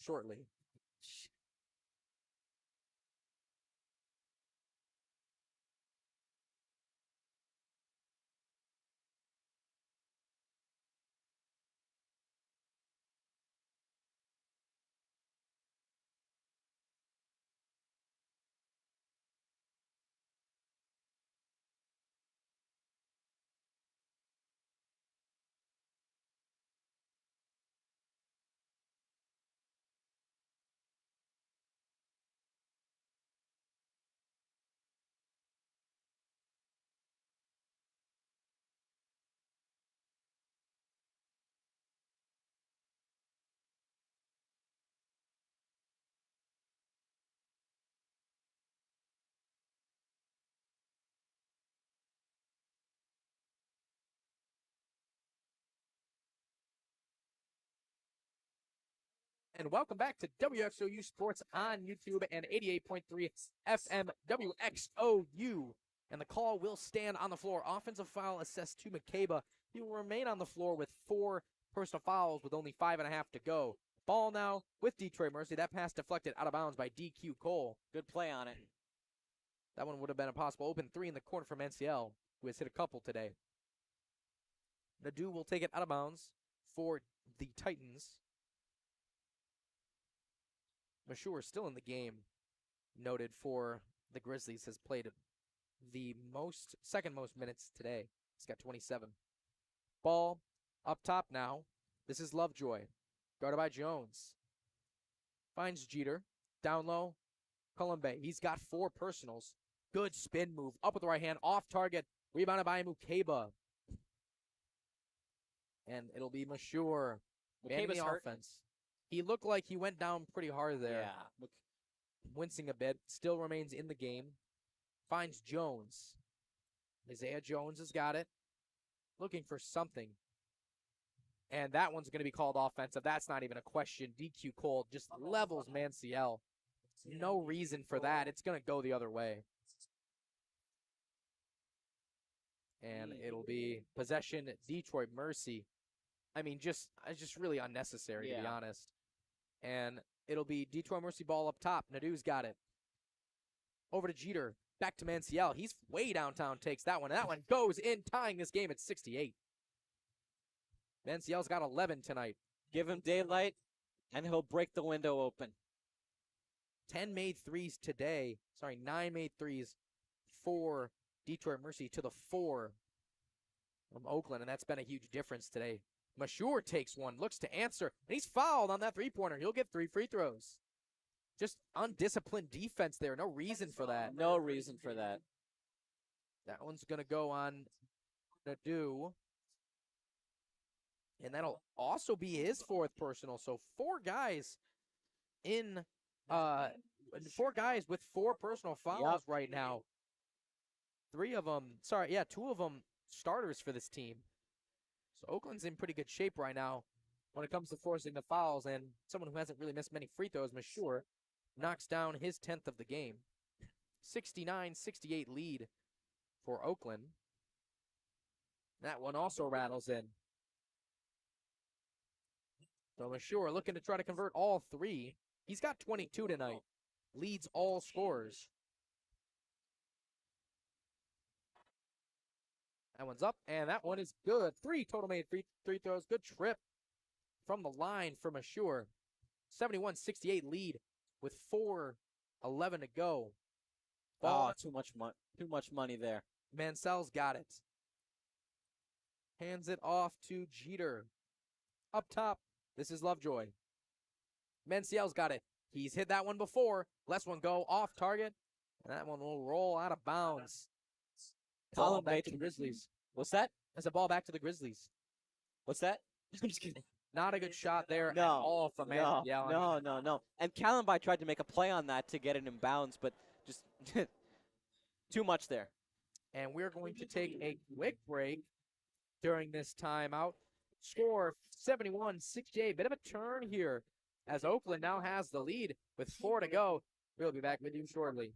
shortly. And welcome back to WXOU Sports on YouTube and 88.3 FM WXOU. And the call will stand on the floor. Offensive foul assessed to McCabe. He will remain on the floor with 4 personal fouls with only 5.5 to go. Ball now with Detroit Mercy. That pass deflected out of bounds by DQ Cole.
Good play on it.
That one would have been a possible open 3 in the corner from NCL, who has hit a couple today. Nadeau will take it out of bounds for the Titans. Mashur still in the game, noted for the Grizzlies, has played the second most minutes today. He's got 27. Ball up top now. This is Lovejoy, guarded by Jones. Finds Jeter, down low, Colombe. He's got 4 personals. Good spin move, up with the right hand, off target, rebounded by Mukeba. And it'll be Mashur.
Mukeba's hurt.
Offense. He looked like he went down pretty hard there.
Yeah.
Wincing a bit. Still remains in the game. Finds Jones. Isaiah Jones has got it. Looking for something. And that one's going to be called offensive. That's not even a question. DQ Cole just levels Manciel. No reason for that. It's going to go the other way. And it'll be possession Detroit Mercy. I mean, it's just really unnecessary, to be honest. And it'll be Detroit Mercy ball up top. Nadeau's got it. Over to Jeter. Back to Manciel. He's way downtown, takes that one. And that one goes in, tying this game at 68. Manciel's got 11 tonight.
Give him daylight, and he'll break the window open.
10 made threes today. 9 made threes for Detroit Mercy to the 4 from Oakland, and that's been a huge difference today. Mashur takes one, looks to answer, and he's fouled on that three-pointer. He'll get 3 free throws. Just undisciplined defense there. No reason for that.
No reason for that.
That one's going to go on Nadeau. And that'll also be his 4th personal. So 4 guys in 4 guys with 4 personal fouls right now. 2 of them starters for this team. So Oakland's in pretty good shape right now when it comes to forcing the fouls, and someone who hasn't really missed many free throws, Mashur, knocks down his 10th of the game. 69-68 lead for Oakland. That one also rattles in. So Mashur looking to try to convert all 3. He's got 22 tonight. Leads all scorers. That one's up, and that one is good. 3 total made free throws. Good trip from the line for Mashur. 71-68 lead with 4:11 to go.
Ball. Too much money there.
Mansell's got it. Hands it off to Jeter. Up top, this is Lovejoy. Mansell's got it. He's hit that one before. Lets one go off target, and that one will roll out of bounds. Ball back to the Grizzlies.
What's that?
That's a ball back to the Grizzlies.
What's that?
I'm just kidding. Not a good shot there at
No,
all from Mansell.
no. And Kallenby tried to make a play on that to get it in bounds, but just too much there.
And we're going to take a quick break during this timeout. Score 71-68. Bit of a turn here as Oakland now has the lead with 4 to go. We'll be back with you shortly.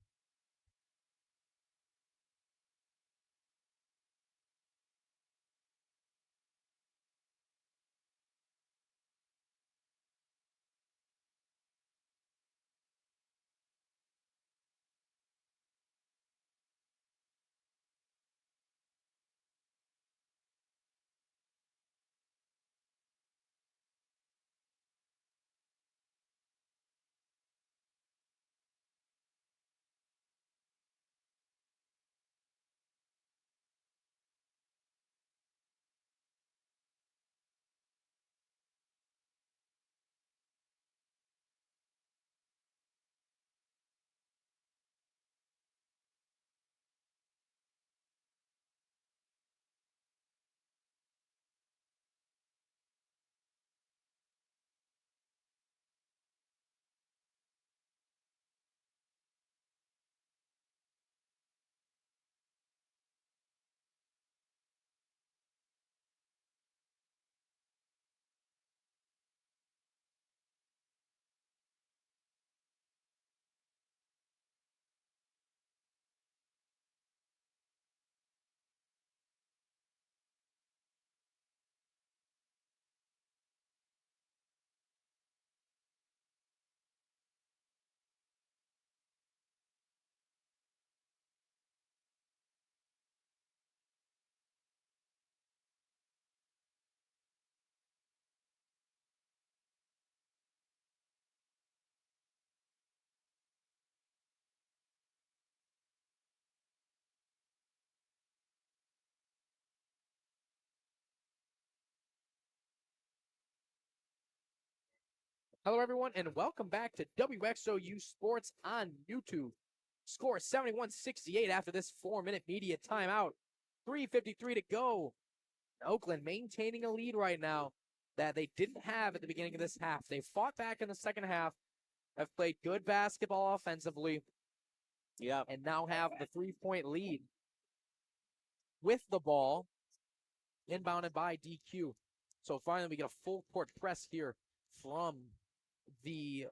Hello, everyone, and welcome back to WXOU Sports on YouTube. Score 71-68 after this 4-minute media timeout. 3:53 to go. Oakland maintaining a lead right now that they didn't have at the beginning of this half. They fought back in the second half, have played good basketball offensively, and now have the 3-point lead with the ball inbounded by DQ. So finally we get a full court press here from the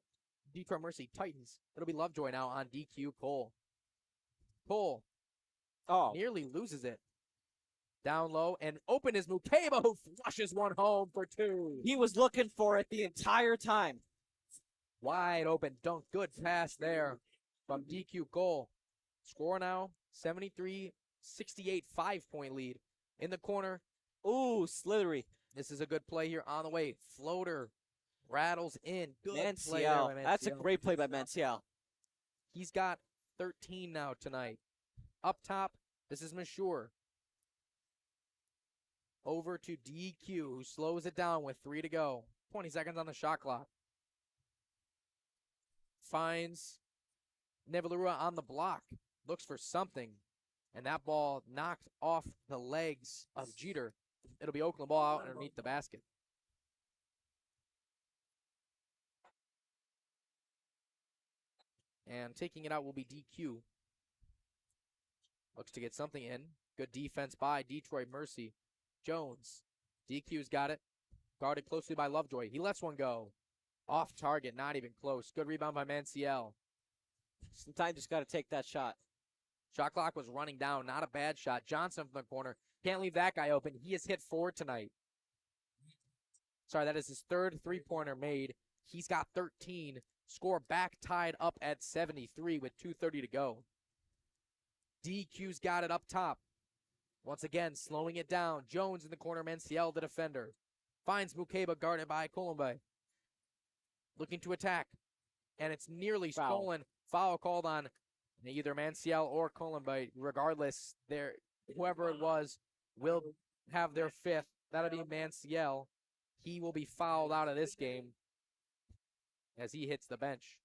Detroit Mercy Titans. It'll be Lovejoy now on DQ. Cole nearly loses it. Down low and open is Mukeba, who flushes one home for 2.
He was looking for it the entire time.
Wide open dunk. Good pass there from DQ. Cole. Score now 73-68, 5-point lead. In the corner.
Ooh, slithery.
This is a good play here on the way. Floater rattles in. Good play there by
Mansell. That's a great play by Mansell.
He's got 13 now tonight. Up top, this is Mashur. Over to DQ, who slows it down with 3 to go. 20 seconds on the shot clock. Finds Nevalua on the block. Looks for something. And that ball knocked off the legs of Jeter. It'll be Oakland ball out underneath the basket. And taking it out will be DQ. Looks to get something in. Good defense by Detroit Mercy. Jones. DQ's got it. Guarded closely by Lovejoy. He lets one go. Off target, not even close. Good rebound by Mansell.
Sometimes you just got to take that shot.
Shot clock was running down. Not a bad shot. Johnson from the corner. Can't leave that guy open. He has hit 4 tonight. Sorry, that is his 3rd three-pointer made. He's got 13. Score back tied up at 73 with 2:30 to go. DQ's got it up top. Once again, slowing it down. Jones in the corner. Mansell, the defender. Finds Mukeba guarded by Colombe. Looking to attack. And it's nearly stolen. Foul called on either Mansell or Colombe. Regardless, whoever it was will have their 5th. That'll be Mansell. He will be fouled out of this game as he hits the bench.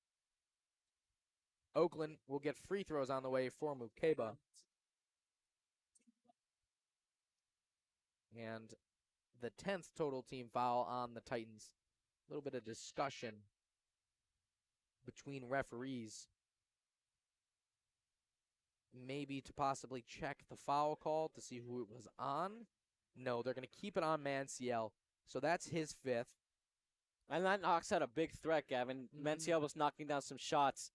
Oakland will get free throws on the way for Mukeba. And the 10th total team foul on the Titans. A little bit of discussion between referees. Maybe to possibly check the foul call to see who it was on. No, they're going to keep it on Manciel. So that's his 5th.
And that knocks out a big threat, Gavin. Manciel was knocking down some shots.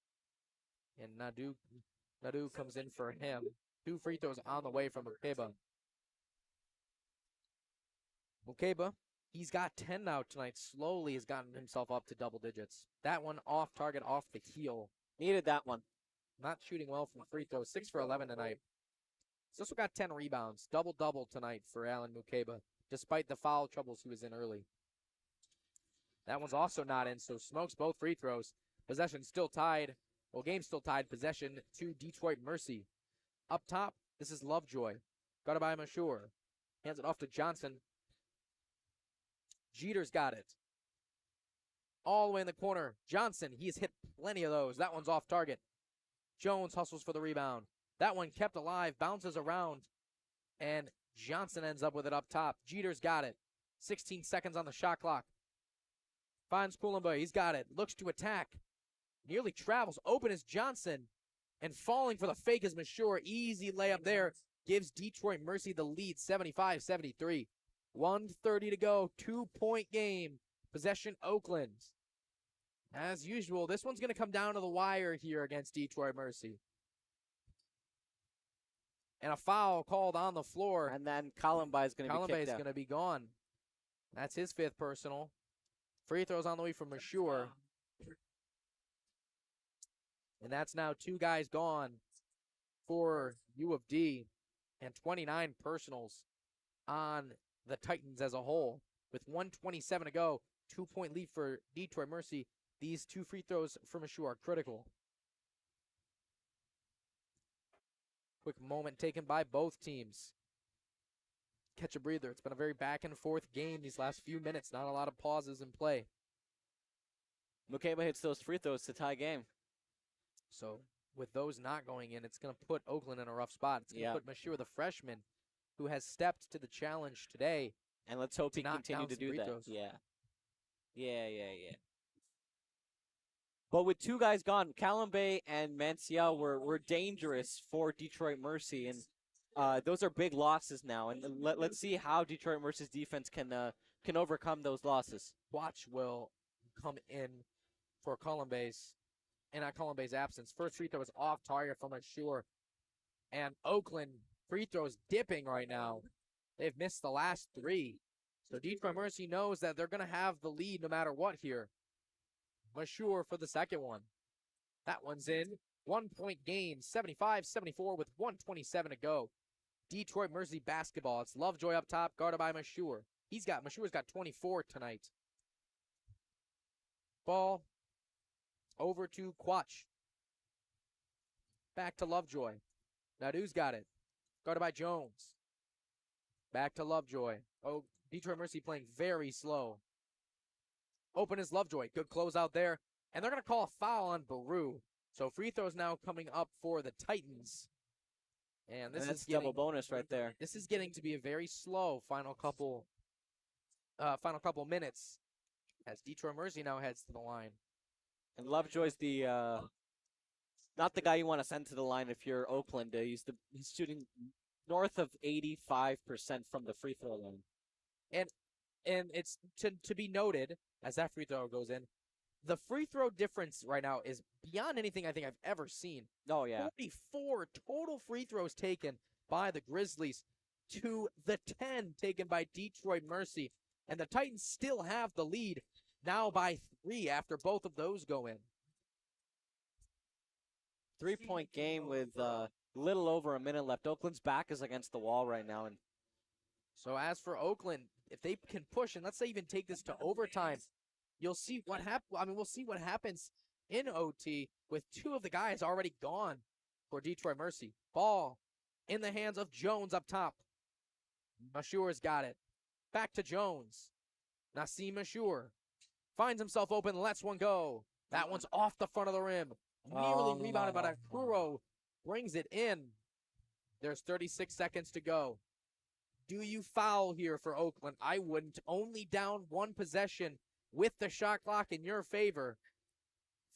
And Nadu comes in for him. 2 free throws on the way from Mukeba. Mukeba, he's got 10 now tonight. Slowly has gotten himself up to double digits. That one off target, off the heel.
Needed that one.
Not shooting well from free throws. 6 for 11 tonight. He's also got 10 rebounds. Double-double tonight for Alan Mukeba, despite the foul troubles he was in early. That one's also not in, so smokes both free throws. Possession still tied. Well, game still tied. Possession to Detroit Mercy. Up top, this is Lovejoy. Got it by Mashur. Hands it off to Johnson. Jeter's got it. All the way in the corner. Johnson, he has hit plenty of those. That one's off target. Jones hustles for the rebound. That one kept alive, bounces around, and Johnson ends up with it up top. Jeter's got it. 16 seconds on the shot clock. Finds Kulimba. He's got it. Looks to attack. Nearly travels. Open is Johnson. And falling for the fake is Mashur. Easy layup there. Gives Detroit Mercy the lead, 75-73. 1:30 to go. 2-point game. Possession Oakland. As usual, this one's going to come down to the wire here against Detroit Mercy. And a foul called on the floor.
And then Columbi is going to be kicked out.
Columbi is going to be gone. That's his 5th personal. Free throws on the way from Mashur. And that's now 2 guys gone for U of D. And 29 personals on the Titans as a whole. With 1:27 to go, 2-point lead for Detroit Mercy. These 2 free throws for Mashur are critical. Quick moment taken by both teams. Catch a breather. It's been a very back-and-forth game these last few minutes. Not a lot of pauses in play.
Mukeba hits those free throws to tie game.
So with those not going in, it's going to put Oakland in a rough spot. It's going to put Mashur, the freshman, who has stepped to the challenge today.
And let's hope he
knock
continue
down
to
some
do
free
that.
throws.
Yeah. But with 2 guys gone, Calambe and Manciel were dangerous for Detroit Mercy, and those are big losses now. And let's see how Detroit Mercy's defense can overcome those losses.
Watch will come in for Columbe's, and not Columbe's absence. First free throw is off target from Mashur, and Oakland free throws dipping right now. They've missed the last 3. So Detroit Mercy knows that they're going to have the lead no matter what here. Mashur for the second one. That one's in. 1-point game, 75-74 with 1:27 to go. Detroit Mercy basketball. It's Lovejoy up top, guarded by Mashur. Mashur's got 24 tonight. Ball over to Quach. Back to Lovejoy. Nadu's got it. Guarded by Jones. Back to Lovejoy. Oh, Detroit Mercy playing very slow. Open is Lovejoy. Good closeout there. And they're going to call a foul on Baru. So free throws now coming up for the Titans. And this is
double bonus right there.
This is getting to be a very slow final couple minutes as Detroit Mercy now heads to the line.
And Lovejoy's the not the guy you want to send to the line if you're Oakland. He's shooting north of 85% from the free throw line.
And it's to be noted, as that free throw goes in, the free throw difference right now is beyond anything I think I've ever seen.
Oh, yeah.
44 total free throws taken by the Grizzlies to the 10 taken by Detroit Mercy. And the Titans still have the lead now by 3 after both of those go in.
3-point game with little over a minute left. Oakland's back is against the wall right now. And
so as for Oakland, if they can push, and let's say even take this to overtime, you'll see what we'll see what happens in OT with 2 of the guys already gone for Detroit Mercy. Ball in the hands of Jones up top. Mashur's got it. Back to Jones. Nassim Mashur finds himself open, lets one go. That one's off the front of the rim. Nearly rebounded, but Akuro brings it in. There's 36 seconds to go. Do you foul here for Oakland? I wouldn't. Only down one possession with the shot clock in your favor.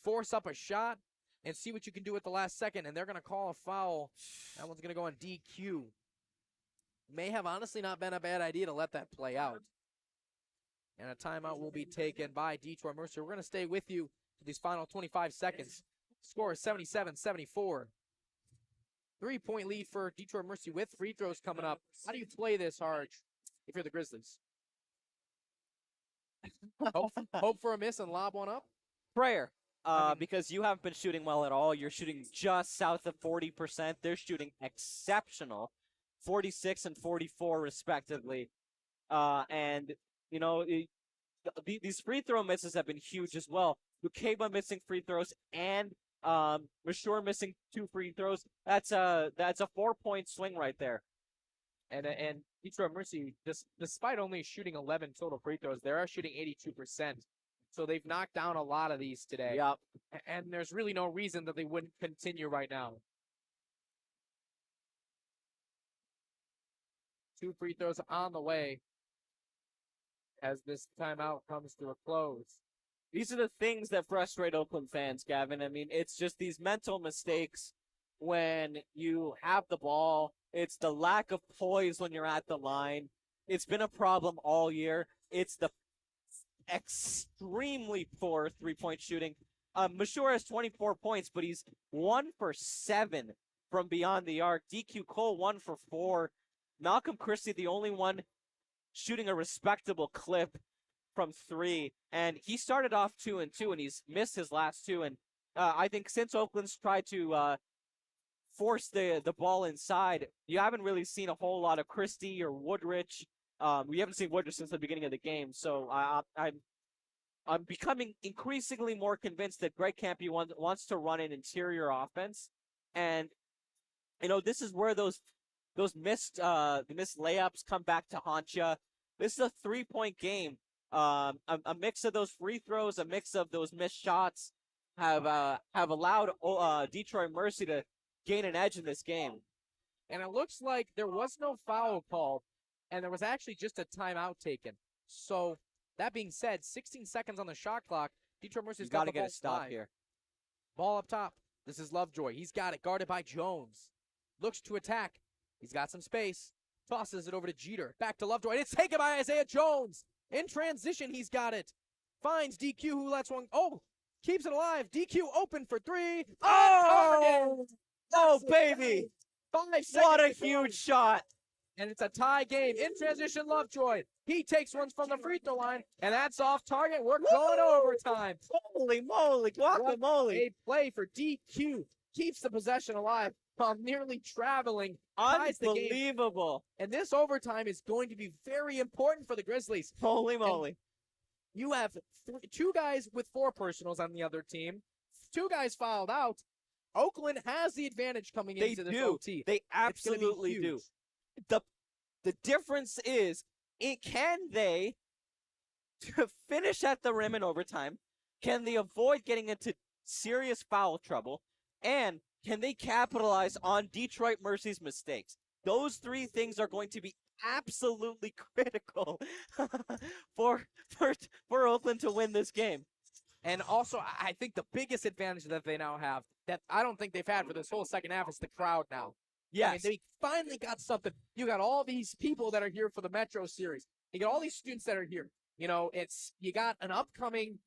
Force up a shot and see what you can do at the last second, and they're going to call a foul. That one's going to go on DQ. May have honestly not been a bad idea to let that play out. And a timeout will be taken by Detroit Mercy. We're going to stay with you for these final 25 seconds. Score is 77-74. 3-point lead for Detroit Mercy with free throws coming up. How do you play this, Harj, if you're the Grizzlies? Hope for a miss and lob one up?
Prayer. Because you haven't been shooting well at all. You're shooting just south of 40%. They're shooting exceptional, 46 and 44 respectively. And you know, these free throw misses have been huge as well. Lukeba missing free throws and Mashur missing 2 free throws. That's a 4-point swing right there.
And Detroit Mercy, despite only shooting 11 total free throws, they are shooting 82%. So they've knocked down a lot of these today.
Yep.
And there's really no reason that they wouldn't continue right now. 2 free throws on the way as this timeout comes to a close.
These are the things that frustrate Oakland fans, Gavin. I mean, it's just these mental mistakes when you have the ball. It's the lack of poise when you're at the line. It's been a problem all year. It's the extremely poor 3-point shooting. Mashur has 24 points, but he's 1 for 7 from beyond the arc. DQ Cole 1 for 4. Malcolm Christie, the only one shooting a respectable clip from 3, and he started off 2-2, and he's missed his last 2. And I think since Oakland's tried to force the ball inside, you haven't really seen a whole lot of Christie or Woodrich. We haven't seen Woodrich since the beginning of the game, so I'm becoming increasingly more convinced that Greg Campy wants to run an interior offense, and you know this is where those missed layups come back to haunt you. This is a 3-point game. A mix of those free throws, a mix of those missed shots have allowed Detroit Mercy to gain an edge in this game.
And it looks like there was no foul called, and there was actually just a timeout taken. So that being said, 16 seconds on the shot clock. Detroit Mercy's got to
get a stop here.
Ball up top. This is Lovejoy. He's got it guarded by Jones. Looks to attack. He's got some space. Tosses it over to Jeter. Back to Lovejoy. It's taken by Isaiah Jones. In transition, he's got it. Finds DQ, who lets one. Oh, keeps it alive. DQ open for 3.
Oh, baby.
5 seconds.
What a huge shot.
And it's a tie game. In transition, Lovejoy. He takes one from the free throw line, and that's off target. We're going overtime.
Holy moly, guacamole.
A play for DQ. Keeps the possession alive while nearly traveling.
Unbelievable.
And this overtime is going to be very important for the Grizzlies.
Holy moly.
And you have 2 guys with 4 personals on the other team. 2 guys fouled out. Oakland has the advantage coming into this OT.
They absolutely do. The difference is, can they finish at the rim in overtime? Can they avoid getting into serious foul trouble? And can they capitalize on Detroit Mercy's mistakes? Those 3 things are going to be absolutely critical for Oakland to win this game.
And also, I think the biggest advantage that they now have that I don't think they've had for this whole second half is the crowd now.
Yes.
I mean, they finally got something. You got all these people that are here for the Metro Series. You got all these students that are here. You know, you got an upcoming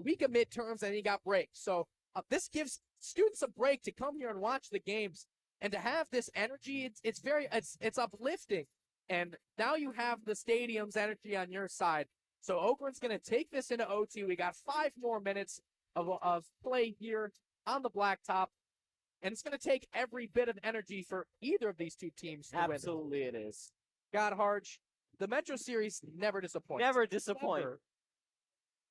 week of midterms, and you got breaks. So this gives students a break to come here and watch the games, and to have this energy. It's uplifting. And now you have the stadium's energy on your side. So Oakland's going to take this into OT. We got 5 more minutes of play here on the blacktop. And it's going to take every bit of energy for either of these 2 teams to win.
Absolutely it is.
God, Harj, the Metro Series never disappoints.
Never disappoint.
Never.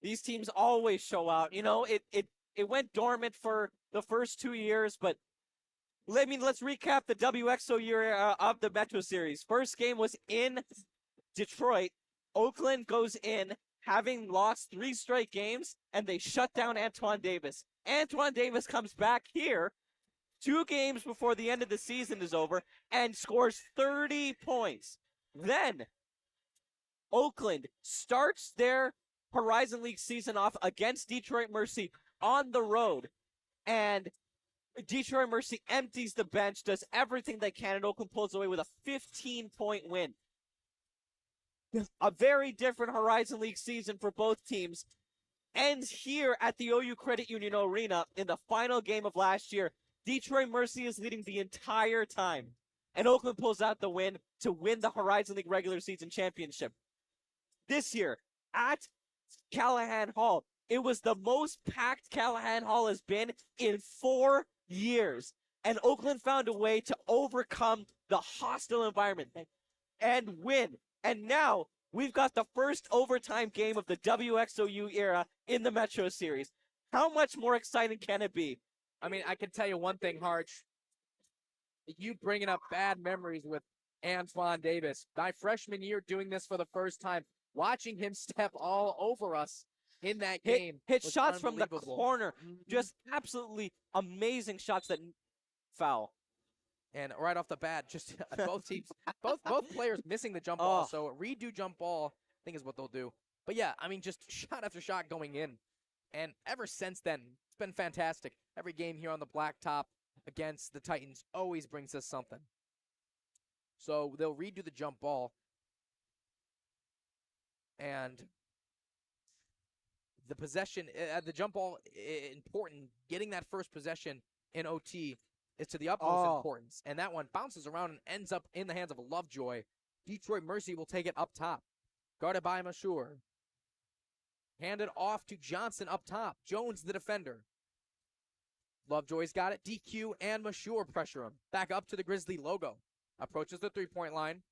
These teams always show out. You know, it went dormant for the first 2 years, but let's recap the WXOU year of the Metro Series. First game was in Detroit. Oakland goes in having lost 3 straight games, and they shut down Antoine Davis. Antoine Davis comes back here 2 games before the end of the season is over and scores 30 points. Then Oakland starts their Horizon League season off against Detroit Mercy on the road. And Detroit Mercy empties the bench, does everything they can, and Oakland pulls away with a 15-point win. A very different Horizon League season for both teams ends here at the OU Credit Union Arena in the final game of last year. Detroit Mercy is leading the entire time, and Oakland pulls out the win to win the Horizon League regular season championship. This year at Callahan Hall, it was the most packed Callahan Hall has been in 4 years, and Oakland found a way to overcome the hostile environment and win. And now we've got the first overtime game of the WXOU era in the Metro Series. How much more exciting can it be?
I mean, I can tell you one thing, Harj. You bringing up bad memories with Antoine Davis. My freshman year doing this for the first time, watching him step all over us in that game.
Hit
was
shots from the
unbelievable.
corner. Just absolutely amazing shots that foul.
And right off the bat, just both teams, both players missing the jump ball. So a redo jump ball, I think is what they'll do. But yeah, I mean, just shot after shot going in. And ever since then, it's been fantastic. Every game here on the blacktop against the Titans always brings us something. So they'll redo the jump ball. And the possession, the jump ball, important. Getting that first possession in OT is to the utmost importance. And that one bounces around and ends up in the hands of Lovejoy. Detroit Mercy will take it up top. Guarded by Mashur. Handed off to Johnson up top. Jones, the defender. Lovejoy's got it. DQ and Mashur pressure him. Back up to the Grizzly logo. Approaches the three-point line.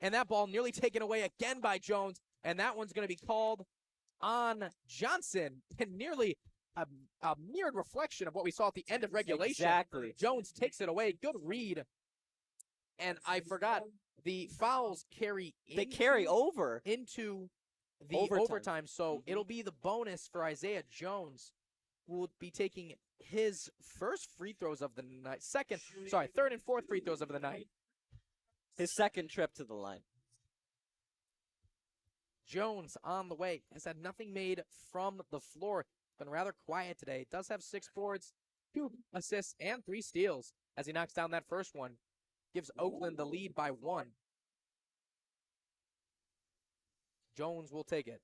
And that ball nearly taken away again by Jones. And that one's going to be called on Johnson. And nearly a mirrored reflection of what we saw at the end of regulation.
Exactly.
Jones takes it away. Good read. And I forgot, the fouls carry
over
into the
Overtime.
overtime. So it'll be the bonus for Isaiah Jones, who will be taking his first free throws of the night. Third and fourth free throws of the night.
His second trip to the line.
Jones on the way. Has had nothing made from the floor. Been rather quiet today. Does have 6 boards, 2 assists, and 3 steals as he knocks down that first one. Gives Oakland the lead by 1. Jones will take it.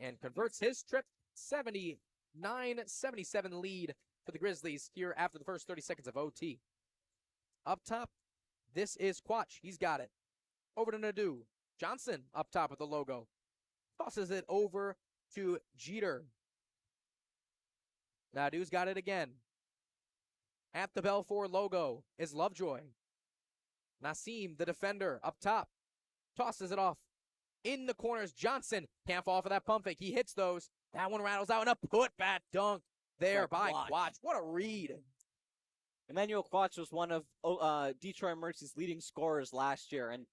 And converts his trip. 79-77 lead for the Grizzlies here after the first 30 seconds of OT. Up top, this is Quach. He's got it. Over to Nadu. Johnson up top with the logo. Tosses it over to Jeter. Nadu's got it again. At the Belfour logo is Lovejoy. Nassim, the defender, up top. Tosses it off. In the corners, Johnson can't fall for that pump fake. He hits those. That one rattles out, and a put-back dunk there by Quach. What a read.
Emmanuel Quach was one of Detroit Mercy's leading scorers last year, and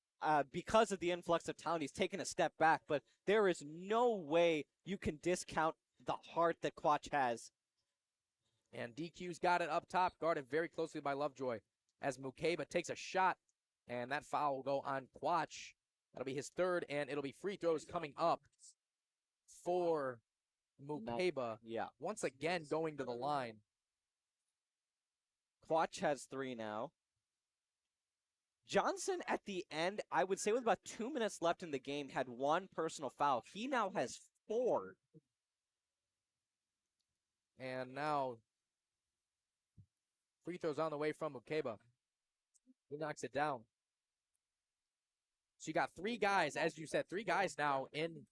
because of the influx of talent, he's taken a step back, but there is no way you can discount the heart that Quach has.
And DQ's got it up top, guarded very closely by Lovejoy, as Mukeba takes a shot, and that foul will go on Quach. That'll be his third, and it'll be free throws coming up for Mukeba.
Yeah.
Once again going to the line.
Quach has 3 now. Johnson at the end, I would say with about 2 minutes left in the game, had 1 personal foul. He now has 4.
And now free throws on the way from Mukeba. He knocks it down. So you got 3 guys, as you said, 3 guys now in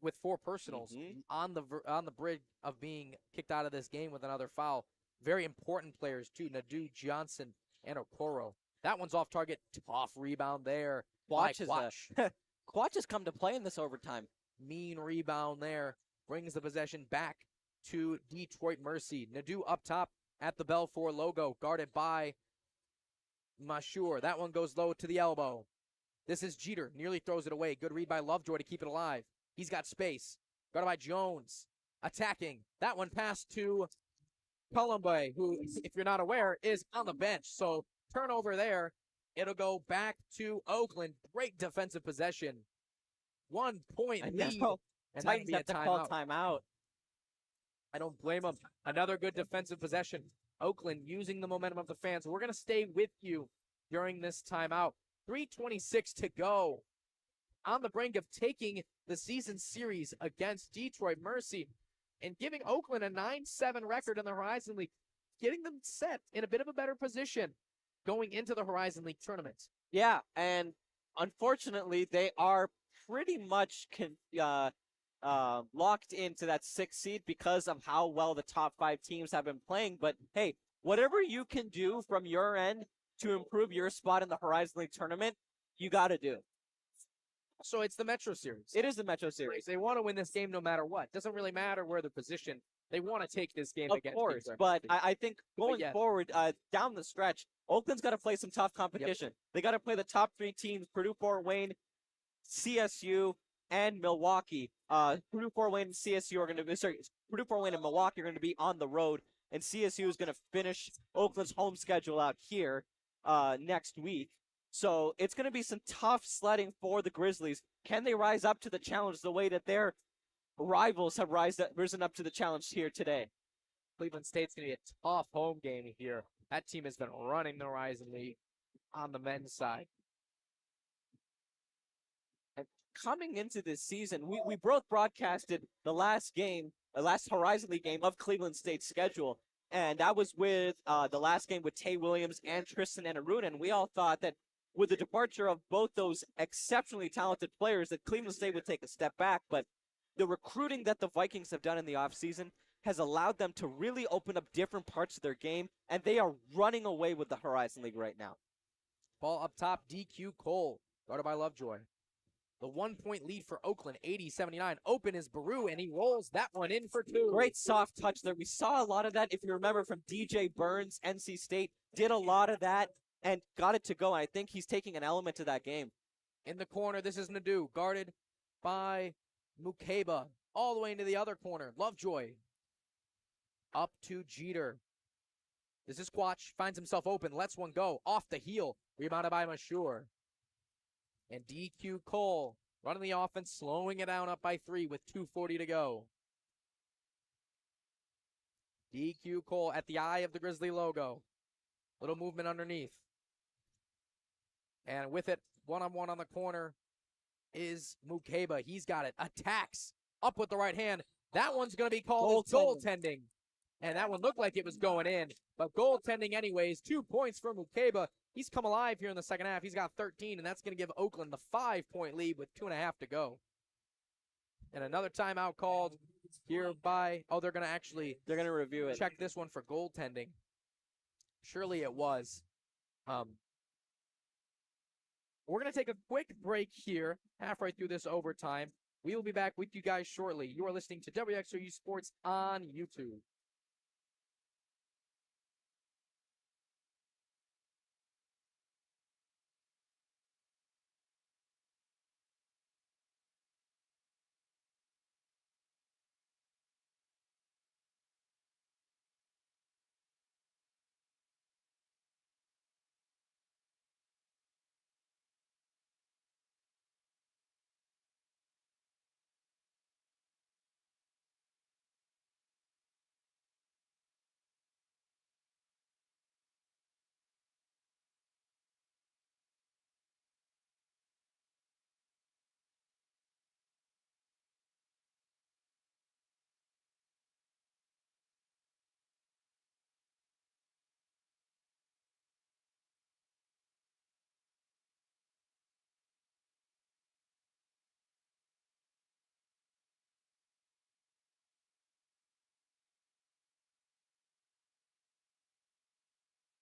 with 4 personals on the bridge of being kicked out of this game with another foul. Very important players too, Nadu, Johnson, and Okoro. That one's off target. Tough rebound there. Quach
has come to play in this overtime.
Mean rebound there. Brings the possession back to Detroit Mercy. Nadu up top at the Belfour logo, guarded by Mashur. That one goes low to the elbow. This is Jeter. Nearly throws it away. Good read by Lovejoy to keep it alive. He's got space. Guarded by Jones. Attacking. That one passed to Colombe, who, if you're not aware, is on the bench. So turnover there It'll go back to Oakland. Great defensive possession. 1 point
I
lead.
know.
And that'd
Titans
be a
have to call
timeout.
timeout.
I don't blame them. Another good defensive possession. Oakland using the momentum of the fans. We're going to stay with you during this timeout. 3:26 to go. On the brink of taking the season series against Detroit Mercy and giving Oakland a 9-7 record in the Horizon League, getting them set in a bit of a better position going into the Horizon League tournament.
Yeah, and unfortunately, they are pretty much locked into that 6th seed because of how well the top 5 teams have been playing. But hey, whatever you can do from your end to improve your spot in the Horizon League tournament, you got to do.
So it's the Metro Series.
It is the Metro Series.
They want to win this game no matter what. Doesn't really matter where they're positioned. They want to take this game
Of
against
course,
Detroit
but
Mercy.
I think going
yeah.
forward, down the stretch, Oakland's got to play some tough competition. They got to play the top 3 teams, Purdue, Fort Wayne, CSU, and Milwaukee. Purdue, Fort Wayne, and CSU are going to be, Purdue, Fort Wayne, and Milwaukee are going to be on the road, and CSU is going to finish Oakland's home schedule out here next week. So it's going to be some tough sledding for the Grizzlies. Can they rise up to the challenge the way that their rivals have risen up to the challenge here today?
Cleveland State's going to be a tough home game here. That team has been running the Horizon League on the men's side.
And coming into this season, we both broadcasted the last Horizon League game of Cleveland State's schedule. And that was with the last game with Tay Williams and Tristan Enaruna. And we all thought that with the departure of both those exceptionally talented players, that Cleveland State would take a step back. But the recruiting that the Vikings have done in the offseason has allowed them to really open up different parts of their game, and they are running away with the Horizon League right now.
Ball up top, DQ Cole, guarded by Lovejoy. The 1-point lead for Oakland, 80-79. Open is Baru, and he rolls that one in for 2.
Great soft touch there. We saw a lot of that, if you remember, from DJ Burns. NC State did a lot of that and got it to go. I think he's taking an element to that game.
In the corner, this is Nadeau, guarded by Mukeba. All the way into the other corner, Lovejoy. Up to Jeter. This is Quach, finds himself open, lets one go, off the heel, rebounded by Mashur. And DQ Cole running the offense, slowing it down up by 3 with 2:40 to go. DQ Cole at the eye of the Grizzly logo. Little movement underneath. And with it, one-on-one on the corner is Mukeba. He's got it. Attacks. Up with the right hand. That one's going to be called goaltending. And that one looked like it was going in. But goaltending anyways. 2 points for Mukeba. He's come alive here in the second half. He's got 13, and that's going to give Oakland the 5-point lead with 2.5 to go. And another timeout called here by, they're going to
review it.
Check this one for goaltending. Surely it was. We're going to take a quick break here, halfway through this overtime. We will be back with you guys shortly. You are listening to WXOU Sports on YouTube.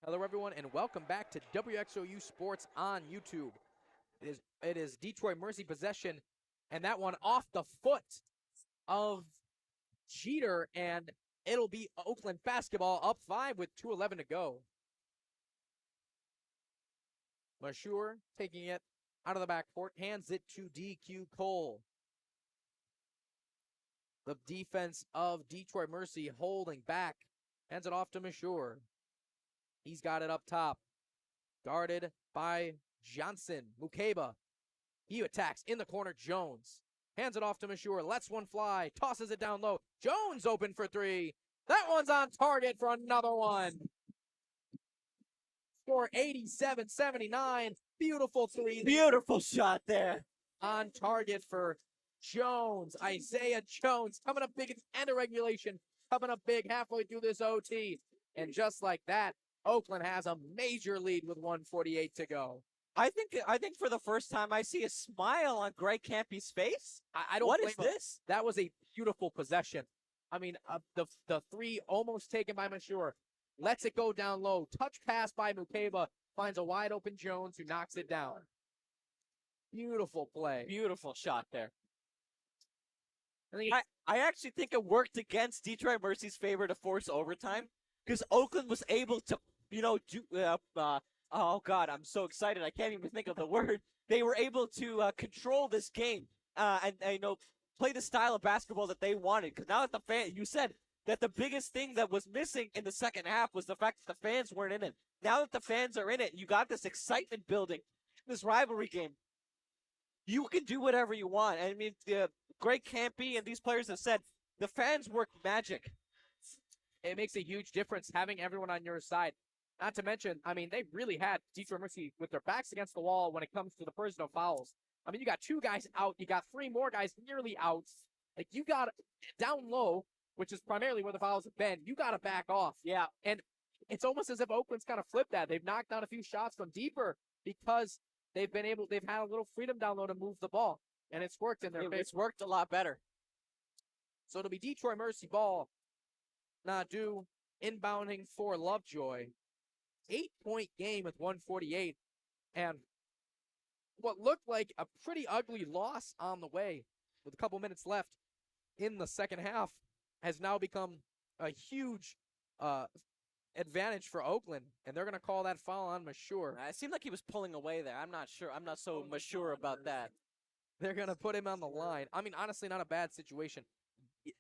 Hello, everyone, and welcome back to WXOU Sports on YouTube. It is Detroit Mercy possession, and that one off the foot of Jeter, and it'll be Oakland basketball up 5 with 2:11 to go. Mashur taking it out of the backcourt, hands it to DQ Cole. The defense of Detroit Mercy holding back, hands it off to Mashur. He's got it up top, guarded by Johnson. Mukeba, he attacks in the corner. Jones hands it off to Mashur, lets one fly, tosses it down low. Jones open for three. That one's on target for another one. Score 87-79. Beautiful three.
Beautiful shot there.
On target for Jones. Isaiah Jones coming up big at the end of regulation. Coming up big halfway through this OT. And just like that, Oakland has a major lead with 1:48 to go.
I think for the first time I see a smile on Greg Campy's face.
I don't
What
blame
is
him.
this?
That was a beautiful possession. I mean, the three almost taken by Mashur. Lets it go down low. Touch pass by Mukeba. Finds a wide open Jones who knocks it down. Beautiful play.
Beautiful shot there.
I think
I actually think it worked against Detroit Mercy's favor to force overtime because Oakland was able to, oh God, I'm so excited. I can't even think of the word. They were able to control this game and play the style of basketball that they wanted. Because now that you said that the biggest thing that was missing in the second half was the fact that the fans weren't in it. Now that the fans are in it, you got this excitement building, this rivalry game. You can do whatever you want. I mean, Greg Campy and these players have said the fans work magic.
it makes a huge difference having everyone on your side. Not to mention, I mean, they really had Detroit Mercy with their backs against the wall when it comes to the personal fouls. I mean, you got two guys out. You got three more guys nearly out. Like, you got down low, which is primarily where the fouls have been. You got to back off.
Yeah.
And it's almost as if Oakland's kind of flipped that. They've knocked down a few shots from deeper because they've had a little freedom down low to move the ball. And it's worked in their favor.
It's worked a lot better.
So it'll be Detroit Mercy ball. Nadu inbounding for Lovejoy. 8-point game with 1:48. And what looked like a pretty ugly loss on the way with a couple minutes left in the second half has now become a huge advantage for Oakland. And they're going to call that foul on Mashur.
It seemed like he was pulling away there. I'm not sure. I'm not so sure about that.
They're going to put him on the line. I mean, honestly, not a bad situation.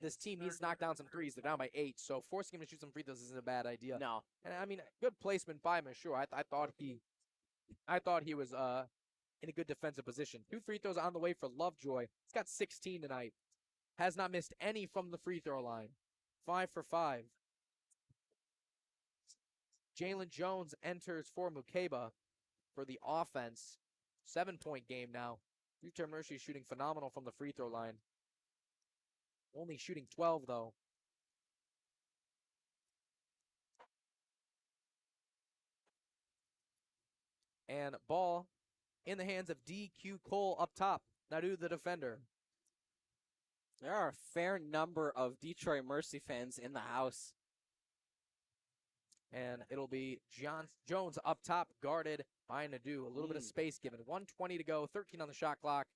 This team needs to knock down some threes. They're down by 8, so forcing him to shoot some free throws isn't a bad idea.
No.
And I mean, good placement by Mashur. I thought he was in a good defensive position. 2 free throws on the way for Lovejoy. He's got 16 tonight. Has not missed any from the free throw line. 5 for 5. Jalen Jones enters for Mukeba for the offense. 7-point game now. Detroit Mercy shooting phenomenal from the free throw line. Only shooting 12, though. And ball in the hands of DQ Cole up top. Nadu, the defender.
There are a fair number of Detroit Mercy fans in the house.
And it'll be Jones up top, guarded by Nadu. A little bit of space given. 1:20 to go, 13 on the shot clock.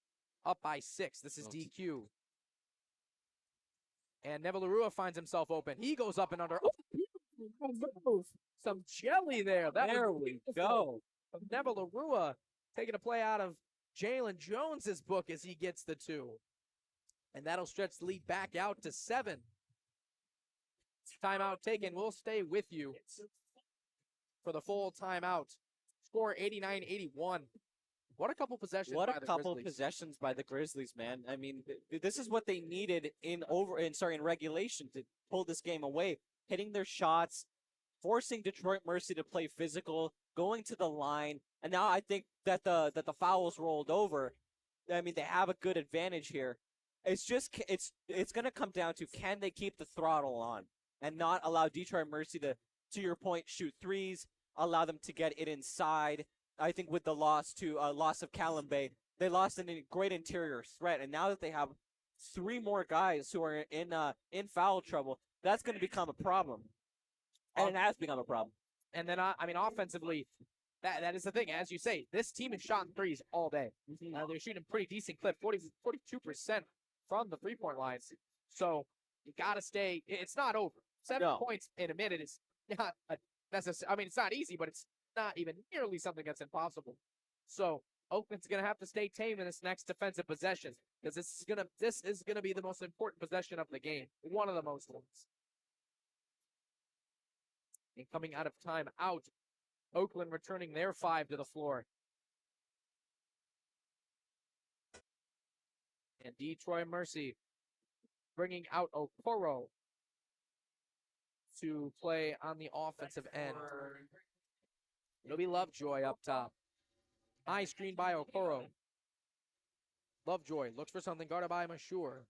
Up by 6. This is DQ. And Neville Larua finds himself open. He goes up and under. Oh, some jelly there.
There we go.
Neville Larua taking a play out of Jalen Jones's book as he gets the 2. And that'll stretch the lead back out to 7. Timeout taken. We'll stay with you for the full timeout. Score 89-81. What a couple possessions by the Grizzlies.
What a couple possessions by the Grizzlies, man. I mean, this is what they needed in regulation to pull this game away. Hitting their shots, forcing Detroit Mercy to play physical, going to the line, and now I think that the fouls rolled over. I mean, they have a good advantage here. It's just it's going to come down to, can they keep the throttle on and not allow Detroit Mercy to your point, shoot threes, allow them to get it inside. I think with the loss of Calambe, they lost a great interior threat, and now that they have 3 more guys who are in foul trouble, that's going to become a problem, and it has become a problem.
And then I mean, offensively, that is the thing. As you say, this team has shot threes all day. They're shooting a pretty decent clip, 42% from the 3-point lines. So you got to stay. It's not over. 7 points in a minute is not necessary. I mean, it's not easy, but it's not even nearly something that's impossible. So Oakland's going to have to stay tame in this next defensive possession, because this is gonna be the most important possession of the game, one of the most ones. And coming out of timeout Oakland returning their 5 to the floor. And Detroit Mercy bringing out Okoro to play on the offensive end. It'll be Lovejoy up top. High screen by Okoro. Lovejoy looks for something, guarded by Mashur.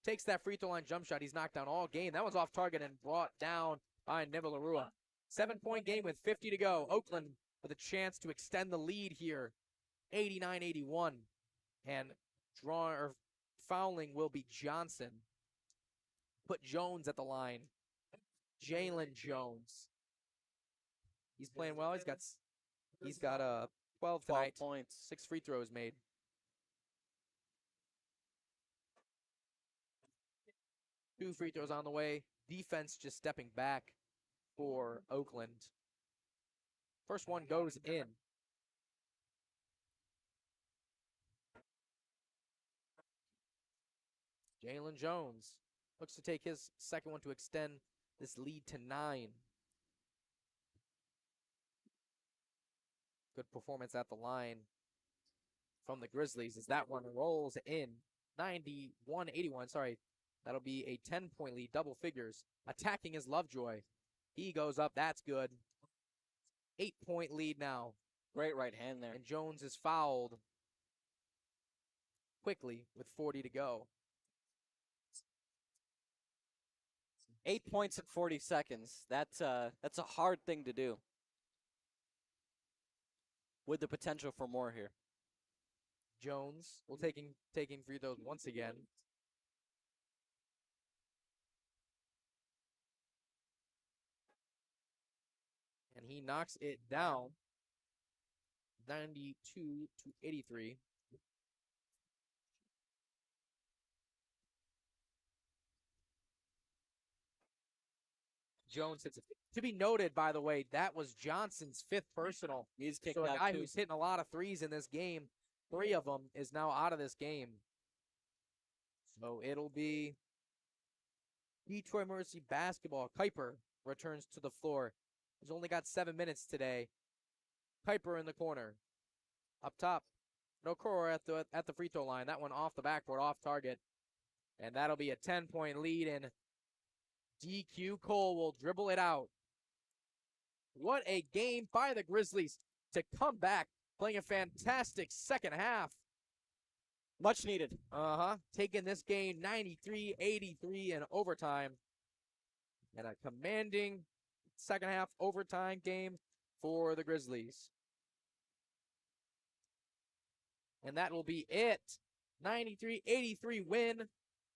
Takes that free throw line jump shot. He's knocked down all game. That one's off target and brought down by Nivalarua. 7-point game with 50 to go. Oakland with a chance to extend the lead here. 89-81. And fouling will be Johnson. Put Jones at the line. Jalen Jones. He's playing well. He's got 12 tonight.
12 points.
6 free throws made. Two free throws on the way. Defense just stepping back for Oakland. First one goes in. Jalen Jones looks to take his second one to extend this lead to 9. Good performance at the line from the Grizzlies as that one rolls in. 91-81, sorry. That'll be a 10-point lead, double figures. Attacking is Lovejoy. He goes up, that's good. 8-point lead now.
Great right hand there.
And Jones is fouled quickly with 40 to go.
8 points in 40 seconds. That's a hard thing to do. With the potential for more here.
Jones will taking free throws once again. And he knocks it down. 92-83. Jones hits it. To be noted, by the way, that was Johnson's 5th personal.
He's kicked
So a
out
guy
2.
who's hitting a lot of threes in this game, 3 of them is now out of this game. So it'll be Detroit Mercy basketball. Kuiper returns to the floor. He's only got 7 minutes today. Kuiper in the corner. Up top. Okoro at the free throw line. That one off the backboard, off target. And that'll be a 10-point lead, and DQ Cole will dribble it out. What a game by the Grizzlies to come back, playing a fantastic second half.
Much needed.
Taking this game 93-83 in overtime. And a commanding second half overtime game for the Grizzlies. And that will be it. 93-83 win.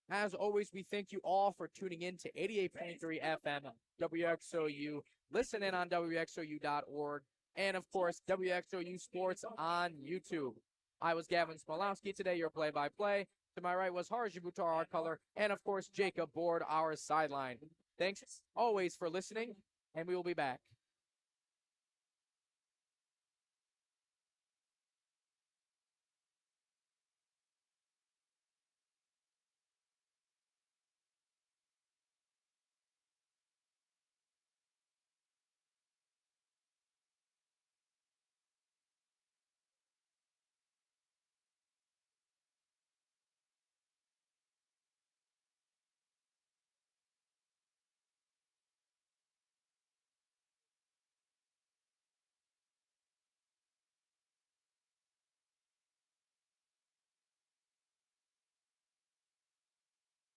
As always, we thank you all for tuning in to 88.3 FM WXOU. Listen in on WXOU.org. And, of course, WXOU Sports on YouTube. I was Gavin Smilowski today, your play-by-play. To my right was Harjun, Buttar, our color. And, of course, Jacob Board, our sideline. Thanks always for listening, and we will be back.